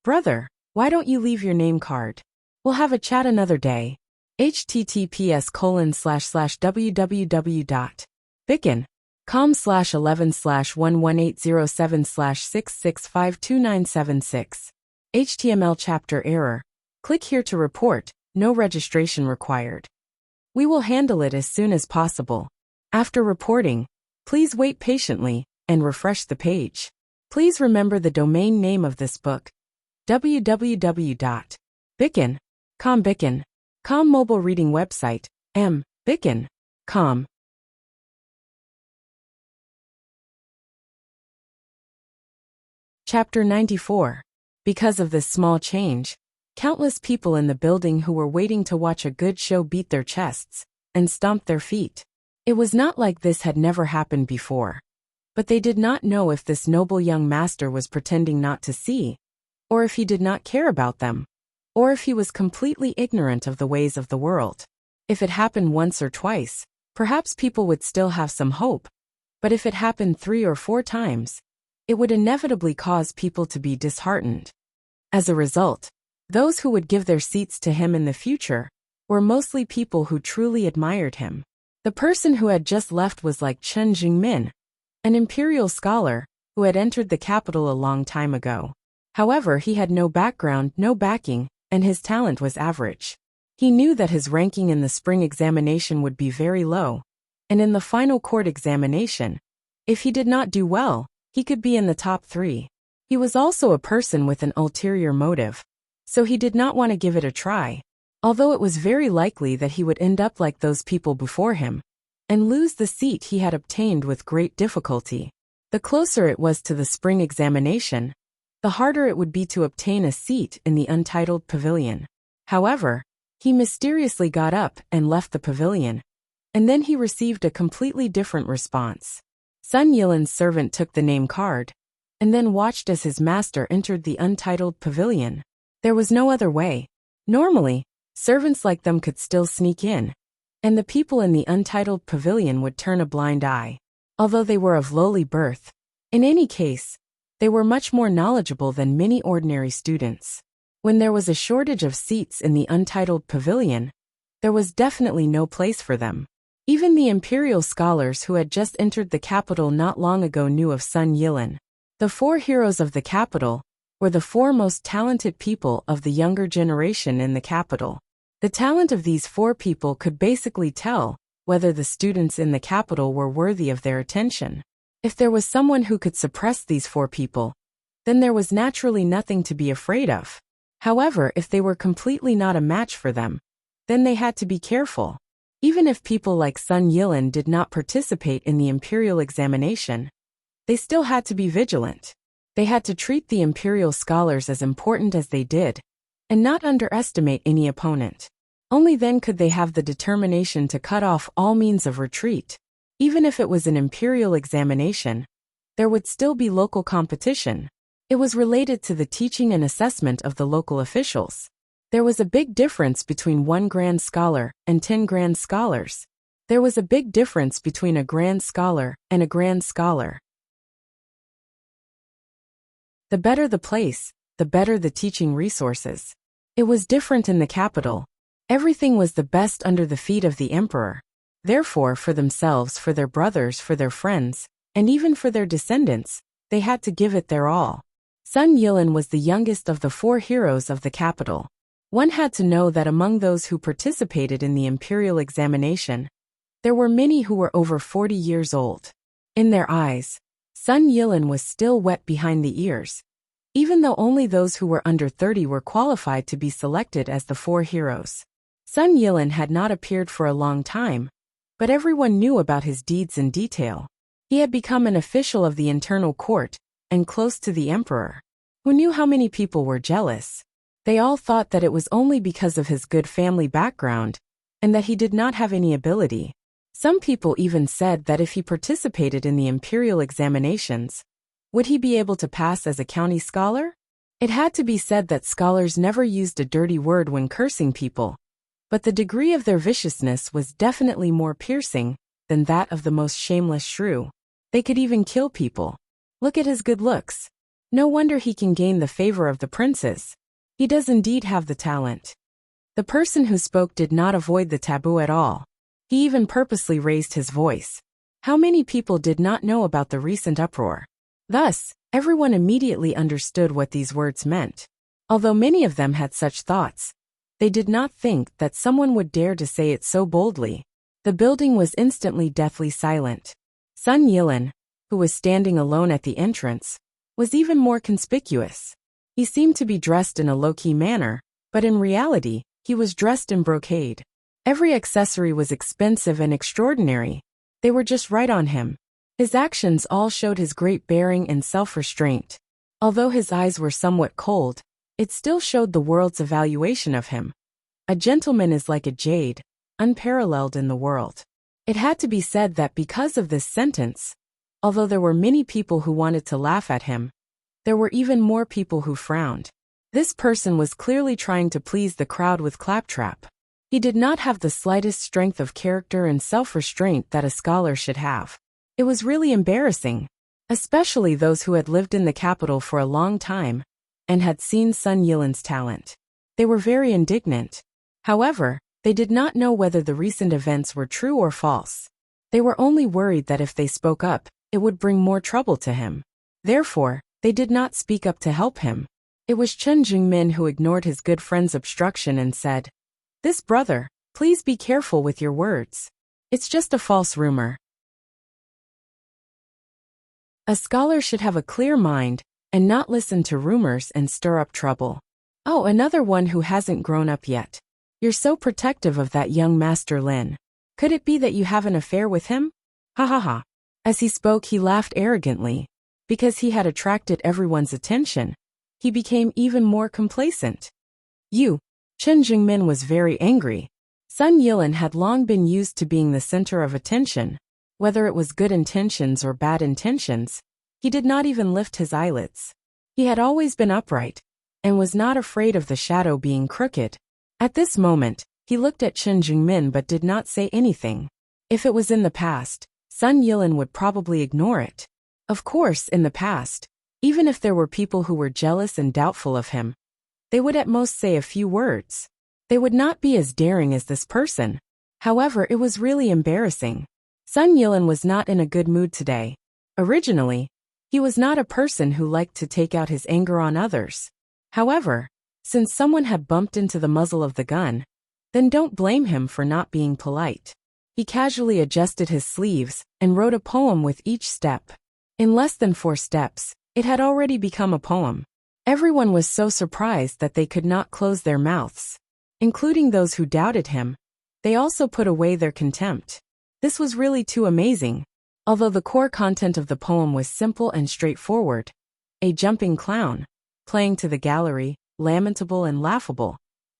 A: Brother, why don't you leave your name card? We'll have a chat another day. https://www.bicken.com/11/11807/6652976. HTML chapter error. Click here to report. No registration required. We will handle it as soon as possible. After reporting, please wait patiently and refresh the page. Please remember the domain name of this book: www.bicken.com. Bicken.com mobile reading website, m.bicken.com. Chapter 94. Because of this small change, countless people in the building who were waiting to watch a good show beat their chests and stomped their feet. It was not like this had never happened before. But they did not know if this noble young master was pretending not to see, or if he did not care about them, or if he was completely ignorant of the ways of the world. If it happened once or twice, perhaps people would still have some hope, but if it happened 3 or 4 times, it would inevitably cause people to be disheartened. As a result, those who would give their seats to him in the future were mostly people who truly admired him. The person who had just left was like Chen Jingmin, an imperial scholar who had entered the capital a long time ago. However, he had no background, no backing, and his talent was average. He knew that his ranking in the spring examination would be very low, and in the final court examination, if he did not do well, he could be in the top 3. He was also a person with an ulterior motive, so he did not want to give it a try, although it was very likely that he would end up like those people before him, and lose the seat he had obtained with great difficulty. The closer it was to the spring examination, the harder it would be to obtain a seat in the untitled pavilion. However, he mysteriously got up and left the pavilion, and then he received a completely different response. Sun Yilan's servant took the name card, and then watched as his master entered the untitled pavilion. There was no other way. Normally, servants like them could still sneak in, and the people in the untitled pavilion would turn a blind eye. Although they were of lowly birth, in any case, they were much more knowledgeable than many ordinary students. When there was a shortage of seats in the untitled pavilion, there was definitely no place for them. Even the imperial scholars who had just entered the capital not long ago knew of Sun Yilan. The 4 heroes of the capital were the 4 most talented people of the younger generation in the capital. The talent of these 4 people could basically tell whether the students in the capital were worthy of their attention. If there was someone who could suppress these 4 people, then there was naturally nothing to be afraid of. However, if they were completely not a match for them, then they had to be careful. Even if people like Sun Yilan did not participate in the imperial examination, they still had to be vigilant. They had to treat the imperial scholars as important as they did, and not underestimate any opponent. Only then could they have the determination to cut off all means of retreat. Even if it was an imperial examination, there would still be local competition. It was related to the teaching and assessment of the local officials. There was a big difference between 1 grand scholar and 10 grand scholars. There was a big difference between a grand scholar and a grand scholar. The better the place, the better the teaching resources. It was different in the capital. Everything was the best under the feet of the emperor. Therefore, for themselves, for their brothers, for their friends, and even for their descendants, they had to give it their all. Sun Yilan was the youngest of the 4 heroes of the capital. One had to know that among those who participated in the imperial examination, there were many who were over 40 years old. In their eyes, Sun Yilan was still wet behind the ears, even though only those who were under 30 were qualified to be selected as the 4 heroes. Sun Yilan had not appeared for a long time, but everyone knew about his deeds in detail. He had become an official of the internal court, and close to the emperor, who knew how many people were jealous. They all thought that it was only because of his good family background, and that he did not have any ability. Some people even said that if he participated in the imperial examinations, would he be able to pass as a county scholar? It had to be said that scholars never used a dirty word when cursing people, but the degree of their viciousness was definitely more piercing than that of the most shameless shrew. They could even kill people. Look at his good looks. No wonder he can gain the favor of the princes. He does indeed have the talent. The person who spoke did not avoid the taboo at all. He even purposely raised his voice. How many people did not know about the recent uproar? Thus, everyone immediately understood what these words meant. Although many of them had such thoughts, they did not think that someone would dare to say it so boldly. The building was instantly deathly silent. Sun Yilan, who was standing alone at the entrance, was even more conspicuous. He seemed to be dressed in a low-key manner, but in reality, he was dressed in brocade. Every accessory was expensive and extraordinary. They were just right on him. His actions all showed his great bearing and self-restraint. Although his eyes were somewhat cold, it still showed the world's evaluation of him. A gentleman is like a jade, unparalleled in the world. It had to be said that because of this sentence, although there were many people who wanted to laugh at him, there were even more people who frowned. This person was clearly trying to please the crowd with claptrap. He did not have the slightest strength of character and self-restraint that a scholar should have. It was really embarrassing, especially those who had lived in the capital for a long time and had seen Sun Yilan's talent. They were very indignant. However, they did not know whether the recent events were true or false. They were only worried that if they spoke up, it would bring more trouble to him. Therefore, they did not speak up to help him. It was Chen Jingmin who ignored his good friend's obstruction and said, "This brother, please be careful with your words. It's just a false rumor." A scholar should have a clear mind and not listen to rumors and stir up trouble. Oh, another one who hasn't grown up yet. You're so protective of that young Master Lin. Could it be that you have an affair with him? Ha ha ha. As he spoke, he laughed arrogantly. Because he had attracted everyone's attention, he became even more complacent. Chen Jingmin was very angry. Sun Yilan had long been used to being the center of attention. Whether it was good intentions or bad intentions, he did not even lift his eyelids. He had always been upright, and was not afraid of the shadow being crooked. At this moment, he looked at Chen Jingmin but did not say anything. If it was in the past, Sun Yilan would probably ignore it. Of course, in the past, even if there were people who were jealous and doubtful of him, they would at most say a few words. They would not be as daring as this person. However, it was really embarrassing. Sun Yilan was not in a good mood today. Originally, he was not a person who liked to take out his anger on others. However, since someone had bumped into the muzzle of the gun, then don't blame him for not being polite. He casually adjusted his sleeves and wrote a poem with each step. In less than 4 steps, it had already become a poem. Everyone was so surprised that they could not close their mouths, including those who doubted him. They also put away their contempt. This was really too amazing. Although the core content of the poem was simple and straightforward, a jumping clown, playing to the gallery, lamentable and laughable.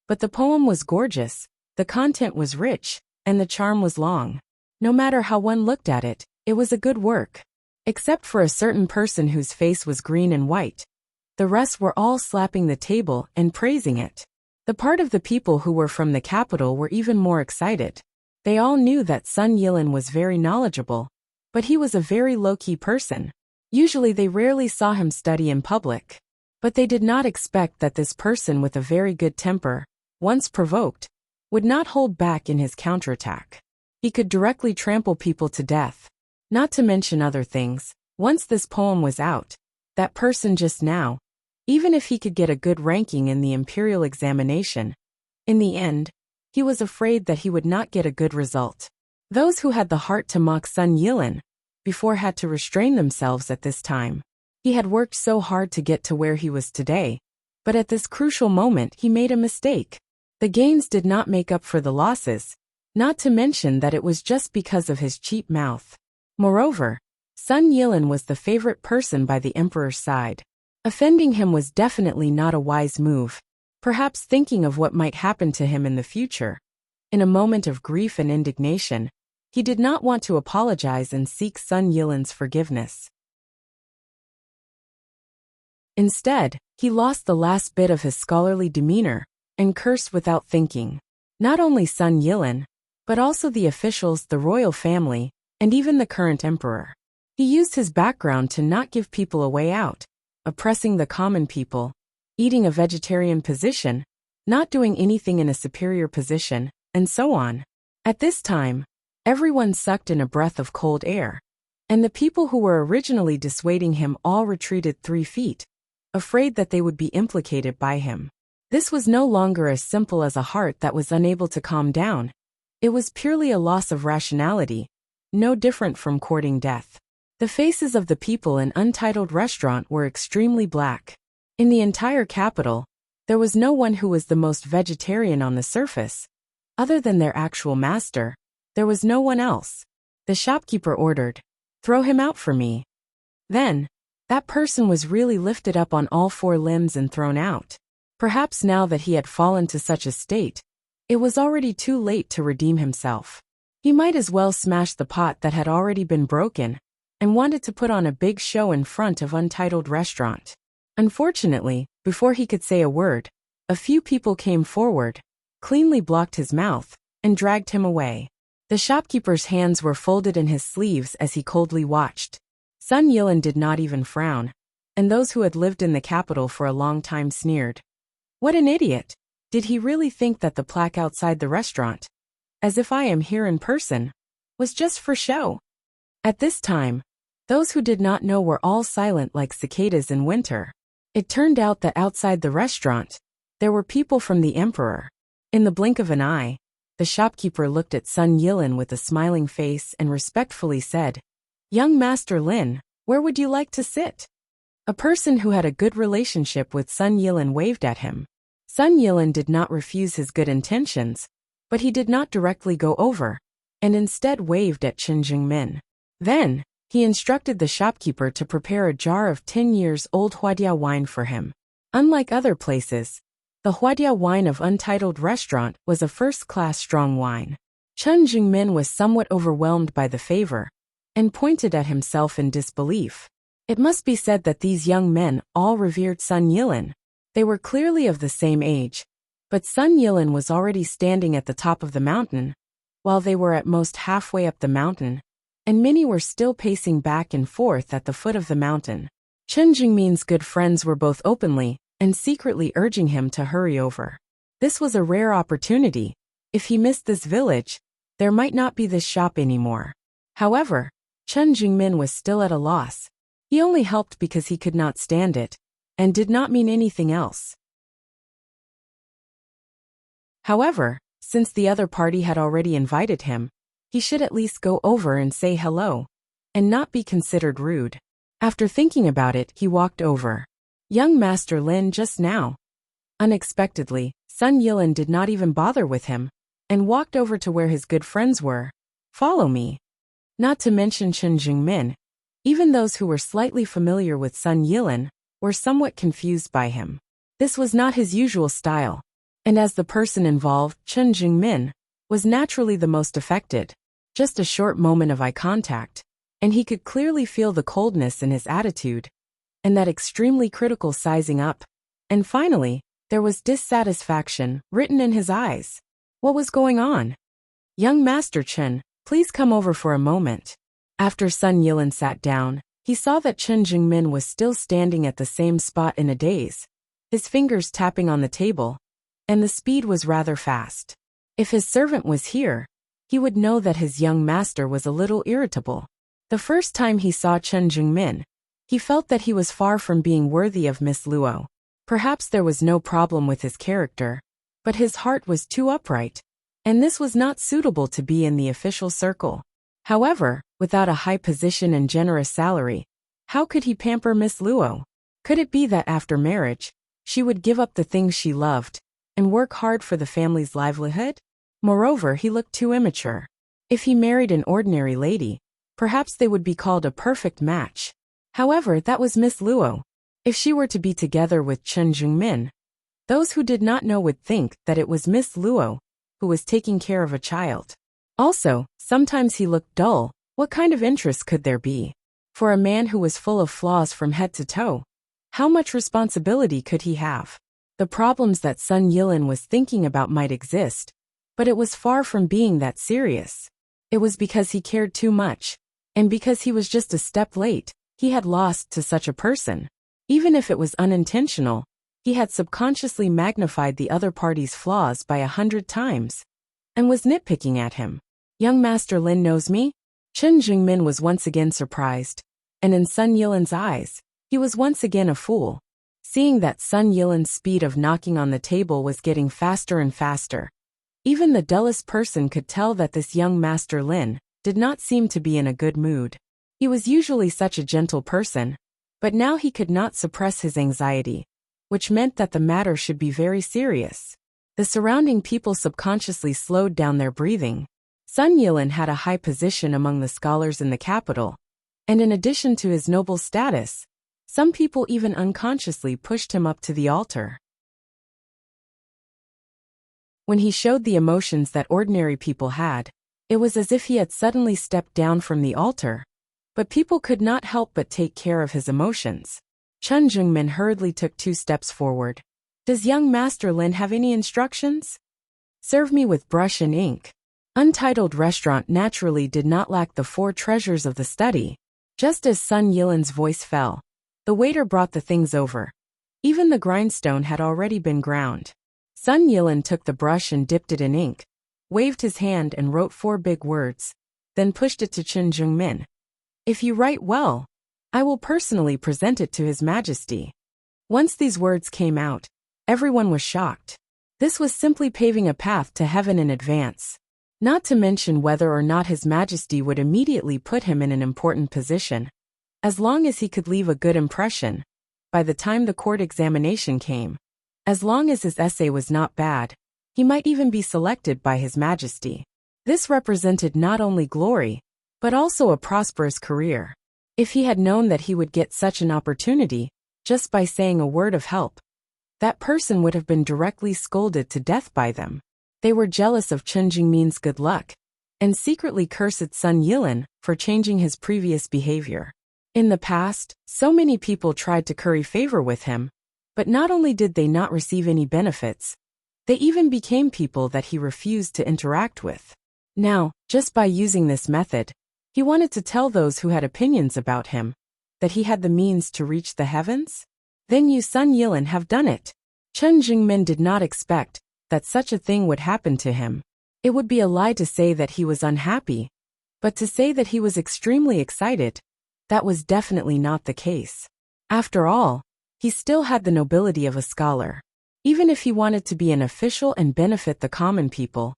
A: But the poem was gorgeous, the content was rich, and the charm was long. No matter how one looked at it, it was a good work. Except for a certain person whose face was green and white. The rest were all slapping the table and praising it. The part of the people who were from the capital were even more excited. They all knew that Sun Yilan was very knowledgeable, but he was a very low-key person. Usually they rarely saw him study in public. But they did not expect that this person with a very good temper, once provoked, would not hold back in his counterattack. He could directly trample people to death. Not to mention other things, once this poem was out, that person just now, even if he could get a good ranking in the imperial examination, in the end, he was afraid that he would not get a good result. Those who had the heart to mock Sun Yilan before had to restrain themselves at this time. He had worked so hard to get to where he was today, but at this crucial moment he made a mistake. The gains did not make up for the losses, not to mention that it was just because of his cheap mouth. Moreover, Sun Yilan was the favorite person by the emperor's side. Offending him was definitely not a wise move, perhaps thinking of what might happen to him in the future. In a moment of grief and indignation, he did not want to apologize and seek Sun Yilan's forgiveness. Instead, he lost the last bit of his scholarly demeanor and cursed without thinking. Not only Sun Yilan, but also the officials, the royal family, and even the current emperor. He used his background to not give people a way out, oppressing the common people, eating a vegetarian position, not doing anything in a superior position, and so on. At this time, everyone sucked in a breath of cold air, and the people who were originally dissuading him all retreated 3 feet, afraid that they would be implicated by him. This was no longer as simple as a heart that was unable to calm down. It was purely a loss of rationality, no different from courting death. The faces of the people in Untitled Restaurant were extremely black. In the entire capital, there was no one who was the most vegetarian on the surface. Other than their actual master, there was no one else. The shopkeeper ordered, "Throw him out for me." Then, That person was really lifted up on all four limbs and thrown out. Perhaps now that he had fallen to such a state, it was already too late to redeem himself. He might as well smash the pot that had already been broken, and wanted to put on a big show in front of Untitled Restaurant. Unfortunately, before he could say a word, a few people came forward, cleanly blocked his mouth, and dragged him away. The shopkeeper's hands were folded in his sleeves as he coldly watched. Sun Yilin did not even frown, and those who had lived in the capital for a long time sneered. What an idiot! Did he really think that the plaque outside the restaurant, "As if I am here in person," was just for show? At this time, those who did not know were all silent like cicadas in winter. It turned out that outside the restaurant, there were people from the emperor. In the blink of an eye, the shopkeeper looked at Sun Yilin with a smiling face and respectfully said, "Young Master Lin, where would you like to sit?" A person who had a good relationship with Sun Yilin waved at him. Sun Yilin did not refuse his good intentions, but he did not directly go over, and instead waved at Chen Jingmin. Then, he instructed the shopkeeper to prepare a jar of 10 years old Huadia wine for him. Unlike other places, the Huadia wine of Untitled Restaurant was a first-class strong wine. Chen Jingmin was somewhat overwhelmed by the favor, and pointed at himself in disbelief. It must be said that these young men all revered Sun Yilin. They were clearly of the same age, but Sun Yilin was already standing at the top of the mountain, while they were at most halfway up the mountain, and many were still pacing back and forth at the foot of the mountain. Chen Jingmin's good friends were both openly and secretly urging him to hurry over. This was a rare opportunity. If he missed this village, there might not be this shop anymore. However, Chen Jingmin was still at a loss. He only helped because he could not stand it, and did not mean anything else. However, since the other party had already invited him, he should at least go over and say hello, and not be considered rude. After thinking about it, he walked over. Young Master Lin just now. Unexpectedly, Sun Yilin did not even bother with him, and walked over to where his good friends were. Follow me. Not to mention Chen Jingmin, even those who were slightly familiar with Sun Yilin were somewhat confused by him. This was not his usual style, and as the person involved, Chen Jingmin, was naturally the most affected. Just a short moment of eye contact, and he could clearly feel the coldness in his attitude, and that extremely critical sizing up. And finally, there was dissatisfaction written in his eyes. What was going on? Young Master Chen, please come over for a moment. After Sun Yilin sat down, he saw that Chen Jingmin was still standing at the same spot in a daze, his fingers tapping on the table, and the speed was rather fast. If his servant was here, he would know that his young master was a little irritable. The first time he saw Chen Jingmin, he felt that he was far from being worthy of Miss Luo. Perhaps there was no problem with his character, but his heart was too upright, and this was not suitable to be in the official circle. However, without a high position and generous salary, how could he pamper Miss Luo? Could it be that after marriage, she would give up the things she loved, and work hard for the family's livelihood? Moreover, he looked too immature. If he married an ordinary lady, perhaps they would be called a perfect match. However, that was Miss Luo. If she were to be together with Chen Jingmin, those who did not know would think that it was Miss Luo who was taking care of a child. Also, sometimes he looked dull. What kind of interest could there be? For a man who was full of flaws from head to toe, how much responsibility could he have? The problems that Sun Yilin was thinking about might exist, but it was far from being that serious. It was because he cared too much, and because he was just a step late, he had lost to such a person. Even if it was unintentional, he had subconsciously magnified the other party's flaws by 100 times, and was nitpicking at him. Young Master Lin knows me? Chen Jingmin was once again surprised, and in Sun Yilin's eyes, he was once again a fool. Seeing that Sun Yilin's speed of knocking on the table was getting faster and faster, even the dullest person could tell that this young Master Lin did not seem to be in a good mood. He was usually such a gentle person, but now he could not suppress his anxiety, which meant that the matter should be very serious. The surrounding people subconsciously slowed down their breathing. Sun Yilin had a high position among the scholars in the capital, and in addition to his noble status, Some people even unconsciously pushed him up to the altar. When he showed the emotions that ordinary people had, it was as if he had suddenly stepped down from the altar. But people could not help but take care of his emotions. Chen Jungmin hurriedly took 2 steps forward. Does young Master Lin have any instructions? Serve me with brush and ink. Untitled Restaurant naturally did not lack the 4 treasures of the study. Just as Sun Yilin's voice fell, the waiter brought the things over. Even the grindstone had already been ground. Sun Yilin took the brush and dipped it in ink, waved his hand and wrote 4 big words, then pushed it to Chen Jungmin. If you write well, I will personally present it to His Majesty. Once these words came out, everyone was shocked. This was simply paving a path to heaven in advance. Not to mention whether or not His Majesty would immediately put him in an important position. As long as he could leave a good impression, by the time the court examination came, as long as his essay was not bad, he might even be selected by His Majesty. This represented not only glory, but also a prosperous career. If he had known that he would get such an opportunity, just by saying a word of help, that person would have been directly scolded to death by them. They were jealous of Chen Jingmin's good luck, and secretly cursed Sun Yilin for changing his previous behavior. In the past, so many people tried to curry favor with him, but not only did they not receive any benefits, they even became people that he refused to interact with. Now, just by using this method, he wanted to tell those who had opinions about him that he had the means to reach the heavens. Then you Sun Yilin have done it. Chen Jingmin did not expect that such a thing would happen to him. It would be a lie to say that he was unhappy, but to say that he was extremely excited, that was definitely not the case. After all, he still had the nobility of a scholar. Even if he wanted to be an official and benefit the common people,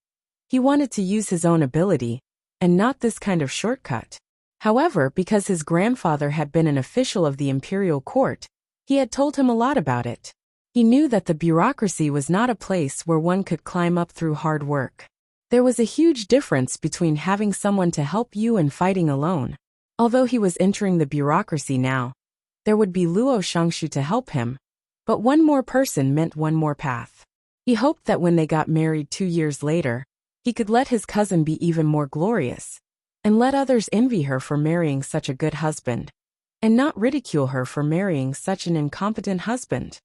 A: he wanted to use his own ability, and not this kind of shortcut. However, because his grandfather had been an official of the imperial court, he had told him a lot about it. He knew that the bureaucracy was not a place where one could climb up through hard work. There was a huge difference between having someone to help you and fighting alone. Although he was entering the bureaucracy now, there would be Luo Shangshu to help him, but one more person meant one more path. He hoped that when they got married 2 years later, he could let his cousin be even more glorious, and let others envy her for marrying such a good husband, and not ridicule her for marrying such an incompetent husband.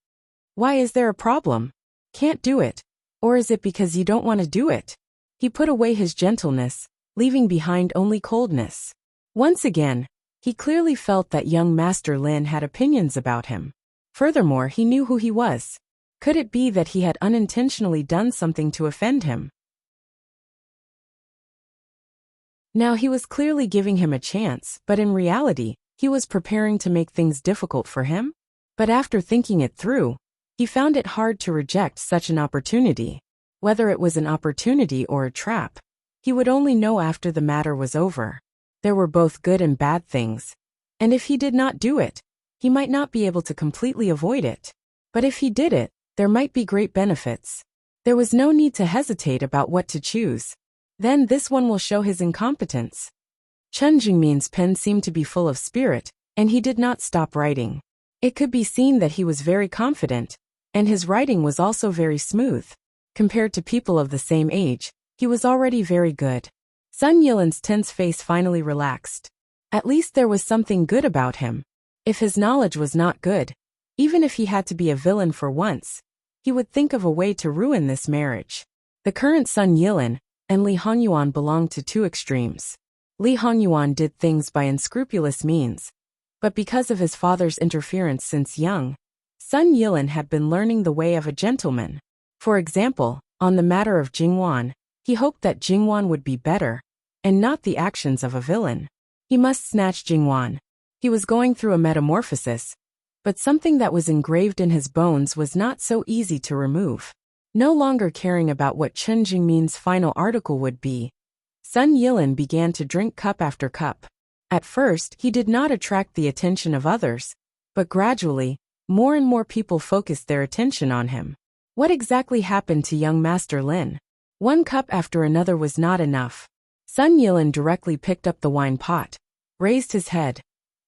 A: Why is there a problem? Can't do it, or is it because you don't want to do it? He put away his gentleness, leaving behind only coldness. Once again, he clearly felt that young Master Lin had opinions about him. Furthermore, he knew who he was. Could it be that he had unintentionally done something to offend him? Now he was clearly giving him a chance, but in reality, he was preparing to make things difficult for him. But after thinking it through, he found it hard to reject such an opportunity. Whether it was an opportunity or a trap, he would only know after the matter was over. There were both good and bad things, and if he did not do it, he might not be able to completely avoid it. But if he did it, there might be great benefits. There was no need to hesitate about what to choose. Then this one will show his incompetence. Chen Jingmin's pen seemed to be full of spirit, and he did not stop writing. It could be seen that he was very confident, and his writing was also very smooth. Compared to people of the same age, he was already very good. Sun Yilin's tense face finally relaxed. At least there was something good about him. If his knowledge was not good, even if he had to be a villain for once, he would think of a way to ruin this marriage. The current Sun Yilin and Li Hongyuan belonged to 2 extremes. Li Hongyuan did things by unscrupulous means, but because of his father's interference since young, Sun Yilin had been learning the way of a gentleman. For example, on the matter of Jingwan, he hoped that Jingwan would be better, and not the actions of a villain. He must snatch Jingwan. He was going through a metamorphosis, but something that was engraved in his bones was not so easy to remove. No longer caring about what Chen Jingmin's final article would be, Sun Yilin began to drink cup after cup. At first, he did not attract the attention of others, but gradually, more and more people focused their attention on him. What exactly happened to young Master Lin? One cup after another was not enough. Sun Yilin directly picked up the wine pot, raised his head,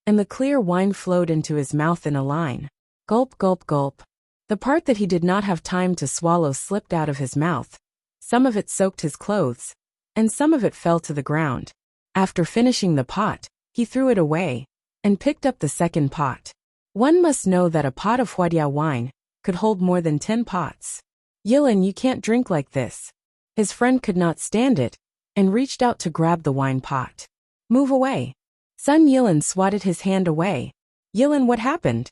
A: and the clear wine flowed into his mouth in a line. Gulp, gulp, gulp. The part that he did not have time to swallow slipped out of his mouth. Some of it soaked his clothes, and some of it fell to the ground. After finishing the pot, he threw it away, and picked up the second pot. One must know that a pot of Huadia wine could hold more than 10 pots. Yilin, you can't drink like this. His friend could not stand it, and reached out to grab the wine pot. Move away. Sun Yilin swatted his hand away. Yilin, what happened?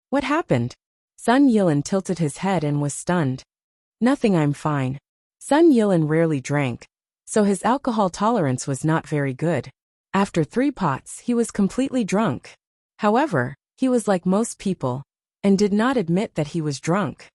A: What happened? Sun Yilin tilted his head and was stunned. Nothing, I'm fine. Sun Yilin rarely drank, so his alcohol tolerance was not very good. After 3 pots, he was completely drunk. However, he was like most people, and did not admit that he was drunk.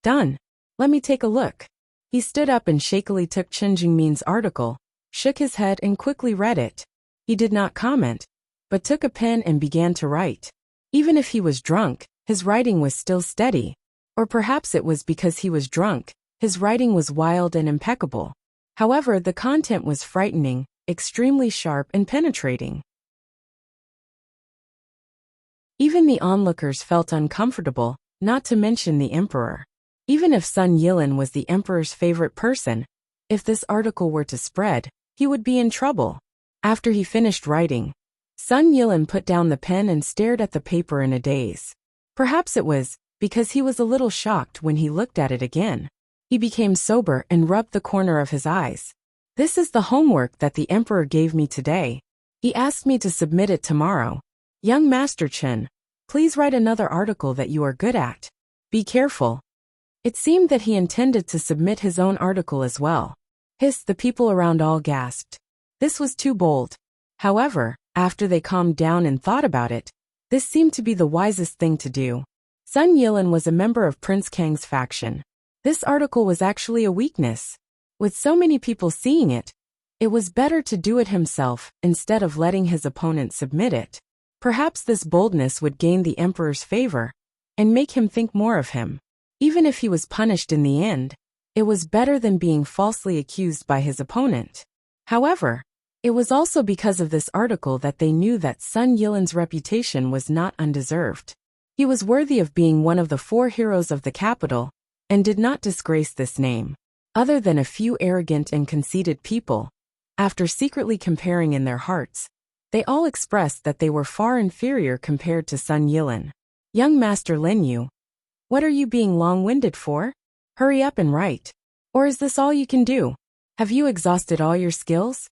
A: Done. Let me take a look. He stood up and shakily took Chen Jingmin's article, shook his head and quickly read it. He did not comment, but took a pen and began to write. Even if he was drunk, his writing was still steady. Or perhaps it was because he was drunk, his writing was wild and impeccable. However, the content was frightening, extremely sharp and penetrating. Even the onlookers felt uncomfortable, not to mention the emperor. Even if Sun Yilin was the emperor's favorite person, if this article were to spread, he would be in trouble. After he finished writing, Sun Yilin put down the pen and stared at the paper in a daze. Perhaps it was because he was a little shocked when he looked at it again. He became sober and rubbed the corner of his eyes. This is the homework that the emperor gave me today. He asked me to submit it tomorrow. Young Master Chen, please write another article that you are good at. Be careful. It seemed that he intended to submit his own article as well. Hiss, the people around all gasped. This was too bold. However, after they calmed down and thought about it, this seemed to be the wisest thing to do. Sun Yilin was a member of Prince Kang's faction. This article was actually a weakness. With so many people seeing it, it was better to do it himself instead of letting his opponent submit it. Perhaps this boldness would gain the emperor's favor and make him think more of him. Even if he was punished in the end, it was better than being falsely accused by his opponent. However, it was also because of this article that they knew that Sun Yilin's reputation was not undeserved. He was worthy of being one of the 4 heroes of the capital, and did not disgrace this name. Other than a few arrogant and conceited people, after secretly comparing in their hearts, they all expressed that they were far inferior compared to Sun Yilin. Young Master Lin Yu, what are you being long-winded for? Hurry up and write. Or is this all you can do? Have you exhausted all your skills?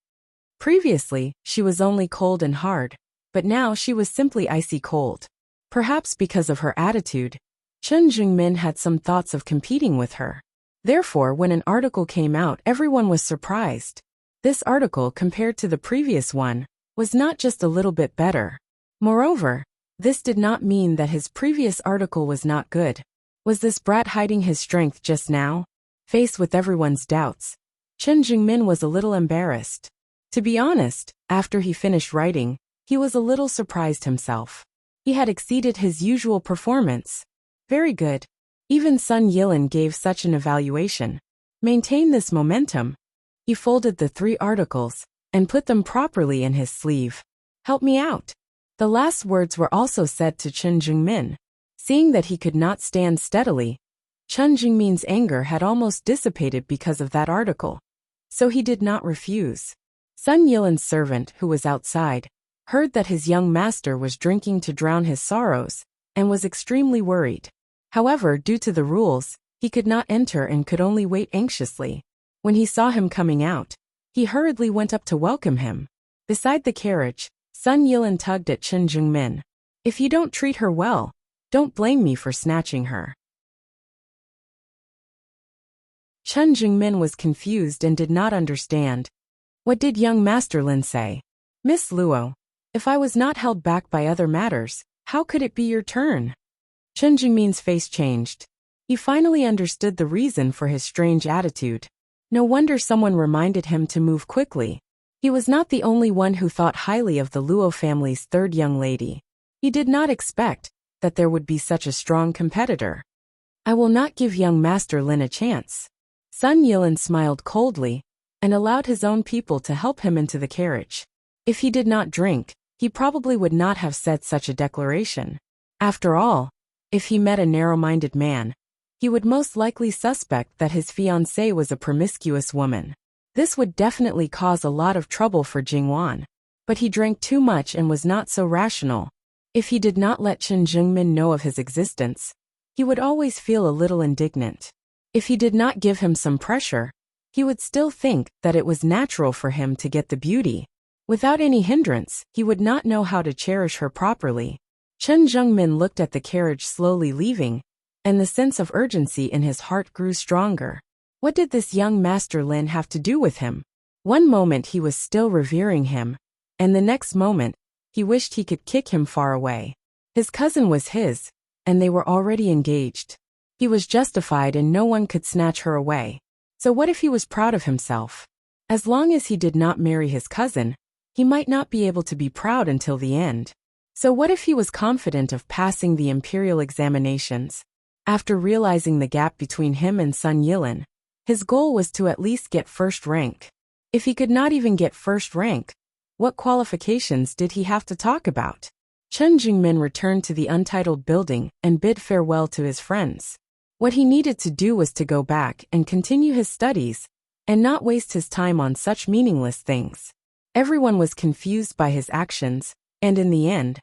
A: Previously, she was only cold and hard, but now she was simply icy cold. Perhaps because of her attitude, Chen Jingmin had some thoughts of competing with her. Therefore, when an article came out, everyone was surprised. This article, compared to the previous one, was not just a little bit better. Moreover, this did not mean that his previous article was not good. Was this brat hiding his strength just now? Faced with everyone's doubts, Chen Jingmin was a little embarrassed. To be honest, after he finished writing, he was a little surprised himself. He had exceeded his usual performance. Very good. Even Sun Yilin gave such an evaluation. Maintain this momentum. He folded the 3 articles and put them properly in his sleeve. Help me out. The last words were also said to Chen Jingmin. Seeing that he could not stand steadily, Chen Jingmin's anger had almost dissipated because of that article. So he did not refuse. Sun Yilin's servant, who was outside, heard that his young master was drinking to drown his sorrows, and was extremely worried. However, due to the rules, he could not enter and could only wait anxiously. When he saw him coming out, he hurriedly went up to welcome him. Beside the carriage, Sun Yilin tugged at Chen Jingmin. If you don't treat her well, don't blame me for snatching her. Chen Jingmin was confused and did not understand. What did young Master Lin say? Miss Luo, if I was not held back by other matters, how could it be your turn? Chen Jingmin's face changed. He finally understood the reason for his strange attitude. No wonder someone reminded him to move quickly. He was not the only one who thought highly of the Luo family's 3rd young lady. He did not expect that there would be such a strong competitor. I will not give young Master Lin a chance. Sun Yilin smiled coldly and allowed his own people to help him into the carriage. If he did not drink, he probably would not have said such a declaration. After all, if he met a narrow-minded man, he would most likely suspect that his fiancée was a promiscuous woman. This would definitely cause a lot of trouble for Jingwan. But he drank too much and was not so rational. If he did not let Chen Jungmin know of his existence, he would always feel a little indignant. If he did not give him some pressure, he would still think that it was natural for him to get the beauty. Without any hindrance, he would not know how to cherish her properly. Chen Jungmin looked at the carriage slowly leaving, and the sense of urgency in his heart grew stronger. What did this young Master Lin have to do with him? One moment he was still revering him, and the next moment, he wished he could kick him far away. His cousin was his, and they were already engaged. He was justified and no one could snatch her away. So what if he was proud of himself? As long as he did not marry his cousin, he might not be able to be proud until the end. So what if he was confident of passing the imperial examinations? After realizing the gap between him and Sun Yilin, his goal was to at least get first rank. If he could not even get first rank, what qualifications did he have to talk about? Chen Jingmin returned to the untitled building and bid farewell to his friends. What he needed to do was to go back and continue his studies, and not waste his time on such meaningless things. Everyone was confused by his actions, and in the end,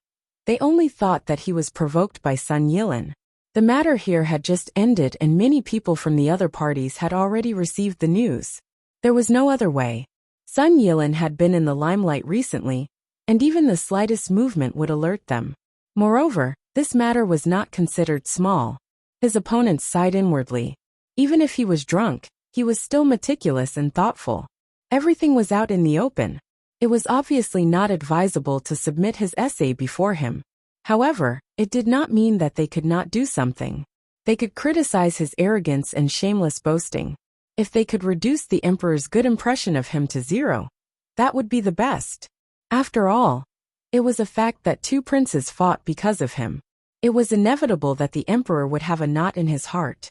A: they only thought that he was provoked by Sun Yilin. The matter here had just ended and many people from the other parties had already received the news. There was no other way. Sun Yilin had been in the limelight recently, and even the slightest movement would alert them. Moreover, this matter was not considered small. His opponents sighed inwardly. Even if he was drunk, he was still meticulous and thoughtful. Everything was out in the open. It was obviously not advisable to submit his essay before him. However, it did not mean that they could not do something. They could criticize his arrogance and shameless boasting. If they could reduce the emperor's good impression of him to zero, that would be the best. After all, it was a fact that two princes fought because of him. It was inevitable that the emperor would have a knot in his heart.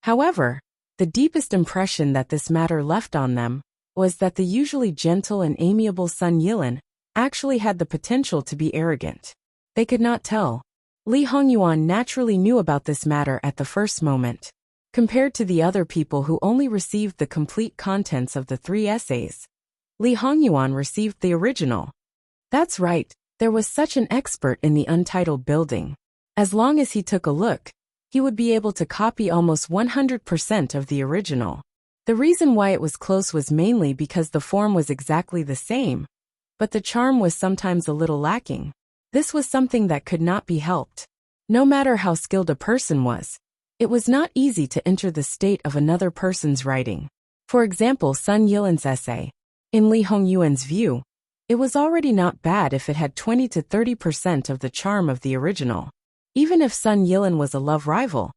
A: However, the deepest impression that this matter left on them was that the usually gentle and amiable Sun Yilin actually had the potential to be arrogant. They could not tell. Li Hongyuan naturally knew about this matter at the first moment. Compared to the other people who only received the complete contents of the 3 essays, Li Hongyuan received the original. That's right, there was such an expert in the untitled building. As long as he took a look, he would be able to copy almost 100% of the original. The reason why it was close was mainly because the form was exactly the same, but the charm was sometimes a little lacking. This was something that could not be helped. No matter how skilled a person was, it was not easy to enter the state of another person's writing. For example, Sun Yilin's essay. In Li Hongyuan's view, it was already not bad if it had 20 to 30% of the charm of the original. Even if Sun Yilin was a love rival,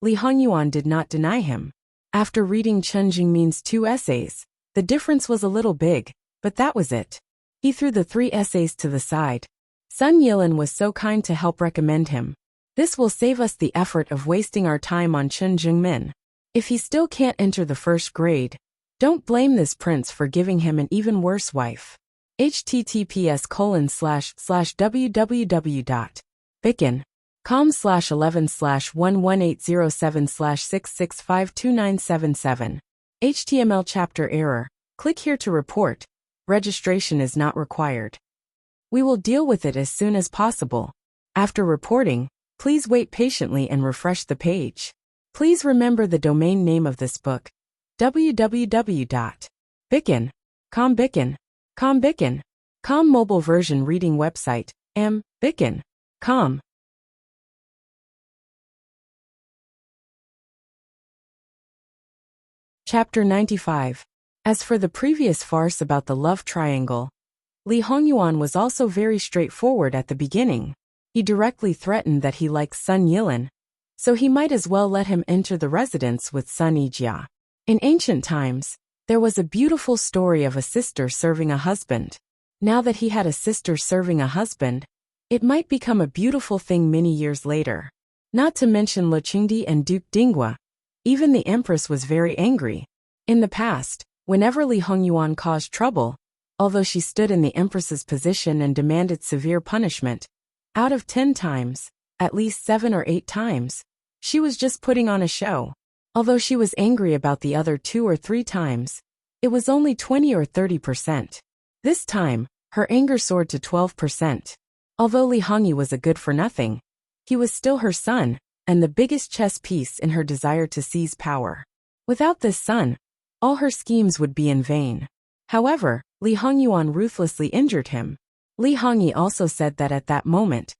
A: Li Hongyuan did not deny him. After reading Chen Jingmin's 2 essays, the difference was a little big, but that was it. He threw the 3 essays to the side. Sun Yilin was so kind to help recommend him. This will save us the effort of wasting our time on Chen Jingmin. If he still can't enter the first grade, don't blame this prince for giving him an even worse wife. https://www.bicken.com/11/11807/6652977. HTML chapter error. Click here to report. Registration is not required. We will deal with it as soon as possible. After reporting, please wait patiently and refresh the page. Please remember the domain name of this book: www.bicken.com. Bicken.com mobile version reading website, Bicken.com. Chapter 95. As for the previous farce about the love triangle, Li Hongyuan was also very straightforward at the beginning. He directly threatened that he likes Sun Yilin, so he might as well let him enter the residence with Sun Yijia. In ancient times, there was a beautiful story of a sister serving a husband. Now that he had a sister serving a husband, it might become a beautiful thing many years later. Not to mention Lo Qingdi and Duke Dinghua. Even the empress was very angry. In the past, whenever Li Hongyuan caused trouble, although she stood in the empress's position and demanded severe punishment. Out of 10 times, at least 7 or 8 times, she was just putting on a show. Although she was angry about the other 2 or 3 times, it was only 20 or 30%. This time, her anger soared to 12%. Although Li Hongyi was a good-for-nothing, he was still her son, and the biggest chess piece in her desire to seize power. Without this son, all her schemes would be in vain. However, Li Hongyuan ruthlessly injured him. Li Hongyi also said that at that moment,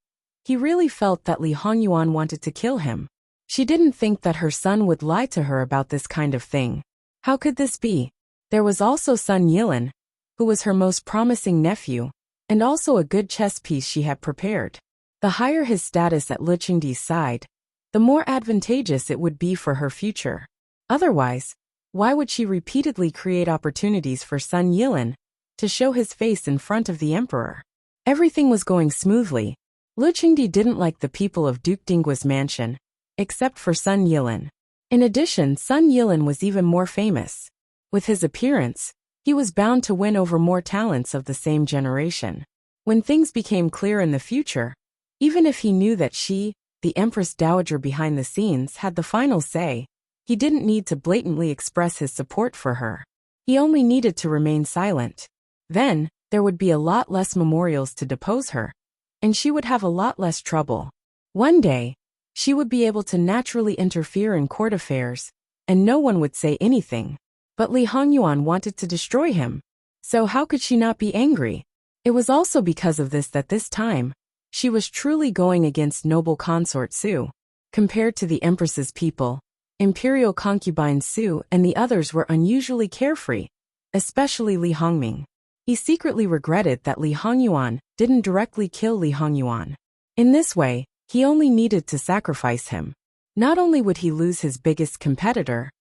A: he really felt that Li Hongyuan wanted to kill him. She didn't think that her son would lie to her about this kind of thing. How could this be? There was also Sun Yilin, who was her most promising nephew, and also a good chess piece she had prepared. The higher his status at Lu Qingdi's side, the more advantageous it would be for her future. Otherwise, why would she repeatedly create opportunities for Sun Yilin to show his face in front of the emperor? Everything was going smoothly. Lu Qingdi didn't like the people of Duke Dinggua's mansion, except for Sun Yilin. In addition, Sun Yilin was even more famous. With his appearance, he was bound to win over more talents of the same generation. When things became clear in the future, even if he knew that she, the Empress Dowager behind the scenes, had the final say, he didn't need to blatantly express his support for her. He only needed to remain silent. Then, there would be a lot less memorials to depose her, and she would have a lot less trouble. One day, she would be able to naturally interfere in court affairs, and no one would say anything. But Li Hongyuan wanted to destroy him. So how could she not be angry? It was also because of this that this time, she was truly going against noble consort Su. Compared to the Empress's people, imperial concubine Su and the others were unusually carefree, especially Li Hongming. He secretly regretted that Li Hongyuan didn't directly kill Li Hongyuan. In this way, he only needed to sacrifice him. Not only would he lose his biggest competitor,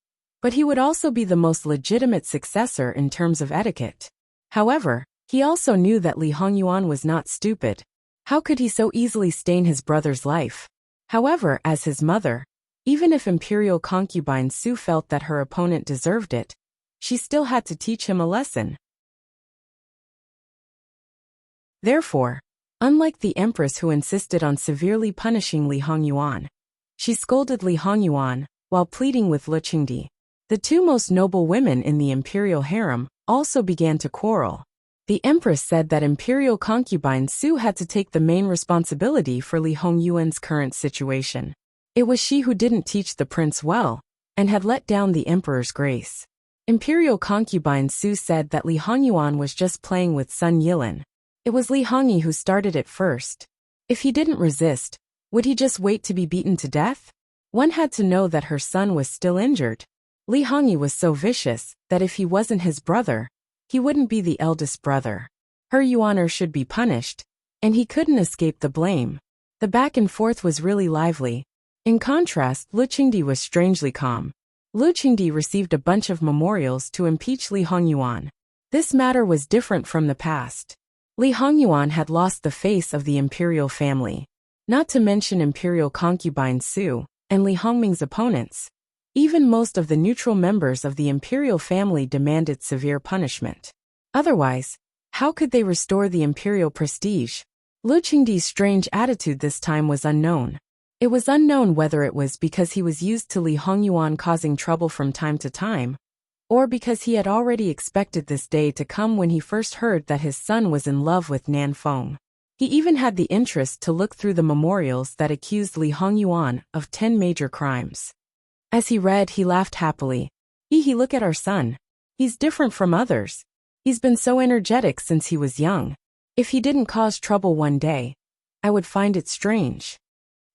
A: but he would also be the most legitimate successor in terms of etiquette. However, he also knew that Li Hongyuan was not stupid. How could he so easily stain his brother's life? However, as his mother, even if imperial concubine Su felt that her opponent deserved it, she still had to teach him a lesson. Therefore, unlike the empress who insisted on severely punishing Li Hongyuan, she scolded Li Hongyuan while pleading with Lu Qingdi. The two most noble women in the imperial harem also began to quarrel. The empress said that imperial concubine Su had to take the main responsibility for Li Hongyuan's current situation. It was she who didn't teach the prince well, and had let down the emperor's grace. Imperial concubine Su said that Li Hongyuan was just playing with Sun Yilin. It was Li Hongyi who started it first. If he didn't resist, would he just wait to be beaten to death? One had to know that her son was still injured. Li Hongyi was so vicious that if he wasn't his brother, he wouldn't be the eldest brother. Her Yuaner should be punished, and he couldn't escape the blame. The back and forth was really lively. In contrast, Lu Qingdi was strangely calm. Lu Qingdi received a bunch of memorials to impeach Li Hongyuan. This matter was different from the past. Li Hongyuan had lost the face of the imperial family. Not to mention imperial concubine Su and Li Hongming's opponents. Even most of the neutral members of the imperial family demanded severe punishment. Otherwise, how could they restore the imperial prestige? Lu Qingdi's strange attitude this time was unknown. It was unknown whether it was because he was used to Li Hongyuan causing trouble from time to time, or because he had already expected this day to come when he first heard that his son was in love with Nan Feng. He even had the interest to look through the memorials that accused Li Hongyuan of 10 major crimes. As he read, he laughed happily. Look at our son. He's different from others. He's been so energetic since he was young. If he didn't cause trouble one day, I would find it strange.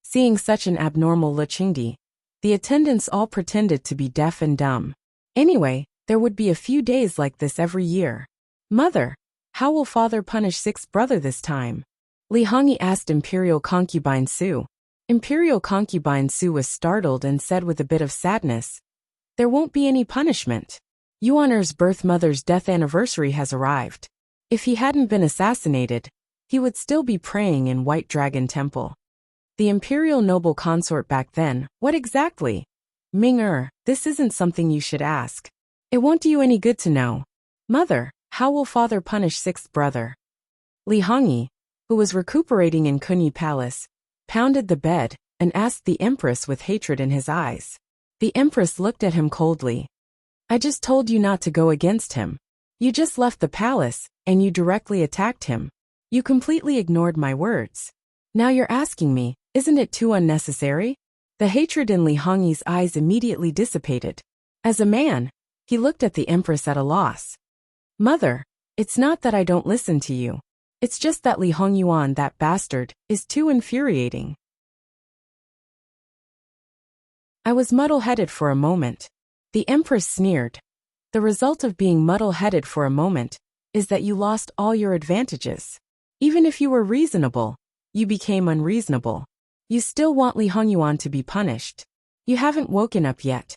A: Seeing such an abnormal Lu Qingdi, the attendants all pretended to be deaf and dumb. Anyway, there would be a few days like this every year. Mother, how will father punish sixth brother this time? Li Hongyi asked imperial concubine Su. Imperial concubine Su was startled and said with a bit of sadness, "There won't be any punishment. Yuaner's birth mother's death anniversary has arrived. If he hadn't been assassinated, he would still be praying in White Dragon Temple." The imperial noble consort back then, what exactly? Ming-er, this isn't something you should ask. It won't do you any good to know. Mother, How will father punish sixth brother? Li Hongyi, who was recuperating in Kunyi Palace, pounded the bed and asked the empress with hatred in his eyes. The empress looked at him coldly. I just told you not to go against him. You just left the palace, and you directly attacked him. You completely ignored my words. Now you're asking me, isn't it too unnecessary? The hatred in Li Hongyi's eyes immediately dissipated. As a man, he looked at the empress at a loss. Mother, it's not that I don't listen to you. It's just that Li Hongyuan, that bastard, is too infuriating. I was muddle-headed for a moment. The empress sneered. The result of being muddle-headed for a moment is that you lost all your advantages. Even if you were reasonable, you became unreasonable. You still want Li Hongyuan to be punished. You haven't woken up yet.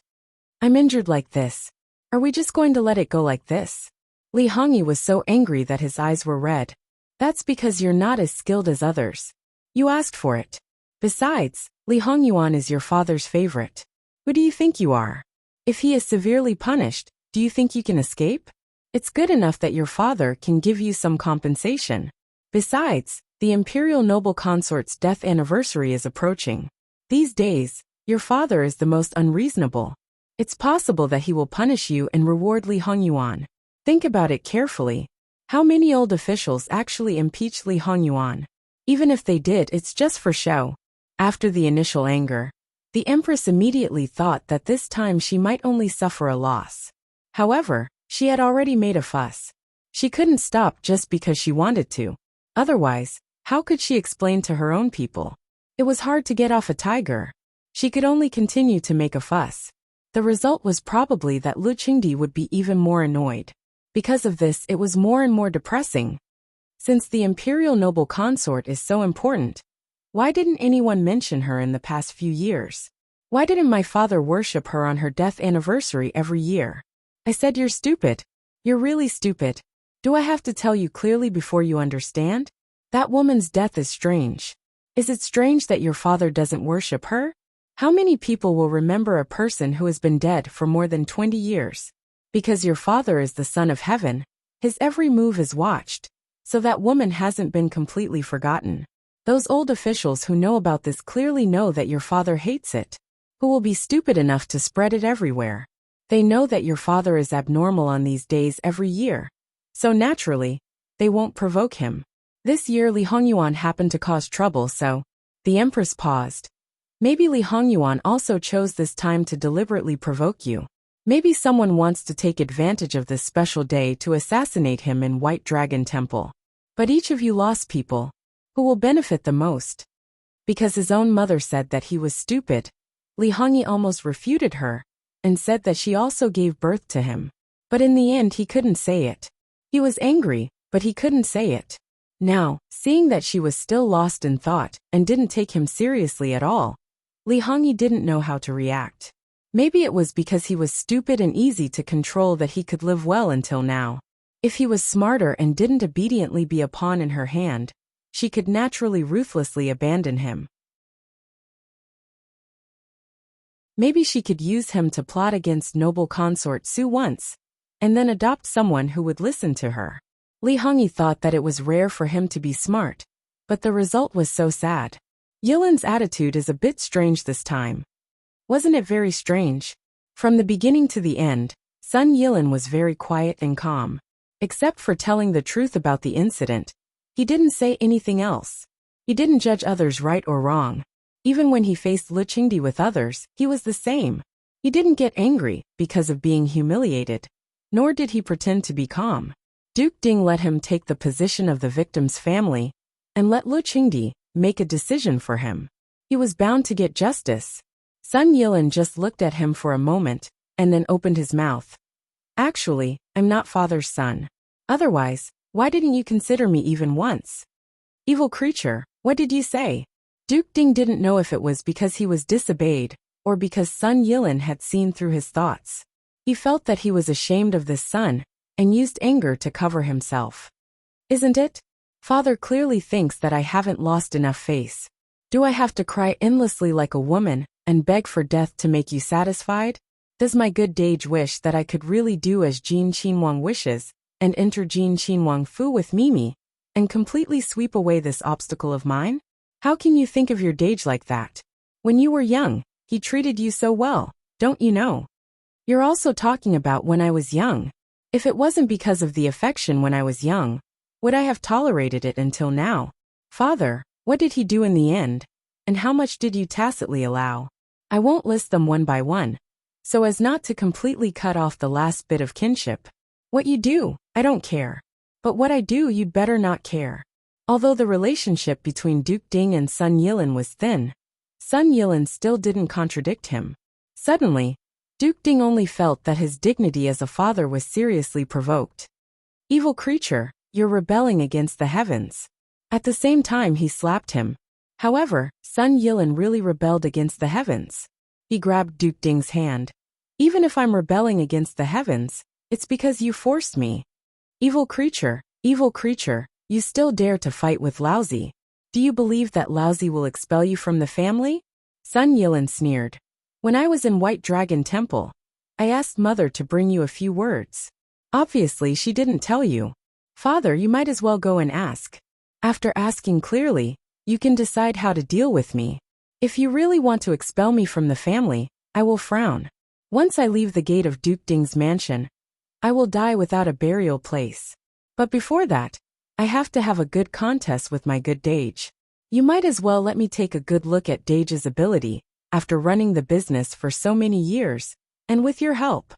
A: I'm injured like this. Are we just going to let it go like this? Li Hongyi was so angry that his eyes were red. That's because you're not as skilled as others. You asked for it. Besides, Li Hongyuan is your father's favorite. Who do you think you are? If he is severely punished, do you think you can escape? It's good enough that your father can give you some compensation. Besides, the imperial noble consort's death anniversary is approaching. These days, your father is the most unreasonable. It's possible that he will punish you and reward Li Hongyuan. Think about it carefully. How many old officials actually impeached Li Hongyuan? Even if they did, it's just for show. After the initial anger, the empress immediately thought that this time she might only suffer a loss. However, she had already made a fuss. She couldn't stop just because she wanted to. Otherwise, how could she explain to her own people? It was hard to get off a tiger. She could only continue to make a fuss. The result was probably that Lu Qingdi would be even more annoyed. Because of this, it was more and more depressing. Since the imperial noble consort is so important, why didn't anyone mention her in the past few years? Why didn't my father worship her on her death anniversary every year? I said you're stupid. You're really stupid. Do I have to tell you clearly before you understand? That woman's death is strange. Is it strange that your father doesn't worship her? How many people will remember a person who has been dead for more than 20 years? Because your father is the son of heaven, his every move is watched, so that woman hasn't been completely forgotten. Those old officials who know about this clearly know that your father hates it. Who will be stupid enough to spread it everywhere? They know that your father is abnormal on these days every year. So naturally, they won't provoke him. This year Li Hongyuan happened to cause trouble, so the empress paused. Maybe Li Hongyuan also chose this time to deliberately provoke you. Maybe someone wants to take advantage of this special day to assassinate him in White Dragon Temple. But each of you lost people. Who will benefit the most? Because his own mother said that he was stupid, Li Hongyi almost refuted her, and said that she also gave birth to him. But in the end he couldn't say it. He was angry, but he couldn't say it. Now, seeing that she was still lost in thought and didn't take him seriously at all, Li Hongyi didn't know how to react. Maybe it was because he was stupid and easy to control that he could live well until now. If he was smarter and didn't obediently be a pawn in her hand, she could naturally ruthlessly abandon him. Maybe she could use him to plot against noble consort Su once, and then adopt someone who would listen to her. Li Hongyi thought that it was rare for him to be smart, but the result was so sad. Yilin's attitude is a bit strange this time. Wasn't it very strange? From the beginning to the end, Sun Yilin was very quiet and calm. Except for telling the truth about the incident, he didn't say anything else. He didn't judge others right or wrong. Even when he faced Lu Qingdi with others, he was the same. He didn't get angry because of being humiliated, nor did he pretend to be calm. Duke Ding let him take the position of the victim's family, and let Lu Qingdi make a decision for him. He was bound to get justice. Sun Yilin just looked at him for a moment, and then opened his mouth. Actually, I'm not father's son. Otherwise, why didn't you consider me even once? Evil creature, what did you say? Duke Ding didn't know if it was because he was disobeyed, or because Sun Yilin had seen through his thoughts. He felt that he was ashamed of this son, and used anger to cover himself. Isn't it? Father clearly thinks that I haven't lost enough face. Do I have to cry endlessly like a woman, and beg for death to make you satisfied? Does my good Dage wish that I could really do as Jin Qinhuang wishes, and enter Jin Qinhuang Fu with Mimi, and completely sweep away this obstacle of mine? How can you think of your Dage like that? When you were young, he treated you so well, don't you know? You're also talking about when I was young. If it wasn't because of the affection when I was young, would I have tolerated it until now? Father, what did he do in the end? And how much did you tacitly allow? I won't list them one by one, so as not to completely cut off the last bit of kinship. What you do, I don't care. But what I do you'd better not care. Although the relationship between Duke Ding and Sun Yilin was thin, Sun Yilin still didn't contradict him. Suddenly, Duke Ding only felt that his dignity as a father was seriously provoked. Evil creature, you're rebelling against the heavens. At the same time he slapped him. However, Sun Yilin really rebelled against the heavens. He grabbed Duke Ding's hand. Even if I'm rebelling against the heavens, it's because you forced me. Evil creature, you still dare to fight with Laozi. Do you believe that Laozi will expel you from the family? Sun Yilin sneered. When I was in White Dragon Temple, I asked Mother to bring you a few words. Obviously she didn't tell you. Father, you might as well go and ask. After asking clearly, you can decide how to deal with me. If you really want to expel me from the family, I will frown. Once I leave the gate of Duke Ding's mansion, I will die without a burial place. But before that, I have to have a good contest with my good Dage. You might as well let me take a good look at Dage's ability, after running the business for so many years, and with your help.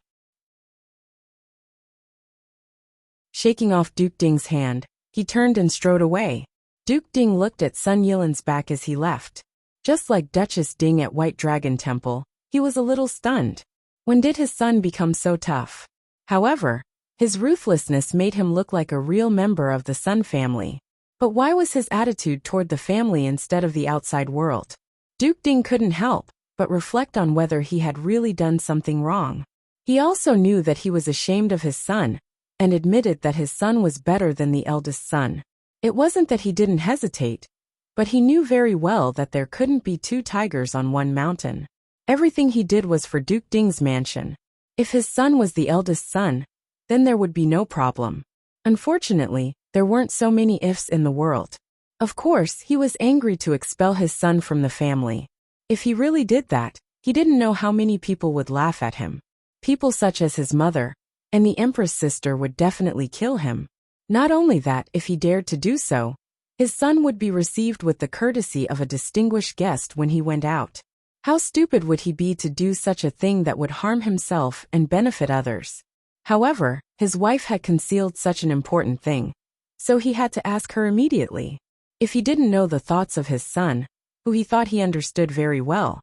A: Shaking off Duke Ding's hand, he turned and strode away. Duke Ding looked at Sun Yilin's back as he left. Just like Duchess Ding at White Dragon Temple, he was a little stunned. When did his son become so tough? However, his ruthlessness made him look like a real member of the Sun family. But why was his attitude toward the family instead of the outside world? Duke Ding couldn't help but reflect on whether he had really done something wrong. He also knew that he was ashamed of his son, and admitted that his son was better than the eldest son. It wasn't that he didn't hesitate, but he knew very well that there couldn't be two tigers on one mountain. Everything he did was for Duke Ding's mansion. If his son was the eldest son, then there would be no problem. Unfortunately, there weren't so many ifs in the world. Of course, he was angry to expel his son from the family. If he really did that, he didn't know how many people would laugh at him. People such as his mother, and the Empress sister would definitely kill him. Not only that, if he dared to do so, his son would be received with the courtesy of a distinguished guest when he went out. How stupid would he be to do such a thing that would harm himself and benefit others? However, his wife had concealed such an important thing, so he had to ask her immediately. If he didn't know the thoughts of his son, who he thought he understood very well,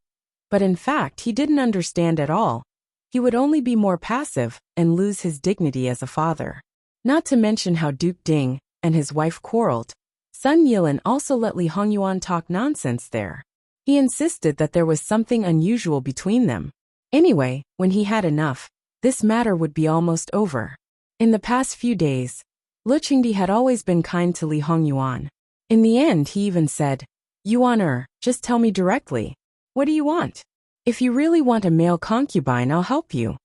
A: but in fact he didn't understand at all, he would only be more passive and lose his dignity as a father. Not to mention how Duke Ding and his wife quarreled. Sun Yilin also let Li Hongyuan talk nonsense there. He insisted that there was something unusual between them. Anyway, when he had enough, this matter would be almost over. In the past few days, Lu Qingdi had always been kind to Li Hongyuan. In the end he even said, Yuan, just tell me directly. What do you want? If you really want a male concubine, I'll help you.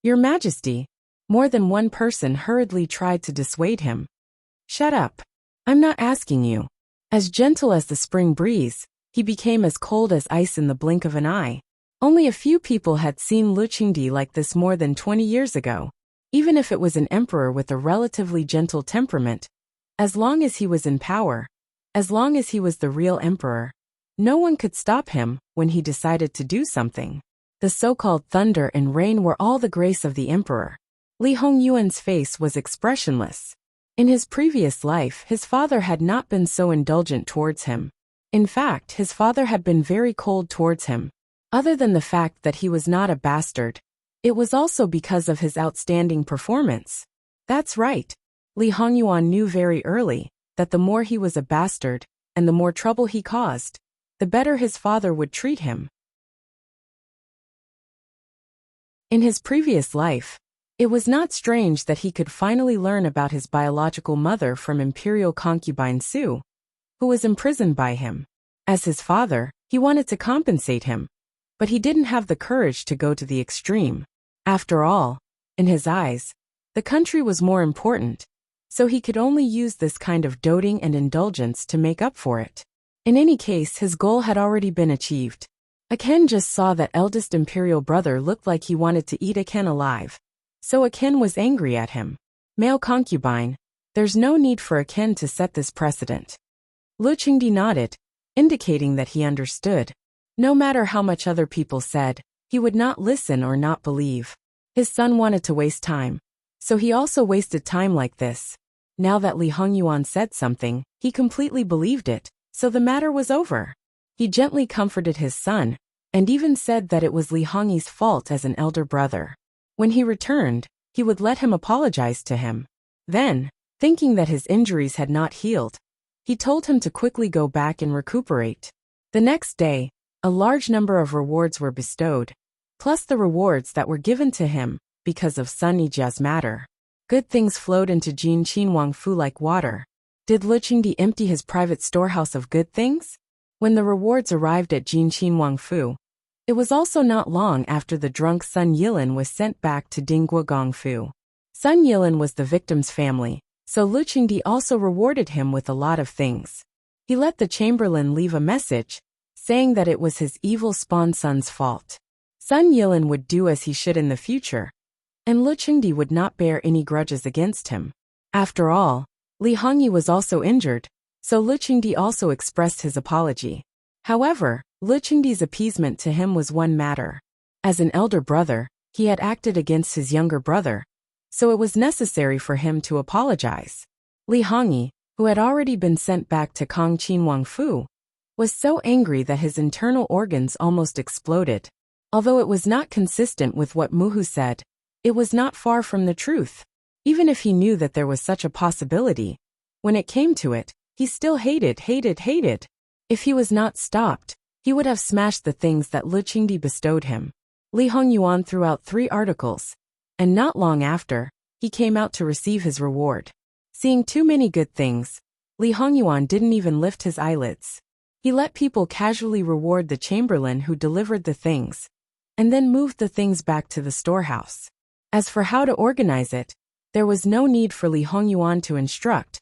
A: Your Majesty. More than one person hurriedly tried to dissuade him. Shut up. I'm not asking you. As gentle as the spring breeze, he became as cold as ice in the blink of an eye. Only a few people had seen Lu Qingdi like this more than 20 years ago. Even if it was an emperor with a relatively gentle temperament, as long as he was in power, as long as he was the real emperor, no one could stop him when he decided to do something. The so-called thunder and rain were all the grace of the emperor. Li Hongyuan's face was expressionless. In his previous life, his father had not been so indulgent towards him. In fact, his father had been very cold towards him. Other than the fact that he was not a bastard, it was also because of his outstanding performance. That's right. Li Hongyuan knew very early that the more he was a bastard, and the more trouble he caused, the better his father would treat him. In his previous life, it was not strange that he could finally learn about his biological mother from imperial concubine Su, who was imprisoned by him. As his father, he wanted to compensate him, but he didn't have the courage to go to the extreme. After all, in his eyes, The country was more important, so he could only use this kind of doting and indulgence to make up for it. In any case, his goal had already been achieved. Aken just saw that eldest imperial brother looked like he wanted to eat Aken alive, so Aken was angry at him. Male concubine, there's no need for Aken to set this precedent. Lu Qingdi nodded, indicating that he understood. No matter how much other people said, he would not listen or not believe. His son wanted to waste time, so he also wasted time like this. Now that Li Hongyuan said something, he completely believed it, so the matter was over. He gently comforted his son, and even said that it was Li Hongyi's fault as an elder brother. When he returned, he would let him apologize to him. Then, thinking that his injuries had not healed, he told him to quickly go back and recuperate. The next day, a large number of rewards were bestowed, plus the rewards that were given to him because of Sun Yijia's matter. Good things flowed into Jin Qinhuang Fu like water. Did Lu Qingdi empty his private storehouse of good things? When the rewards arrived at Jin Qinhuang Fu, it was also not long after the drunk Sun Yilin was sent back to Dingguo Gongfu. Sun Yilin was the victim's family, so Lu Qingdi also rewarded him with a lot of things. He let the chamberlain leave a message, saying that it was his evil spawn son's fault. Sun Yilin would do as he should in the future, and Lu Qingdi would not bear any grudges against him. After all, Li Hongyi was also injured, so Lu Qingdi also expressed his apology. However, Lu Qingdi's appeasement to him was one matter. As an elder brother, he had acted against his younger brother, so it was necessary for him to apologize. Li Hongyi, who had already been sent back to Kong Qinhuang Fu, was so angry that his internal organs almost exploded. Although it was not consistent with what Muhu said, it was not far from the truth. Even if he knew that there was such a possibility, when it came to it, he still hated. If he was not stopped, he would have smashed the things that Lu Qingdi bestowed him. Li Hongyuan threw out 3 articles, and not long after, he came out to receive his reward. Seeing too many good things, Li Hongyuan didn't even lift his eyelids. He let people casually reward the chamberlain who delivered the things, and then moved the things back to the storehouse. As for how to organize it, there was no need for Li Hongyuan to instruct.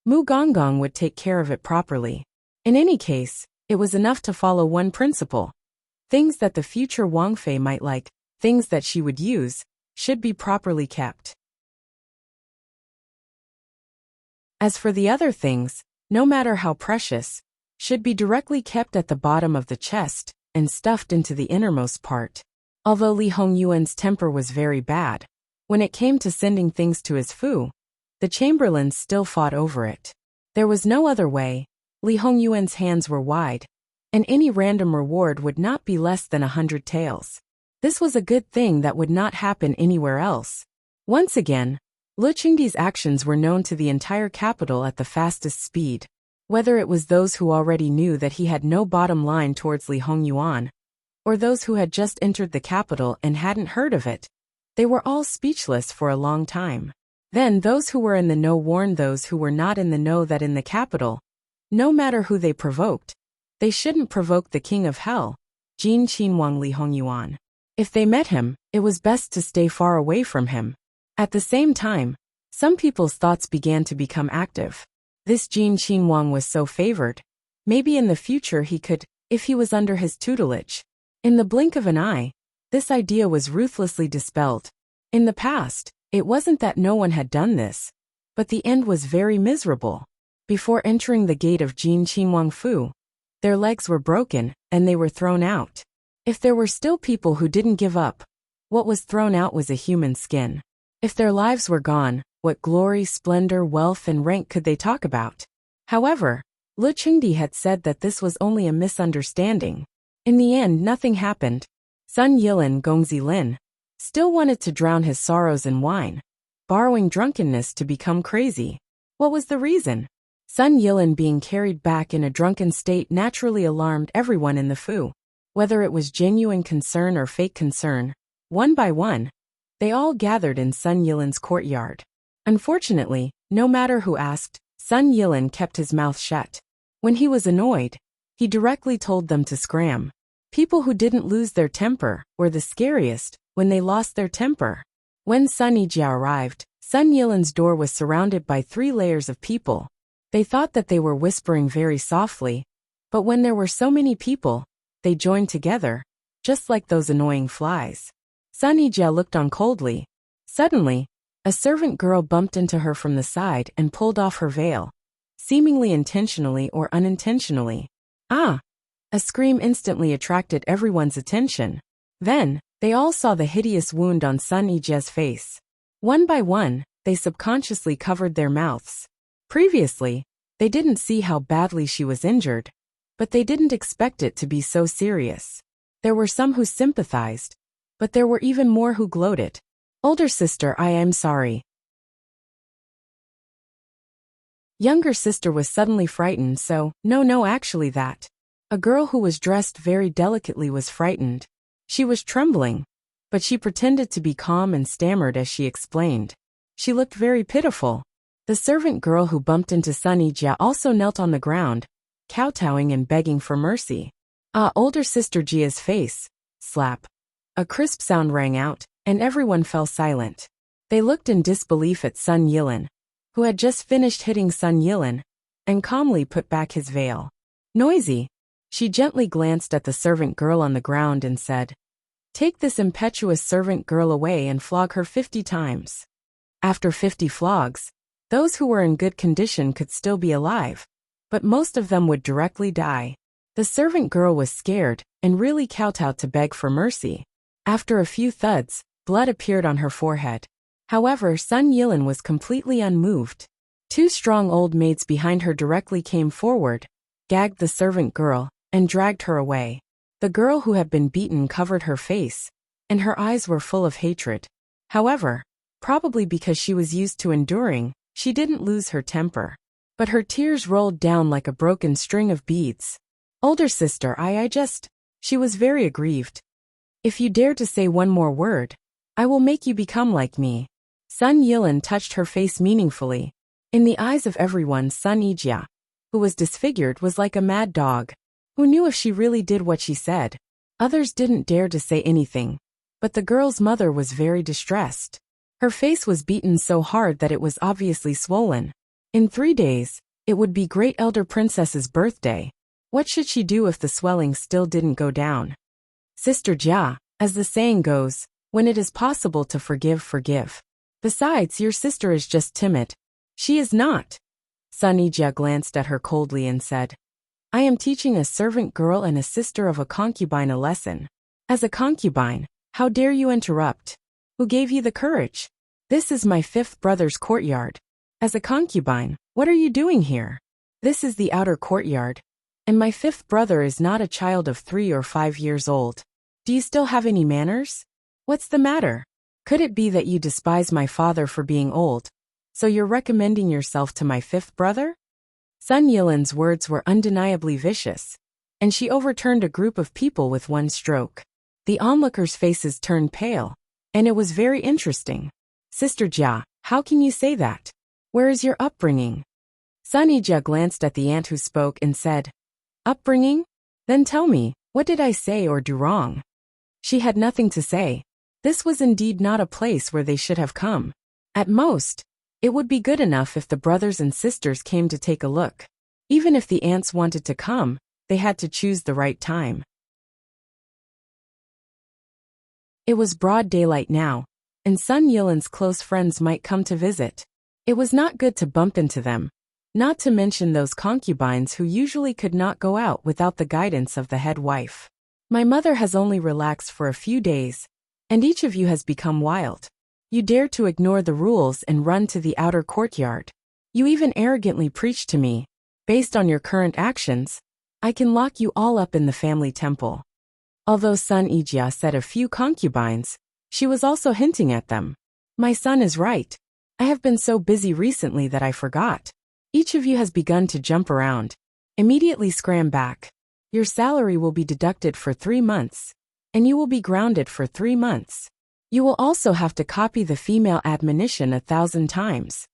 A: Mu Gonggong would take care of it properly. In any case, it was enough to follow one principle. Things that the future Wang Fei might like, things that she would use, should be properly kept. As for the other things, no matter how precious, should be directly kept at the bottom of the chest and stuffed into the innermost part. Although Li Hongyuan's temper was very bad, when it came to sending things to his fu, the chamberlains still fought over it. There was no other way. Li Hongyuan's hands were wide, and any random reward would not be less than 100 taels. This was a good thing that would not happen anywhere else. Once again, Lu Qingdi's actions were known to the entire capital at the fastest speed. Whether it was those who already knew that he had no bottom line towards Li Hongyuan, or those who had just entered the capital and hadn't heard of it, they were all speechless for a long time. Then those who were in the know warned those who were not in the know that in the capital, no matter who they provoked, they shouldn't provoke the king of hell, Jin Qinhuang Li Hongyuan. If they met him, it was best to stay far away from him. At the same time, some people's thoughts began to become active. This Jin Qinhuang was so favored. Maybe in the future he could, if he was under his tutelage. In the blink of an eye, this idea was ruthlessly dispelled. In the past, it wasn't that no one had done this, but the end was very miserable. Before entering the gate of Jin Qinhuang Fu, their legs were broken, and they were thrown out. If there were still people who didn't give up, what was thrown out was a human skin. If their lives were gone, what glory, splendor, wealth, and rank could they talk about? However, Lu Qingdi had said that this was only a misunderstanding. In the end, nothing happened. Sun Yilin Gongzilin still wanted to drown his sorrows in wine, borrowing drunkenness to become crazy. What was the reason? Sun Yilin being carried back in a drunken state naturally alarmed everyone in the Fu. Whether it was genuine concern or fake concern, one by one, they all gathered in Sun Yilin's courtyard. Unfortunately, no matter who asked, Sun Yilin kept his mouth shut. When he was annoyed, he directly told them to scram. People who didn't lose their temper were the scariest when they lost their temper. When Sun Yijia arrived, Sun Yilan's door was surrounded by 3 layers of people. They thought that they were whispering very softly, but when there were so many people, they joined together, just like those annoying flies. Sun Yijia looked on coldly. Suddenly, a servant girl bumped into her from the side and pulled off her veil, seemingly intentionally or unintentionally. Ah! A scream instantly attracted everyone's attention. Then, they all saw the hideous wound on Sun Yijia's face. One by one, they subconsciously covered their mouths. Previously, they didn't see how badly she was injured, but they didn't expect it to be so serious. There were some who sympathized, but there were even more who gloated. Older sister, I am sorry. Younger sister was suddenly frightened, so, no, actually that. A girl who was dressed very delicately was frightened. She was trembling, but she pretended to be calm and stammered as she explained. She looked very pitiful. The servant girl who bumped into Sun Yijia also knelt on the ground, kowtowing and begging for mercy. Older sister Jia's face. Slap. A crisp sound rang out, and everyone fell silent. They looked in disbelief at Sun Yilan, who had just finished hitting Sun Yilan, and calmly put back his veil. Noisy. She gently glanced at the servant girl on the ground and said, "Take this impetuous servant girl away and flog her 50 times. After 50 flogs, those who were in good condition could still be alive, but most of them would directly die." The servant girl was scared and really kowtowed to beg for mercy. After a few thuds, blood appeared on her forehead. However, Sun Yilan was completely unmoved. 2 strong old maids behind her directly came forward, gagged the servant girl, and dragged her away. The girl who had been beaten covered her face, and her eyes were full of hatred. However, probably because she was used to enduring, she didn't lose her temper. But her tears rolled down like a broken string of beads. Older sister, She was very aggrieved. "If you dare to say one more word, I will make you become like me." Sun Yilan touched her face meaningfully. In the eyes of everyone, Sun Yijia, who was disfigured, was like a mad dog. Who knew if she really did what she said? Others didn't dare to say anything, but the girl's mother was very distressed. Her face was beaten so hard that it was obviously swollen. In 3 days, it would be great elder princess's birthday. What should she do if the swelling still didn't go down? Sister Jia, as the saying goes, when it is possible to forgive, forgive. Besides, your sister is just timid. She is not. Sun Yijia glanced at her coldly and said, "I am teaching a servant girl and a sister of a concubine a lesson. As a concubine, how dare you interrupt? Who gave you the courage? This is my 5th brother's courtyard. As a concubine, what are you doing here? This is the outer courtyard, and my 5th brother is not a child of 3 or 5 years old. Do you still have any manners? What's the matter? Could it be that you despise my father for being old, so you're recommending yourself to my 5th brother?" Sun Yilan's words were undeniably vicious, and she overturned a group of people with one stroke. The onlookers' faces turned pale, and it was very interesting. "Sister Jia, how can you say that? Where is your upbringing?" Sun Yijia glanced at the aunt who spoke and said, "Upbringing? Then tell me, what did I say or do wrong?" She had nothing to say. This was indeed not a place where they should have come. At most, it would be good enough if the brothers and sisters came to take a look. Even if the aunts wanted to come, they had to choose the right time. It was broad daylight now, and Sun Yilan's close friends might come to visit. It was not good to bump into them, not to mention those concubines who usually could not go out without the guidance of the head wife. "My mother has only relaxed for a few days, and each of you has become wild. You dare to ignore the rules and run to the outer courtyard. You even arrogantly preach to me. Based on your current actions, I can lock you all up in the family temple." Although Sun Yijia said a few concubines, she was also hinting at them. "My son is right. I have been so busy recently that I forgot. Each of you has begun to jump around. Immediately scram back. Your salary will be deducted for 3 months, and you will be grounded for 3 months. You will also have to copy the female admonition 1,000 times."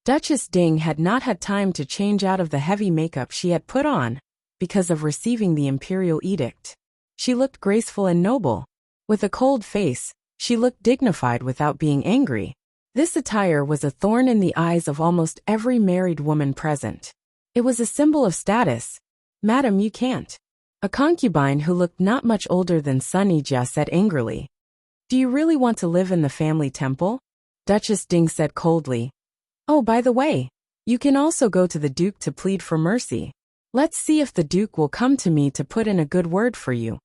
A: Duchess Ding had not had time to change out of the heavy makeup she had put on, because of receiving the imperial edict. She looked graceful and noble. With a cold face, she looked dignified without being angry. This attire was a thorn in the eyes of almost every married woman present. It was a symbol of status. "Madam, you can't." A concubine who looked not much older than Sun Yijia said angrily. "Do you really want to live in the family temple?" Duchess Ding said coldly. "Oh, by the way, you can also go to the Duke to plead for mercy. Let's see if the Duke will come to me to put in a good word for you."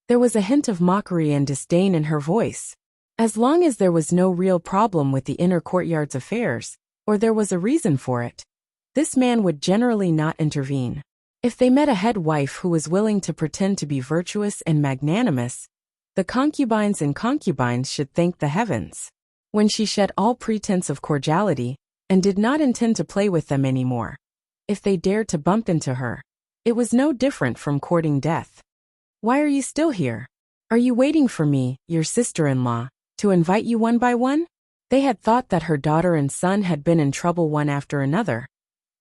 A: There was a hint of mockery and disdain in her voice. As long as there was no real problem with the inner courtyard's affairs, or there was a reason for it, this man would generally not intervene. If they met a head wife who was willing to pretend to be virtuous and magnanimous, the concubines and concubines should thank the heavens. When she shed all pretense of cordiality, and did not intend to play with them anymore, if they dared to bump into her, it was no different from courting death. "Why are you still here? Are you waiting for me, your sister-in-law, to invite you one by one?" They had thought that her daughter and son had been in trouble one after another,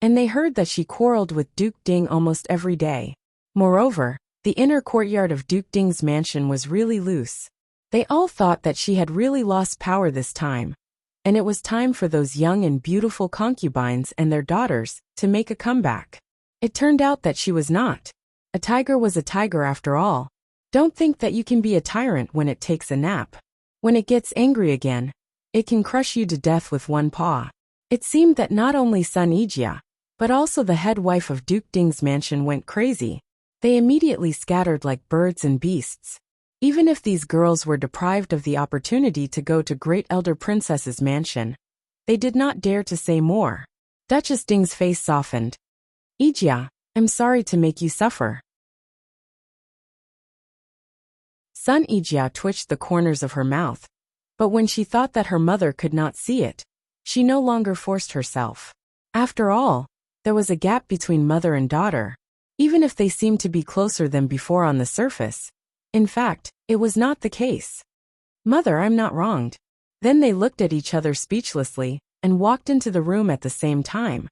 A: and they heard that she quarreled with Duke Ding almost every day. Moreover, the inner courtyard of Duke Ding's mansion was really loose. They all thought that she had really lost power this time, and it was time for those young and beautiful concubines and their daughters to make a comeback. It turned out that she was not. A tiger was a tiger after all. Don't think that you can be a tyrant when it takes a nap. When it gets angry again, it can crush you to death with one paw. It seemed that not only Sun Yijia, but also the head wife of Duke Ding's mansion went crazy. They immediately scattered like birds and beasts. Even if these girls were deprived of the opportunity to go to Great Elder Princess's mansion, they did not dare to say more. Duchess Ding's face softened. "Yijia, I'm sorry to make you suffer." Sun Yijia twitched the corners of her mouth, but when she thought that her mother could not see it, she no longer forced herself. After all, there was a gap between mother and daughter, even if they seemed to be closer than before on the surface. In fact, it was not the case. "Mother, I'm not wronged." Then they looked at each other speechlessly and walked into the room at the same time,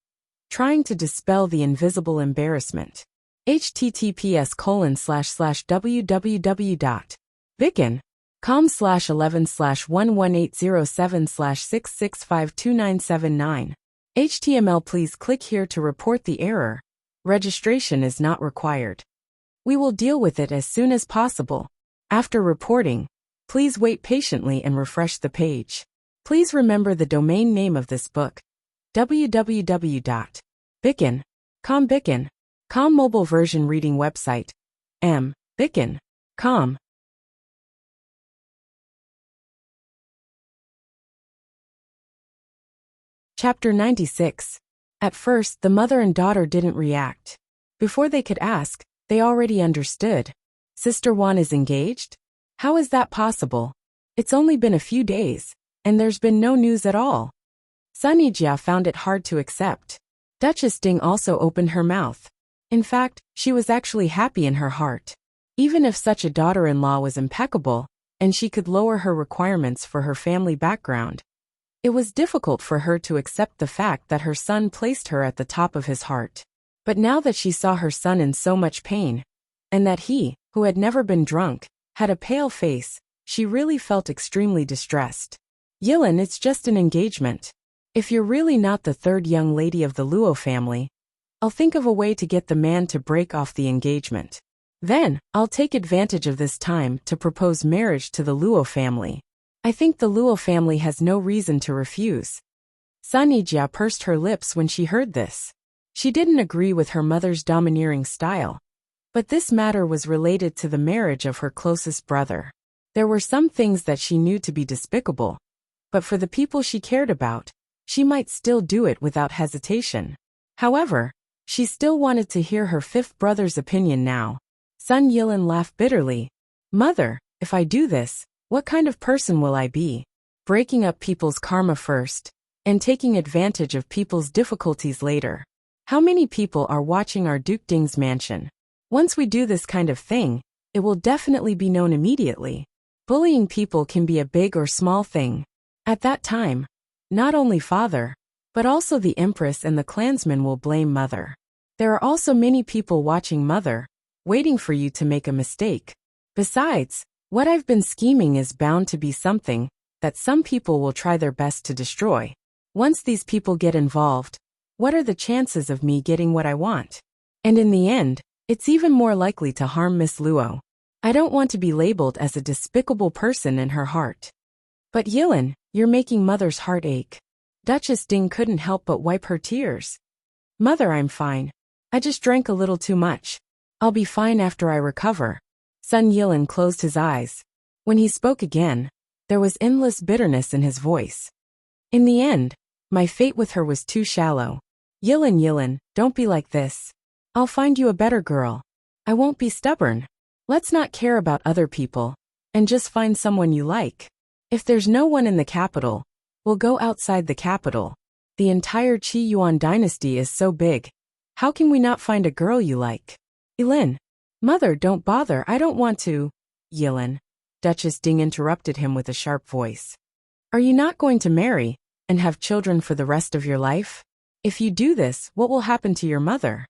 A: trying to dispel the invisible embarrassment. https://www.bicken.com/11/11807/6652979. HTML. Please click here to report the error. Registration is not required. We will deal with it as soon as possible. After reporting, please wait patiently and refresh the page. Please remember the domain name of this book: www.bicken.com. Bicken.com mobile version reading website: Bicken.com. Chapter 96. At first, the mother and daughter didn't react. Before they could ask, they already understood. "Sister Wan is engaged? How is that possible? It's only been a few days, and there's been no news at all." Sun Yijia found it hard to accept. Duchess Ding also opened her mouth. In fact, she was actually happy in her heart. Even if such a daughter-in-law was impeccable, and she could lower her requirements for her family background, it was difficult for her to accept the fact that her son placed her at the top of his heart. But now that she saw her son in so much pain, and that he, who had never been drunk, had a pale face, she really felt extremely distressed. "Yilin, it's just an engagement. If you're really not the third young lady of the Luo family, I'll think of a way to get the man to break off the engagement. Then, I'll take advantage of this time to propose marriage to the Luo family. I think the Luo family has no reason to refuse." Sun Yijia pursed her lips when she heard this. She didn't agree with her mother's domineering style, but this matter was related to the marriage of her closest brother. There were some things that she knew to be despicable, but for the people she cared about, she might still do it without hesitation. However, she still wanted to hear her fifth brother's opinion now. Sun Yilin laughed bitterly. "Mother, if I do this, what kind of person will I be? Breaking up people's karma first, and taking advantage of people's difficulties later. How many people are watching our Duke Ding's mansion? Once we do this kind of thing, it will definitely be known immediately. Bullying people can be a big or small thing. At that time, not only father, but also the empress and the clansmen will blame mother. There are also many people watching mother, waiting for you to make a mistake. Besides, what I've been scheming is bound to be something that some people will try their best to destroy. Once these people get involved, what are the chances of me getting what I want? And in the end, it's even more likely to harm Miss Luo. I don't want to be labeled as a despicable person in her heart. But Yilin, you're making Mother's heart ache. Duchess Ding couldn't help but wipe her tears. Mother, I'm fine. I just drank a little too much. I'll be fine after I recover. Sun Yilin closed his eyes. When he spoke again, there was endless bitterness in his voice. In the end, my fate with her was too shallow. Yilin, don't be like this. I'll find you a better girl. I won't be stubborn. Let's not care about other people, and just find someone you like. If there's no one in the capital, we'll go outside the capital. The entire Qi Yuan dynasty is so big. How can we not find a girl you like? Yilin. Mother, don't bother, I don't want to. Yilin. Duchess Ding interrupted him with a sharp voice. Are you not going to marry and have children for the rest of your life? If you do this, what will happen to your mother?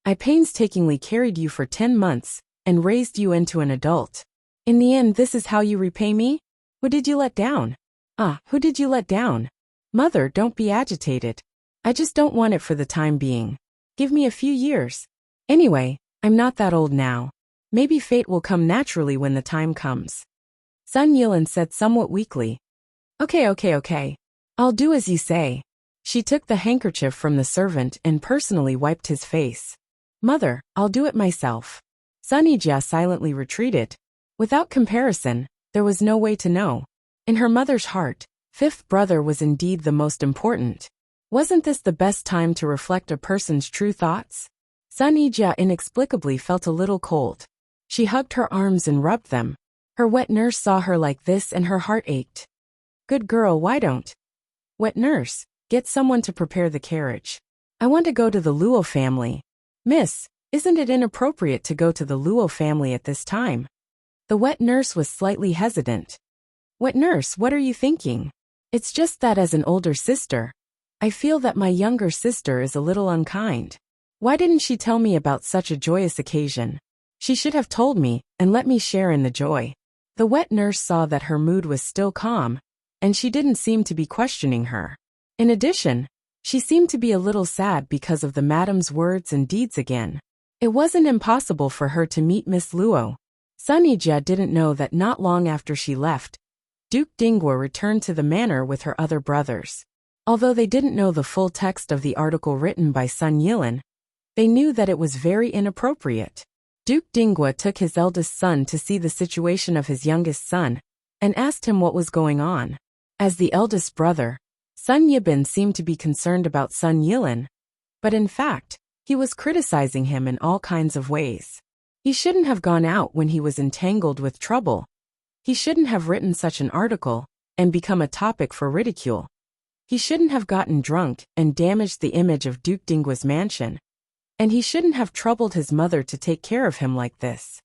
A: I painstakingly carried you for 10 months and raised you into an adult. In the end, this is how you repay me? Who did you let down? Who did you let down? Mother, don't be agitated. I just don't want it for the time being. Give me a few years. Anyway, I'm not that old now. Maybe fate will come naturally when the time comes. Sun Yilin said somewhat weakly. Okay. I'll do as you say. She took the handkerchief from the servant and personally wiped his face. Mother, I'll do it myself. Sun Yijia silently retreated. Without comparison, there was no way to know. In her mother's heart, fifth brother was indeed the most important. Wasn't this the best time to reflect a person's true thoughts? Sun Yijia inexplicably felt a little cold. She hugged her arms and rubbed them. Her wet nurse saw her like this and her heart ached. Good girl, why don't? Wet nurse, get someone to prepare the carriage. I want to go to the Luo family. Miss, isn't it inappropriate to go to the Luo family at this time? The wet nurse was slightly hesitant. Wet nurse, what are you thinking? It's just that as an older sister, I feel that my younger sister is a little unkind. Why didn't she tell me about such a joyous occasion? She should have told me and let me share in the joy. The wet nurse saw that her mood was still calm, and she didn't seem to be questioning her. In addition, she seemed to be a little sad because of the madam's words and deeds again. It wasn't impossible for her to meet Miss Luo. Sun Yijia didn't know that not long after she left, Duke Dinghua returned to the manor with her other brothers. Although they didn't know the full text of the article written by Sun Yilin, they knew that it was very inappropriate. Duke Dinghua took his eldest son to see the situation of his youngest son, and asked him what was going on. As the eldest brother, Sun Yibin seemed to be concerned about Sun Yilin, but in fact, he was criticizing him in all kinds of ways. He shouldn't have gone out when he was entangled with trouble. He shouldn't have written such an article and become a topic for ridicule. He shouldn't have gotten drunk and damaged the image of Duke Dinghua's mansion. And he shouldn't have troubled his mother to take care of him like this.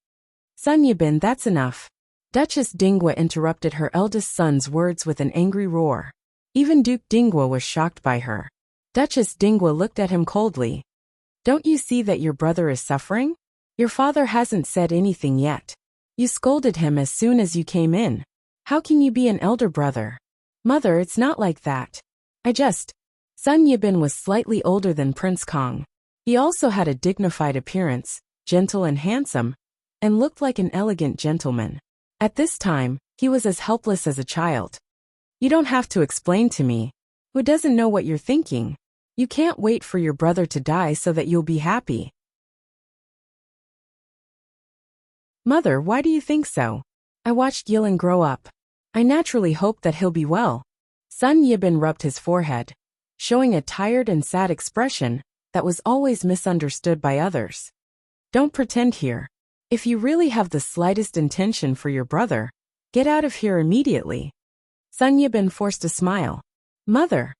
A: Sun Yibin, that's enough. Duchess Dinghua interrupted her eldest son's words with an angry roar. Even Duke Dinghua was shocked by her. Duchess Dinghua looked at him coldly. Don't you see that your brother is suffering? Your father hasn't said anything yet. You scolded him as soon as you came in. How can you be an elder brother? Mother, it's not like that. Sun Yibin was slightly older than Prince Kong. He also had a dignified appearance, gentle and handsome, and looked like an elegant gentleman. At this time, he was as helpless as a child. You don't have to explain to me. Who doesn't know what you're thinking? You can't wait for your brother to die so that you'll be happy. Mother, why do you think so? I watched Yilin grow up. I naturally hope that he'll be well. Sun Yibin rubbed his forehead, showing a tired and sad expression that was always misunderstood by others. Don't pretend here. If you really have the slightest intention for your brother, get out of here immediately. Sun Yibin forced a smile. Mother,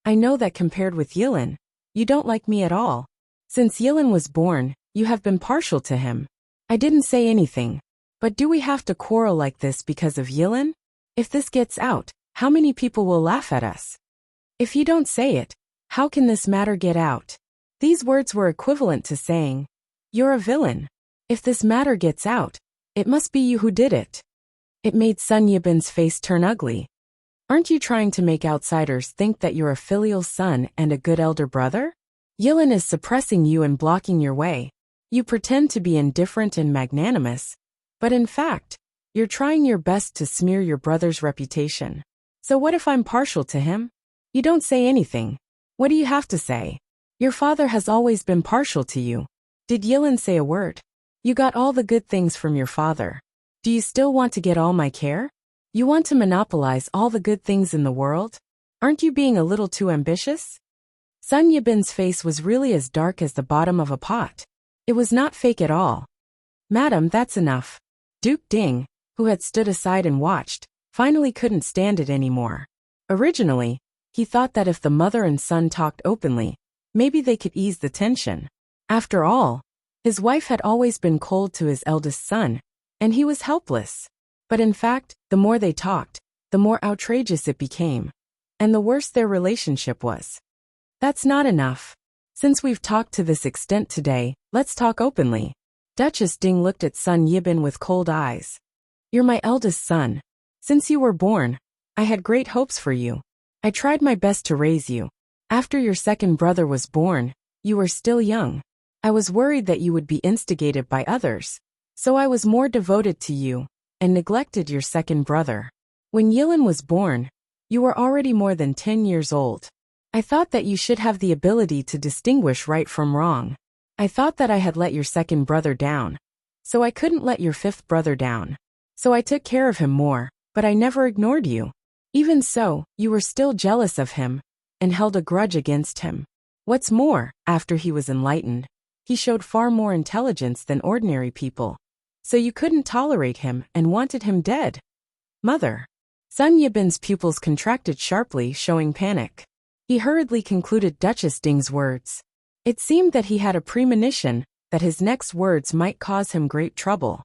A: I know that compared with Yilin, you don't like me at all. Since Yilin was born, you have been partial to him. I didn't say anything. But do we have to quarrel like this because of Yilin? If this gets out, how many people will laugh at us? If you don't say it, how can this matter get out? These words were equivalent to saying, you're a villain. If this matter gets out, it must be you who did it. It made Sun Yibin's face turn ugly. Aren't you trying to make outsiders think that you're a filial son and a good elder brother? Yilin is suppressing you and blocking your way. You pretend to be indifferent and magnanimous, but in fact, you're trying your best to smear your brother's reputation. So what if I'm partial to him? You don't say anything. What do you have to say? Your father has always been partial to you. Did Yilin say a word? You got all the good things from your father. Do you still want to get all my care? You want to monopolize all the good things in the world? Aren't you being a little too ambitious? Sun Yibin's face was really as dark as the bottom of a pot. It was not fake at all. Madam, that's enough. Duke Ding, who had stood aside and watched, finally couldn't stand it anymore. Originally, he thought that if the mother and son talked openly, maybe they could ease the tension. After all, his wife had always been cold to his eldest son, and he was helpless. But in fact, the more they talked, the more outrageous it became, and the worse their relationship was. That's not enough. Since we've talked to this extent today, let's talk openly. Duchess Ding looked at Sun Yibin with cold eyes. You're my eldest son. Since you were born, I had great hopes for you. I tried my best to raise you. After your second brother was born, you were still young. I was worried that you would be instigated by others, so I was more devoted to you and neglected your second brother. When Yilin was born, you were already more than 10 years old. I thought that you should have the ability to distinguish right from wrong. I thought that I had let your second brother down, so I couldn't let your fifth brother down. So I took care of him more, but I never ignored you. Even so, you were still jealous of him and held a grudge against him. What's more, after he was enlightened, he showed far more intelligence than ordinary people. So you couldn't tolerate him and wanted him dead. Mother. Sun Yibin's pupils contracted sharply, showing panic. He hurriedly concluded Duchess Ding's words. It seemed that he had a premonition that his next words might cause him great trouble.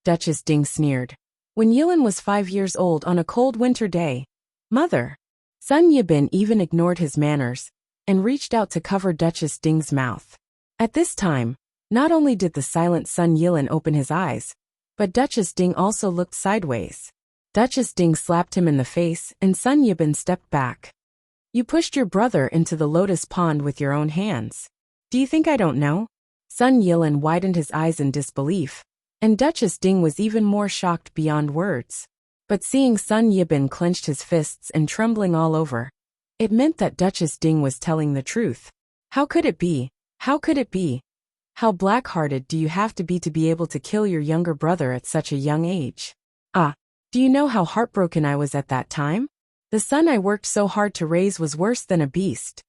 A: Duchess Ding sneered. When Yilin was 5 years old on a cold winter day, Mother. Sun Yibin even ignored his manners and reached out to cover Duchess Ding's mouth. At this time, not only did the silent Sun Yilin open his eyes, but Duchess Ding also looked sideways. Duchess Ding slapped him in the face and Sun Yibin stepped back. You pushed your brother into the lotus pond with your own hands. Do you think I don't know? Sun Yilin widened his eyes in disbelief, and Duchess Ding was even more shocked beyond words. But seeing Sun Yibin clenched his fists and trembling all over, it meant that Duchess Ding was telling the truth. How could it be? How could it be? How black-hearted do you have to be able to kill your younger brother at such a young age? Do you know how heartbroken I was at that time? The son I worked so hard to raise was worse than a beast.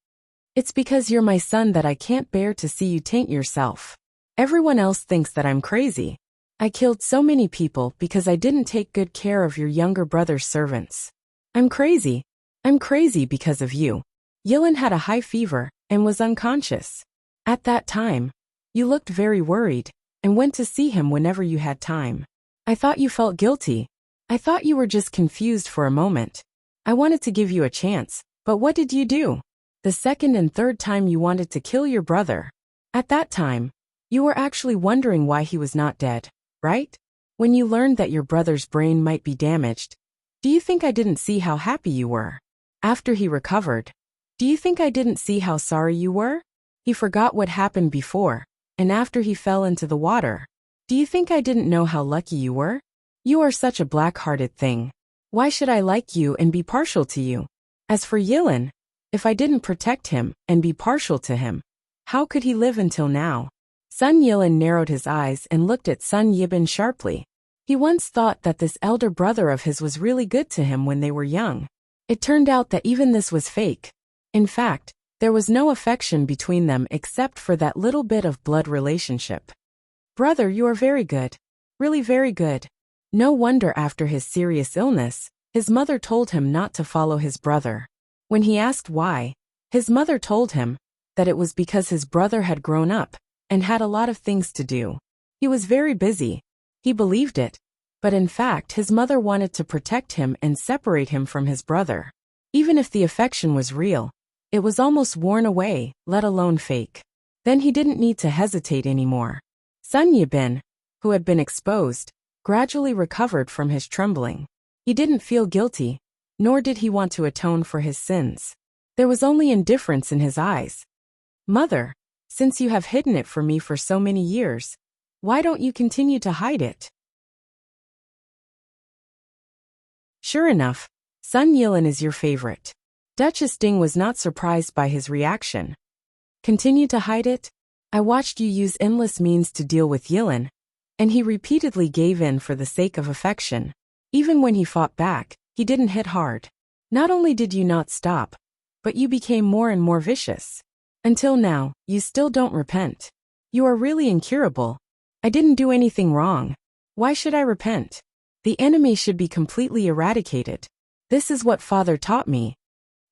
A: It's because you're my son that I can't bear to see you taint yourself. Everyone else thinks that I'm crazy. I killed so many people because I didn't take good care of your younger brother's servants. I'm crazy. I'm crazy because of you. Yilin had a high fever and was unconscious. At that time, you looked very worried and went to see him whenever you had time. I thought you felt guilty. I thought you were just confused for a moment. I wanted to give you a chance, but what did you do? The second and third time you wanted to kill your brother. At that time, you were actually wondering why he was not dead, right? When you learned that your brother's brain might be damaged, do you think I didn't see how happy you were? After he recovered, do you think I didn't see how sorry you were? He forgot what happened before, and after he fell into the water, do you think I didn't know how lucky you were? You are such a black-hearted thing. Why should I like you and be partial to you? As for Yilin, if I didn't protect him and be partial to him, how could he live until now? Sun Yilin narrowed his eyes and looked at Sun Yibin sharply. He once thought that this elder brother of his was really good to him when they were young. It turned out that even this was fake. In fact, there was no affection between them except for that little bit of blood relationship. Brother, you are very good. Really very good. No wonder after his serious illness, his mother told him not to follow his brother. When he asked why, his mother told him that it was because his brother had grown up and had a lot of things to do. He was very busy. He believed it, but in fact his mother wanted to protect him and separate him from his brother. Even if the affection was real, it was almost worn away, let alone fake. Then he didn't need to hesitate anymore. Sun Yibin, who had been exposed, gradually recovered from his trembling. He didn't feel guilty, nor did he want to atone for his sins. There was only indifference in his eyes. "Mother, since you have hidden it from me for so many years, why don't you continue to hide it?" Sure enough, Sun Yilin is your favorite. Duchess Ding was not surprised by his reaction. "Continue to hide it? I watched you use endless means to deal with Yilin, and he repeatedly gave in for the sake of affection. Even when he fought back, he didn't hit hard. Not only did you not stop, but you became more and more vicious. Until now, you still don't repent. You are really incurable. I didn't do anything wrong. Why should I repent? The enemy should be completely eradicated. This is what father taught me."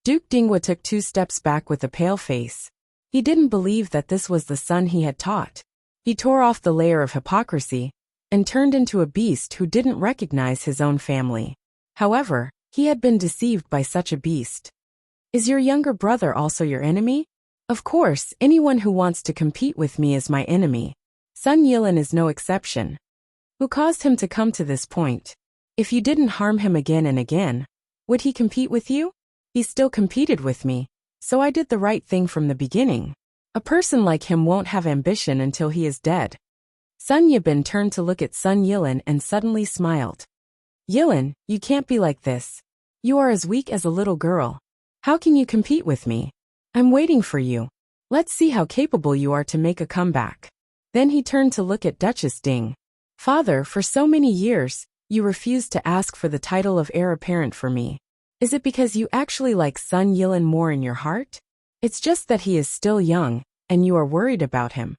A: Duke Dinghua took 2 steps back with a pale face. He didn't believe that this was the son he had taught. He tore off the layer of hypocrisy and turned into a beast who didn't recognize his own family. However, he had been deceived by such a beast. "Is your younger brother also your enemy?" "Of course, anyone who wants to compete with me is my enemy. Sun Yilin is no exception. Who caused him to come to this point? If you didn't harm him again and again, would he compete with you? He still competed with me, so I did the right thing from the beginning. A person like him won't have ambition until he is dead." Sun Yibin turned to look at Sun Yilin and suddenly smiled. "Yilin, you can't be like this. You are as weak as a little girl. How can you compete with me? I'm waiting for you. Let's see how capable you are to make a comeback." Then he turned to look at Duchess Ding. "Father, for so many years, you refused to ask for the title of heir apparent for me. Is it because you actually like Sun Yilin more in your heart? It's just that he is still young, and you are worried about him.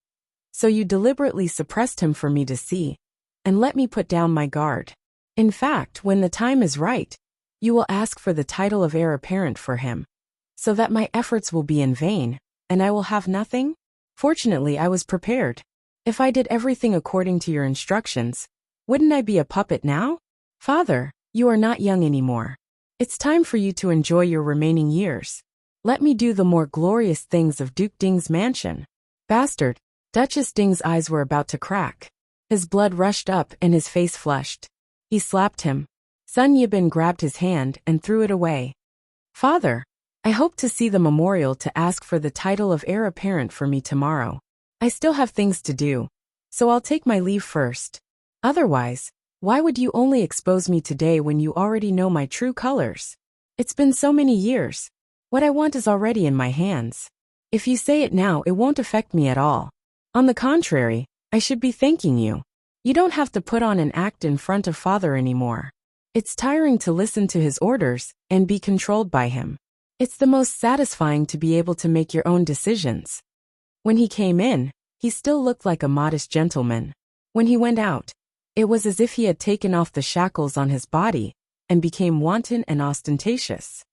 A: So you deliberately suppressed him for me to see, and let me put down my guard. In fact, when the time is right, you will ask for the title of heir apparent for him, so that my efforts will be in vain, and I will have nothing? Fortunately, I was prepared. If I did everything according to your instructions, wouldn't I be a puppet now? Father, you are not young anymore. It's time for you to enjoy your remaining years. Let me do the more glorious things of Duke Ding's mansion." "Bastard!" Duchess Ding's eyes were about to crack. His blood rushed up and his face flushed. He slapped him. Sun Yibin grabbed his hand and threw it away. "Father, I hope to see the memorial to ask for the title of heir apparent for me tomorrow. I still have things to do, so I'll take my leave first. Otherwise, why would you only expose me today when you already know my true colors? It's been so many years. What I want is already in my hands. If you say it now, it won't affect me at all. On the contrary, I should be thanking you. You don't have to put on an act in front of father anymore. It's tiring to listen to his orders and be controlled by him. It's the most satisfying to be able to make your own decisions." When he came in, he still looked like a modest gentleman. When he went out, it was as if he had taken off the shackles on his body and became wanton and ostentatious.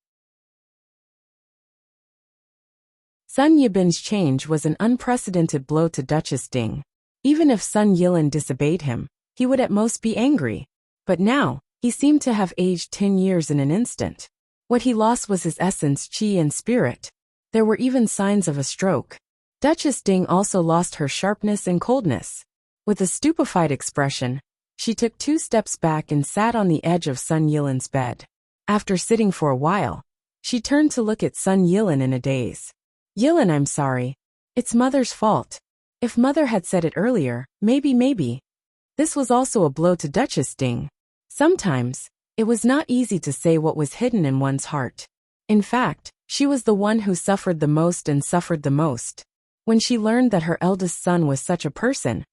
A: Sun Yibin's change was an unprecedented blow to Duchess Ding. Even if Sun Yilin disobeyed him, he would at most be angry. But now, he seemed to have aged 10 years in an instant. What he lost was his essence, chi and spirit. There were even signs of a stroke. Duchess Ding also lost her sharpness and coldness. With a stupefied expression, she took 2 steps back and sat on the edge of Sun Yilin's bed. After sitting for a while, she turned to look at Sun Yilin in a daze. "Yilin, I'm sorry. It's mother's fault. If mother had said it earlier, maybe. This was also a blow to Duchess Ding. Sometimes, it was not easy to say what was hidden in one's heart. In fact, she was the one who suffered the most and suffered the most. When she learned that her eldest son was such a person,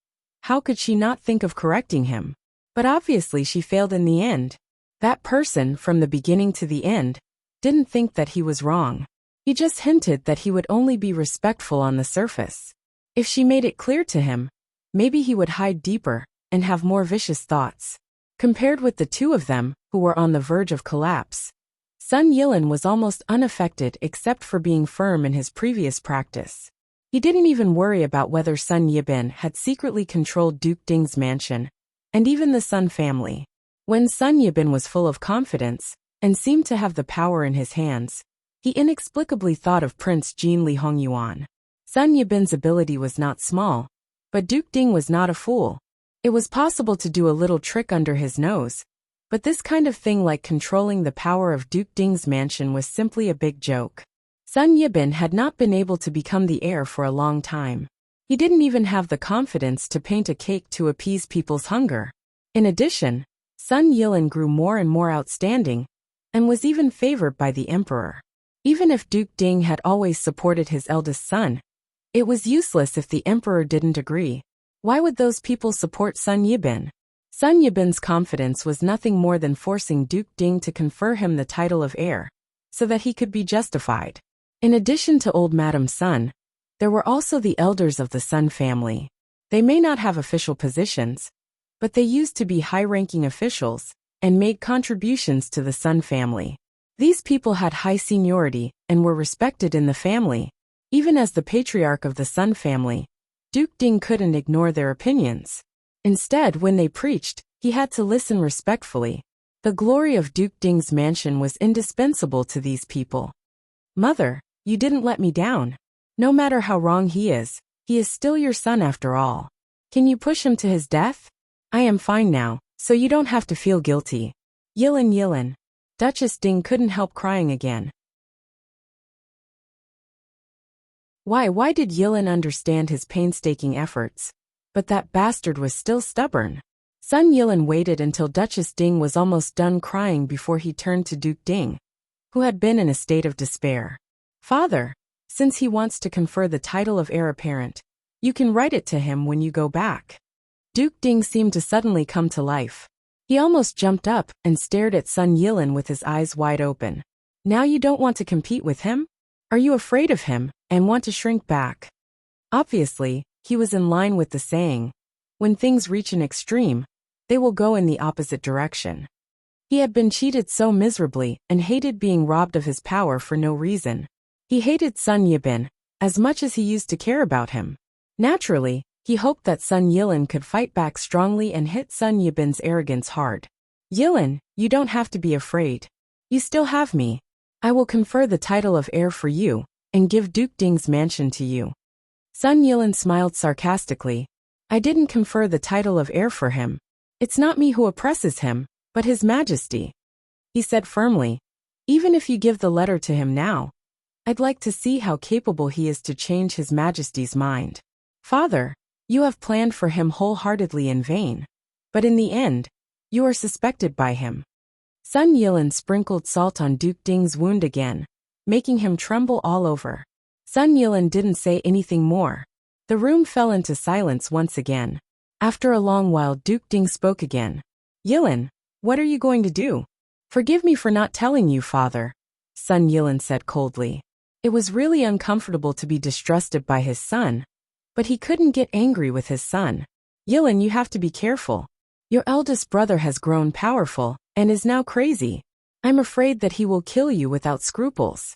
A: how could she not think of correcting him? But obviously she failed in the end. That person, from the beginning to the end, didn't think that he was wrong. He just hinted that he would only be respectful on the surface. If she made it clear to him, maybe he would hide deeper and have more vicious thoughts. Compared with the 2 of them, who were on the verge of collapse, Sun Yilin was almost unaffected except for being firm in his previous practice. He didn't even worry about whether Sun Yibin had secretly controlled Duke Ding's mansion, and even the Sun family. When Sun Yibin was full of confidence, and seemed to have the power in his hands, he inexplicably thought of Prince Jin Li Hongyuan. Sun Yibin's ability was not small, but Duke Ding was not a fool. It was possible to do a little trick under his nose, but this kind of thing like controlling the power of Duke Ding's mansion was simply a big joke. Sun Yibin had not been able to become the heir for a long time. He didn't even have the confidence to paint a cake to appease people's hunger. In addition, Sun Yilin grew more and more outstanding, and was even favored by the emperor. Even if Duke Ding had always supported his eldest son, it was useless if the emperor didn't agree. Why would those people support Sun Yibin? Sun Yibin's confidence was nothing more than forcing Duke Ding to confer him the title of heir, so that he could be justified. In addition to old Madam Sun, there were also the elders of the Sun family. They may not have official positions, but they used to be high-ranking officials, and made contributions to the Sun family. These people had high seniority, and were respected in the family. Even as the patriarch of the Sun family, Duke Ding couldn't ignore their opinions. Instead, when they preached, he had to listen respectfully. The glory of Duke Ding's mansion was indispensable to these people. Mother, you didn't let me down. No matter how wrong he is still your son after all. Can you push him to his death? I am fine now, so you don't have to feel guilty. Yilin Yilin. Duchess Ding couldn't help crying again. Why did Yilin understand his painstaking efforts? But that bastard was still stubborn. Sun Yilin waited until Duchess Ding was almost done crying before he turned to Duke Ding, who had been in a state of despair. Father, since he wants to confer the title of heir apparent, you can write it to him when you go back. Duke Ding seemed to suddenly come to life. He almost jumped up and stared at Sun Yilin with his eyes wide open. Now you don't want to compete with him? Are you afraid of him, and want to shrink back? Obviously, he was in line with the saying, when things reach an extreme, they will go in the opposite direction. He had been cheated so miserably and hated being robbed of his power for no reason. He hated Sun Yibin as much as he used to care about him. Naturally, he hoped that Sun Yilin could fight back strongly and hit Sun Yibin's arrogance hard. Yilin, you don't have to be afraid. You still have me. I will confer the title of heir for you, and give Duke Ding's mansion to you. Sun Yilin smiled sarcastically. I didn't confer the title of heir for him. It's not me who oppresses him, but His Majesty. He said firmly. Even if you give the letter to him now, I'd like to see how capable he is to change His Majesty's mind. Father, you have planned for him wholeheartedly in vain. But in the end, you are suspected by him. Sun Yilin sprinkled salt on Duke Ding's wound again, making him tremble all over. Sun Yilin didn't say anything more. The room fell into silence once again. After a long while, Duke Ding spoke again. Yilin, what are you going to do? Forgive me for not telling you, father, Sun Yilin said coldly. It was really uncomfortable to be distrusted by his son, but he couldn't get angry with his son. Yilin, you have to be careful. Your eldest brother has grown powerful, and is now crazy. I'm afraid that he will kill you without scruples.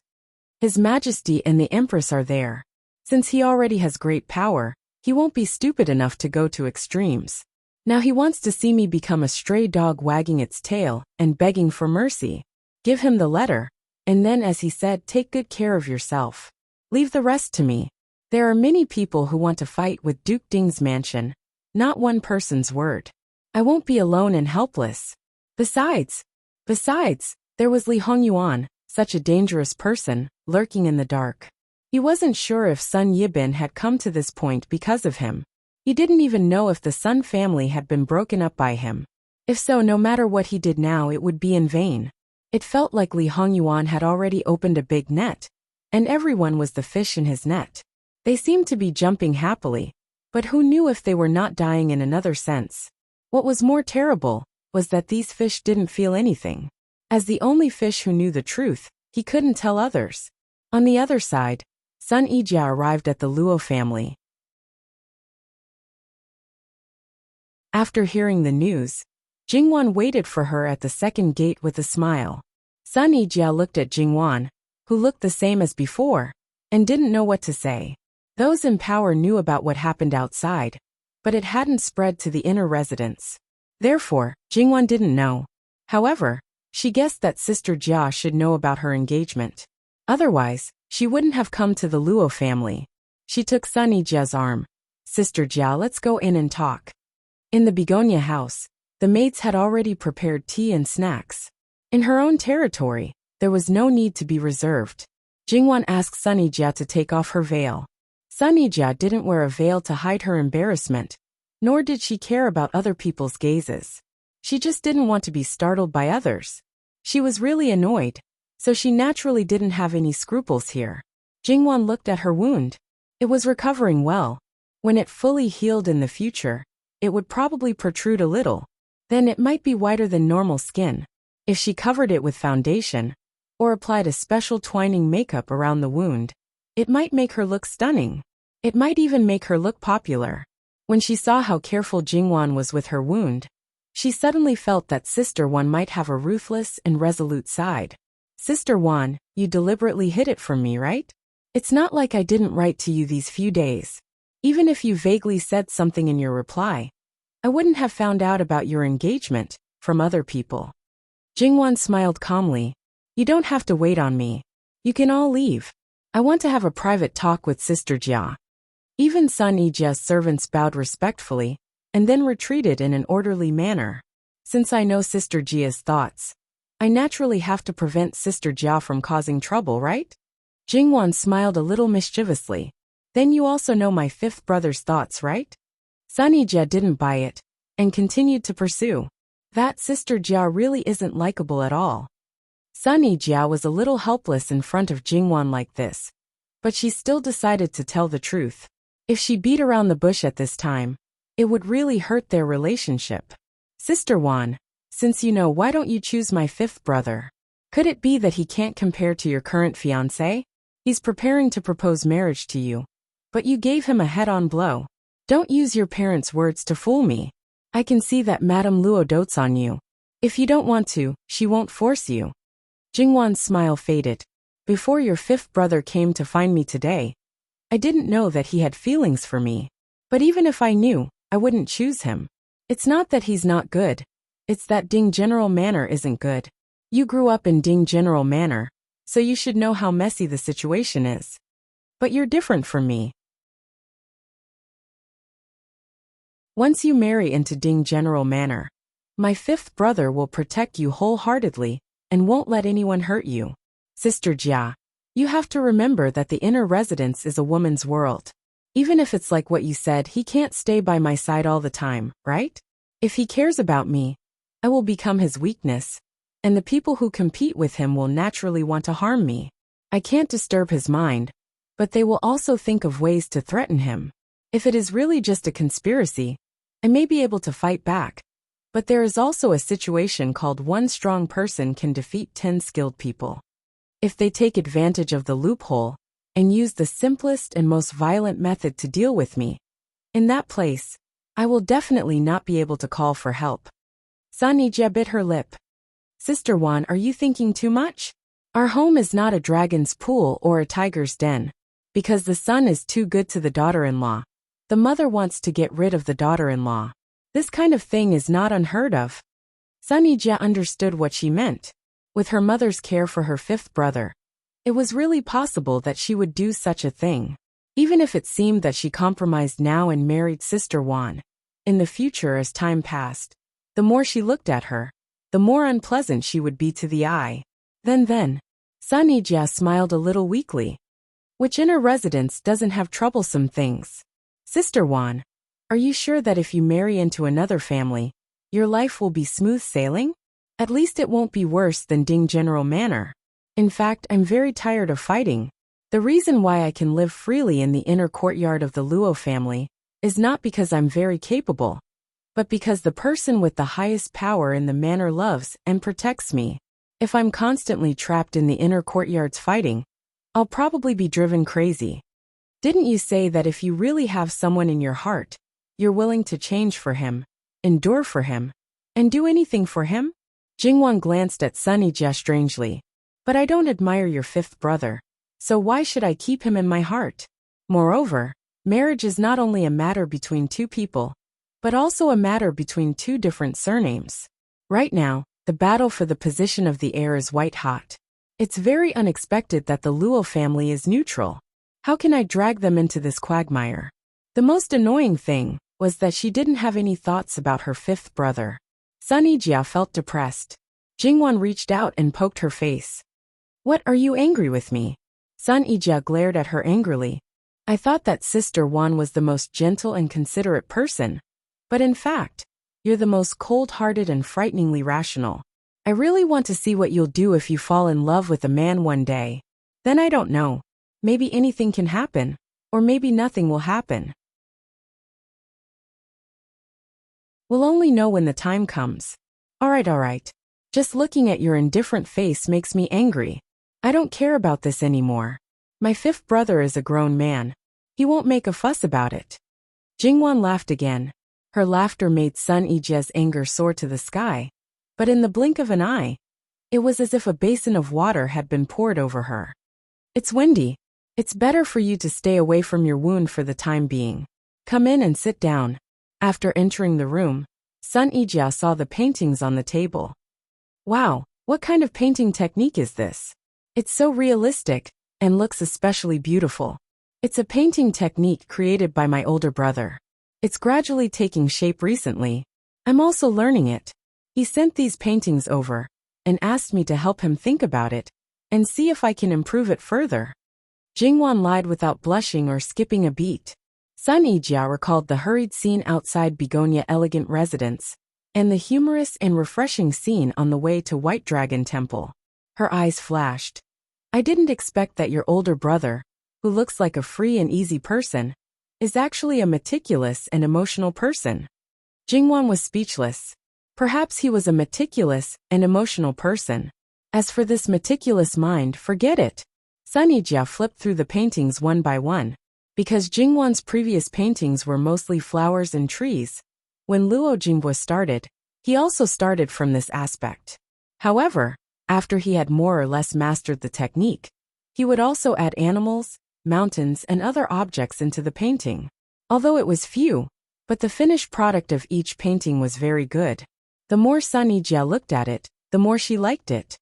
A: His Majesty and the Empress are there. Since he already has great power, he won't be stupid enough to go to extremes. Now he wants to see me become a stray dog wagging its tail and begging for mercy. Give him the letter, and then, as he said, take good care of yourself. Leave the rest to me. There are many people who want to fight with Duke Ding's mansion, not one person's word. I won't be alone and helpless. Besides, there was Li Hongyuan, such a dangerous person, lurking in the dark. He wasn't sure if Sun Yibin had come to this point because of him. He didn't even know if the Sun family had been broken up by him. If so, no matter what he did now, it would be in vain. It felt like Li Hongyuan had already opened a big net, and everyone was the fish in his net. They seemed to be jumping happily, but who knew if they were not dying in another sense? What was more terrible was that these fish didn't feel anything. As the only fish who knew the truth, he couldn't tell others. On the other side, Sun Yijia arrived at the Luo family. After hearing the news, Jingwan waited for her at the second gate with a smile. Sun Yijia looked at Jingwan, who looked the same as before, and didn't know what to say. Those in power knew about what happened outside, but it hadn't spread to the inner residence. Therefore, Jingwan didn't know. However, she guessed that Sister Jia should know about her engagement. Otherwise, she wouldn't have come to the Luo family. She took Sun Yijia's arm. Sister Jia, let's go in and talk. In the begonia house, the maids had already prepared tea and snacks. In her own territory, there was no need to be reserved. Jingwan asked Sunny Jia to take off her veil. Sunny Jia didn't wear a veil to hide her embarrassment, nor did she care about other people's gazes. She just didn't want to be startled by others. She was really annoyed, so she naturally didn't have any scruples here. Jingwan looked at her wound. It was recovering well. When it fully healed in the future, it would probably protrude a little. Then it might be whiter than normal skin. If she covered it with foundation, or applied a special twining makeup around the wound, it might make her look stunning. It might even make her look popular. When she saw how careful Jingwan was with her wound, she suddenly felt that Sister Wan might have a ruthless and resolute side. Sister Wan, you deliberately hid it from me, right? It's not like I didn't write to you these few days. Even if you vaguely said something in your reply, I wouldn't have found out about your engagement from other people. Jingwan smiled calmly. You don't have to wait on me. You can all leave. I want to have a private talk with Sister Jia. Even Sunny Jia's servants bowed respectfully, and then retreated in an orderly manner. Since I know Sister Jia's thoughts, I naturally have to prevent Sister Jia from causing trouble, right? Jingwan smiled a little mischievously. Then you also know my fifth brother's thoughts, right? Sunny Jia didn't buy it, and continued to pursue. That Sister Jia really isn't likable at all. Sunny Jia was a little helpless in front of Jingwan like this, but she still decided to tell the truth. If she beat around the bush at this time, it would really hurt their relationship. Sister Wan, since you know, why don't you choose my fifth brother? Could it be that he can't compare to your current fiancé? He's preparing to propose marriage to you, but you gave him a head-on blow. Don't use your parents' words to fool me. I can see that Madame Luo dotes on you. If you don't want to, she won't force you. Jingwan's smile faded. Before your fifth brother came to find me today, I didn't know that he had feelings for me. But even if I knew, I wouldn't choose him. It's not that he's not good. It's that Ding General Manor isn't good. You grew up in Ding General Manor, so you should know how messy the situation is. But you're different from me. Once you marry into Ding General Manor, my fifth brother will protect you wholeheartedly and won't let anyone hurt you. Sister Jia, you have to remember that the inner residence is a woman's world. Even if it's like what you said, he can't stay by my side all the time, right? If he cares about me, I will become his weakness, and the people who compete with him will naturally want to harm me. I can't disturb his mind, but they will also think of ways to threaten him. If it is really just a conspiracy, I may be able to fight back. But there is also a situation called one strong person can defeat 10 skilled people. If they take advantage of the loophole and use the simplest and most violent method to deal with me, in that place, I will definitely not be able to call for help. Sunny Jia bit her lip. Sister Wan, are you thinking too much? Our home is not a dragon's pool or a tiger's den. Because the son is too good to the daughter-in-law, the mother wants to get rid of the daughter-in-law. This kind of thing is not unheard of. Sunny Jia understood what she meant. With her mother's care for her fifth brother, it was really possible that she would do such a thing. Even if it seemed that she compromised now and married Sister Wan, in the future as time passed, the more she looked at her, the more unpleasant she would be to the eye. Then, Sunny Jia smiled a little weakly. Which inner residence doesn't have troublesome things? Sister Wan, are you sure that if you marry into another family, your life will be smooth sailing? At least it won't be worse than Ding General Manor. In fact, I'm very tired of fighting. The reason why I can live freely in the inner courtyard of the Luo family is not because I'm very capable, but because the person with the highest power in the manor loves and protects me. If I'm constantly trapped in the inner courtyards fighting, I'll probably be driven crazy. Didn't you say that if you really have someone in your heart, you're willing to change for him, endure for him, and do anything for him? Jingwan glanced at Sunny Jia strangely. But I don't admire your fifth brother, so why should I keep him in my heart? Moreover, marriage is not only a matter between two people, but also a matter between two different surnames. Right now, the battle for the position of the heir is white hot. It's very unexpected that the Luo family is neutral. How can I drag them into this quagmire? The most annoying thing was that she didn't have any thoughts about her fifth brother. Sun Yijia felt depressed. Jingwan reached out and poked her face. "What, are you angry with me?" Sun Yijia glared at her angrily. "I thought that Sister Wan was the most gentle and considerate person, but in fact, you're the most cold-hearted and frighteningly rational. I really want to see what you'll do if you fall in love with a man one day. Then I don't know. Maybe anything can happen, or maybe nothing will happen. We'll only know when the time comes. Alright. Just looking at your indifferent face makes me angry. I don't care about this anymore. My fifth brother is a grown man. He won't make a fuss about it." Jingwan laughed again. Her laughter made Sun Yijia's anger soar to the sky. But in the blink of an eye, it was as if a basin of water had been poured over her. "It's windy. It's better for you to stay away from your wound for the time being. Come in and sit down." After entering the room, Sun Yijia saw the paintings on the table. "Wow, what kind of painting technique is this? It's so realistic, and looks especially beautiful. It's a painting technique created by my older brother. It's gradually taking shape recently. I'm also learning it. He sent these paintings over, and asked me to help him think about it, and see if I can improve it further." Jingwan lied without blushing or skipping a beat. Sun Yijia recalled the hurried scene outside Begonia Elegant Residence, and the humorous and refreshing scene on the way to White Dragon Temple. Her eyes flashed. "I didn't expect that your older brother, who looks like a free and easy person, is actually a meticulous and emotional person." Jingwan was speechless. Perhaps he was a meticulous and emotional person. As for this meticulous mind, forget it. Sun Yijia flipped through the paintings one by one. Because Jingwan's previous paintings were mostly flowers and trees, when Luo Jinghua started, he also started from this aspect. However, after he had more or less mastered the technique, he would also add animals, mountains, and other objects into the painting. Although it was few, but the finished product of each painting was very good. The more Sun Yijia looked at it, the more she liked it.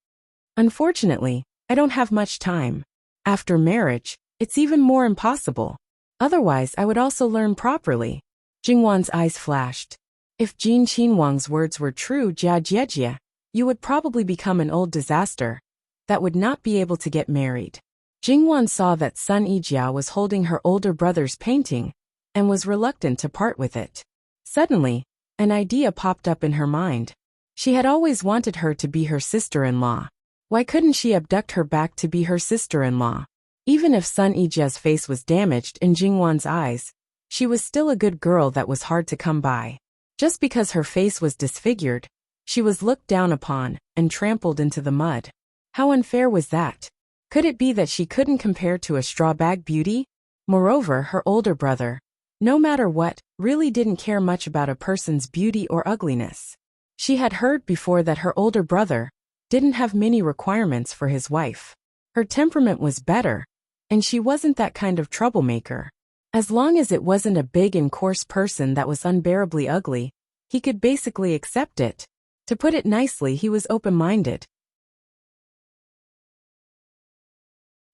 A: "Unfortunately, I don't have much time. After marriage, it's even more impossible. Otherwise, I would also learn properly." Jingwan's eyes flashed. "If Jin Qinhuang's words were true, Jia Jiejie, you would probably become an old disaster that would not be able to get married." Jingwan saw that Sun Yijia was holding her older brother's painting and was reluctant to part with it. Suddenly, an idea popped up in her mind. She had always wanted her to be her sister-in-law. Why couldn't she abduct her back to be her sister-in-law? Even if Sun Yijia's face was damaged in Jingwan's eyes, she was still a good girl that was hard to come by. Just because her face was disfigured, she was looked down upon and trampled into the mud. How unfair was that? Could it be that she couldn't compare to a straw-bag beauty? Moreover, her older brother, no matter what, really didn't care much about a person's beauty or ugliness. She had heard before that her older brother didn't have many requirements for his wife. Her temperament was better, and she wasn't that kind of troublemaker. As long as it wasn't a big and coarse person that was unbearably ugly, he could basically accept it. To put it nicely, he was open-minded.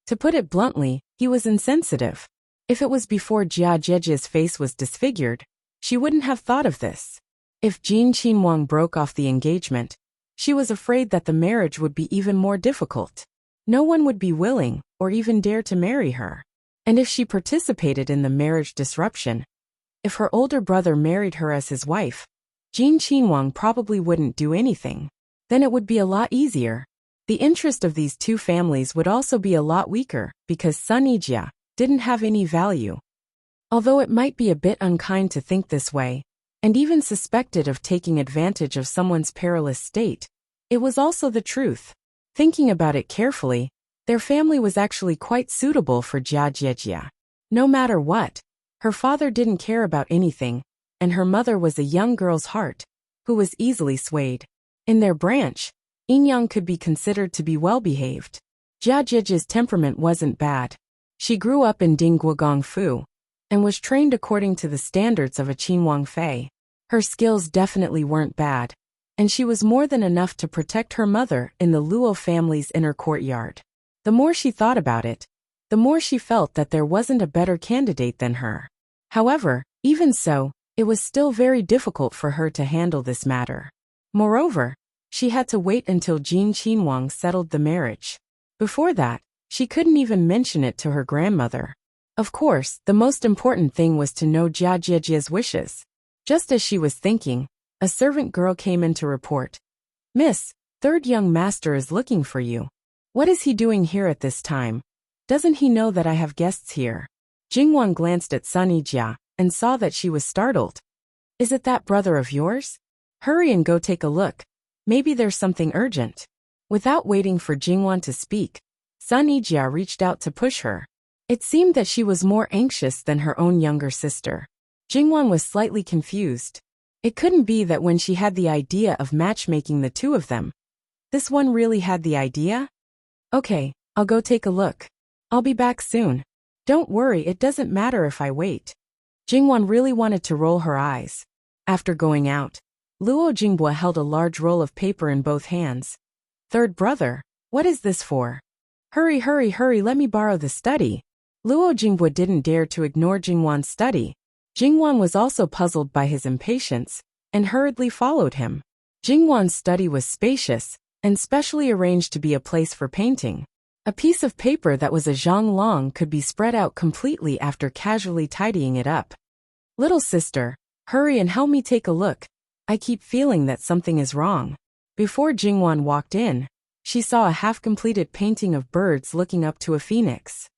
A: To put it bluntly, he was insensitive. If it was before Jia Jiejie's face was disfigured, she wouldn't have thought of this. If Jin Qinhuang broke off the engagement, she was afraid that the marriage would be even more difficult. No one would be willing, or even dare to marry her. And if she participated in the marriage disruption, if her older brother married her as his wife, Jin Qinhuang probably wouldn't do anything. Then it would be a lot easier. The interest of these two families would also be a lot weaker, because Sun Yijia didn't have any value. Although it might be a bit unkind to think this way, and even suspected of taking advantage of someone's perilous state, it was also the truth. Thinking about it carefully, their family was actually quite suitable for Jia Jiejie. No matter what, her father didn't care about anything, and her mother was a young girl's heart, who was easily swayed. In their branch, Yin could be considered to be well-behaved. Jia Jiejie's temperament wasn't bad. She grew up in Dingguogong Fu, and was trained according to the standards of a Qinhuang Fei. Her skills definitely weren't bad, and she was more than enough to protect her mother in the Luo family's inner courtyard. The more she thought about it, the more she felt that there wasn't a better candidate than her. However, even so, it was still very difficult for her to handle this matter. Moreover, she had to wait until Jin Qinhuang settled the marriage. Before that, she couldn't even mention it to her grandmother. Of course, the most important thing was to know Jia Jiejia's wishes. Just as she was thinking, a servant girl came in to report. "Miss, third young master is looking for you. What is he doing here at this time? Doesn't he know that I have guests here?" Jingwan glanced at Sunny Jia and saw that she was startled. "Is it that brother of yours? Hurry and go take a look. Maybe there's something urgent." Without waiting for Jingwan to speak, Sunny Jia reached out to push her. It seemed that she was more anxious than her own younger sister. Jingwan was slightly confused. It couldn't be that when she had the idea of matchmaking the two of them, this one really had the idea? "Okay, I'll go take a look. I'll be back soon. Don't worry, it doesn't matter if I wait." Jingwan really wanted to roll her eyes. After going out, Luo Jingbua held a large roll of paper in both hands. "Third brother, what is this for? Hurry, hurry, hurry, let me borrow the study." Luo Jingbua didn't dare to ignore Jingwan's study. Jingwan was also puzzled by his impatience and hurriedly followed him. Jingwan's study was spacious and specially arranged to be a place for painting. A piece of paper that was a zhonglong could be spread out completely after casually tidying it up. "Little sister, hurry and help me take a look. I keep feeling that something is wrong." Before Jingwan walked in, she saw a half-completed painting of birds looking up to a phoenix.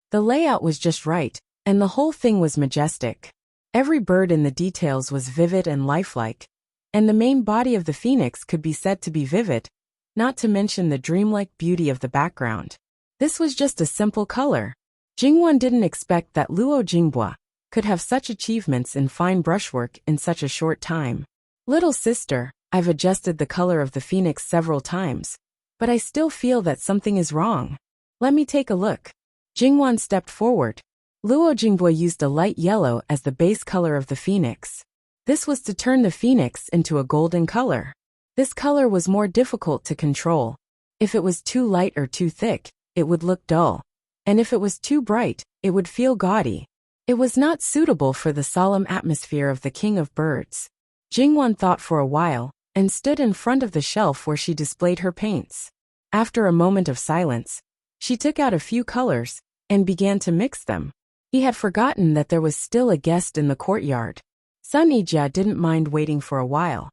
A: The layout was just right, and the whole thing was majestic. Every bird in the details was vivid and lifelike, and the main body of the phoenix could be said to be vivid, not to mention the dreamlike beauty of the background. This was just a simple color. Jingwan didn't expect that Luo Jingbua could have such achievements in fine brushwork in such a short time. "Little sister, I've adjusted the color of the phoenix several times, but I still feel that something is wrong. Let me take a look." Jingwan stepped forward. Luo Jingbua used a light yellow as the base color of the phoenix. This was to turn the phoenix into a golden color. This color was more difficult to control. If it was too light or too thick, it would look dull. And if it was too bright, it would feel gaudy. It was not suitable for the solemn atmosphere of the king of birds. Jingwan thought for a while and stood in front of the shelf where she displayed her paints. After a moment of silence, she took out a few colors and began to mix them. He had forgotten that there was still a guest in the courtyard. Sunny Jia didn't mind waiting for a while.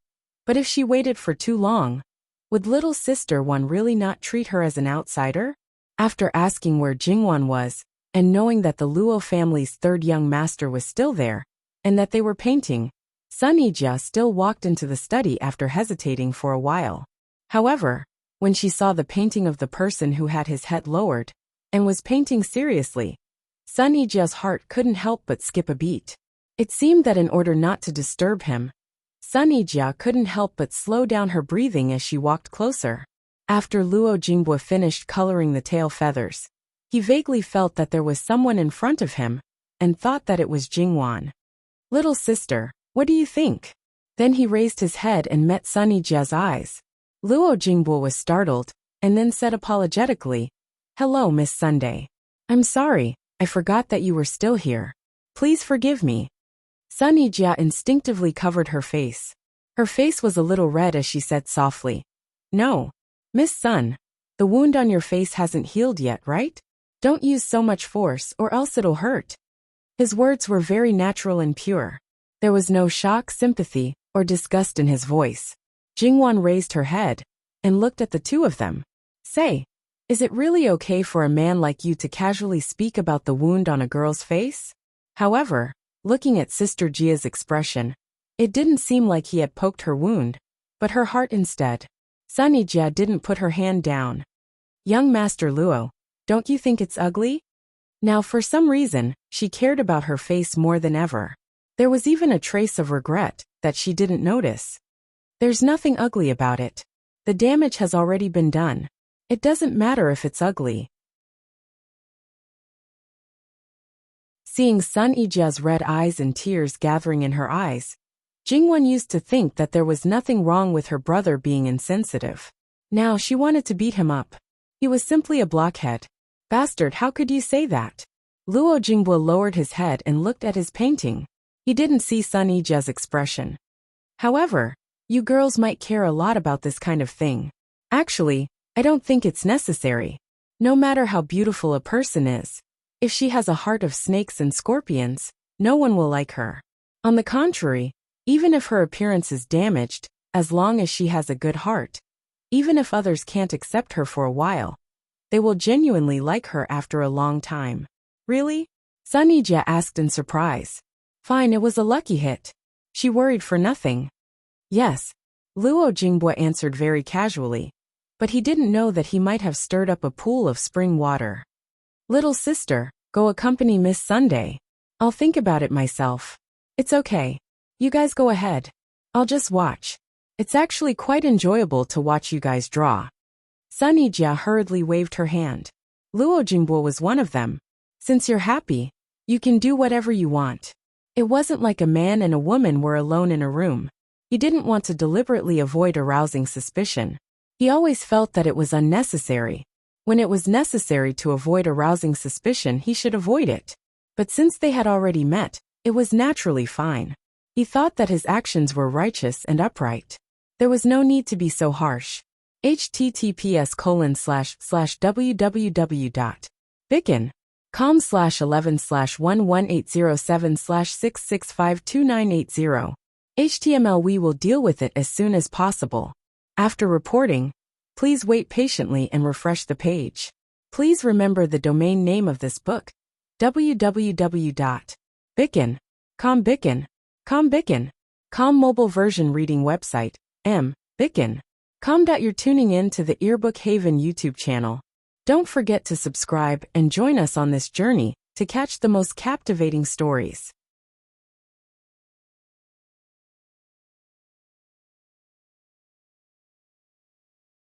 A: But if she waited for too long, would little sister one really not treat her as an outsider? After asking where Jingwan was, and knowing that the Luo family's third young master was still there, and that they were painting, Sunny Jia still walked into the study after hesitating for a while. However, when she saw the painting of the person who had his head lowered, and was painting seriously, Sunny Jia's heart couldn't help but skip a beat. It seemed that in order not to disturb him, Sunny Jia couldn't help but slow down her breathing as she walked closer. After Luo Jingbua finished coloring the tail feathers, he vaguely felt that there was someone in front of him, and thought that it was Jingwan. "Little sister, what do you think?" Then he raised his head and met Sunny Jia's eyes. Luo Jingbua was startled, and then said apologetically, "Hello, Miss Sunday. I'm sorry, I forgot that you were still here. Please forgive me." Sunny Jia instinctively covered her face. Her face was a little red as she said softly, "No, Miss Sun, the wound on your face hasn't healed yet, right? Don't use so much force or else it'll hurt." His words were very natural and pure. There was no shock, sympathy, or disgust in his voice. Jingwan raised her head and looked at the two of them. "Say, is it really okay for a man like you to casually speak about the wound on a girl's face?" However, looking at Sister Jia's expression, it didn't seem like he had poked her wound, but her heart instead. Sunny Jia didn't put her hand down. "Young Master Luo, don't you think it's ugly?" Now for some reason, she cared about her face more than ever. There was even a trace of regret that she didn't notice. "There's nothing ugly about it. The damage has already been done. It doesn't matter if it's ugly." Seeing Sunny Jia's red eyes and tears gathering in her eyes, Jingwan used to think that there was nothing wrong with her brother being insensitive. Now she wanted to beat him up. He was simply a blockhead. "Bastard, how could you say that?" Luo Jingbo lowered his head and looked at his painting. He didn't see Sun Yijia's expression. However, you girls might care a lot about this kind of thing. Actually, I don't think it's necessary. No matter how beautiful a person is, if she has a heart of snakes and scorpions, no one will like her. On the contrary, even if her appearance is damaged, as long as she has a good heart, even if others can't accept her for a while, they will genuinely like her after a long time. Really? Sun Yijia asked in surprise. Fine, it was a lucky hit. She worried for nothing. Yes, Luo Jingbo answered very casually, but he didn't know that he might have stirred up a pool of spring water. Little sister, go accompany Miss Sunday. I'll think about it myself. It's okay. You guys go ahead. I'll just watch. It's actually quite enjoyable to watch you guys draw. Sun Yijia hurriedly waved her hand. Luo Jingbo was one of them. Since you're happy, you can do whatever you want. It wasn't like a man and a woman were alone in a room. He didn't want to deliberately avoid arousing suspicion. He always felt that it was unnecessary. When it was necessary to avoid arousing suspicion, he should avoid it. But since they had already met, it was naturally fine. He thought that his actions were righteous and upright. There was no need to be so harsh. https://www.bicken.com/11/11807/6652980. HTML. We will deal with it as soon as possible. After reporting, please wait patiently and refresh the page. Please remember the domain name of this book, www.bicken.com. Bicken.com mobile version reading website, Bicken.com. You're tuning in to the Earbook Haven YouTube channel. Don't forget to subscribe and join us on this journey to catch the most captivating stories.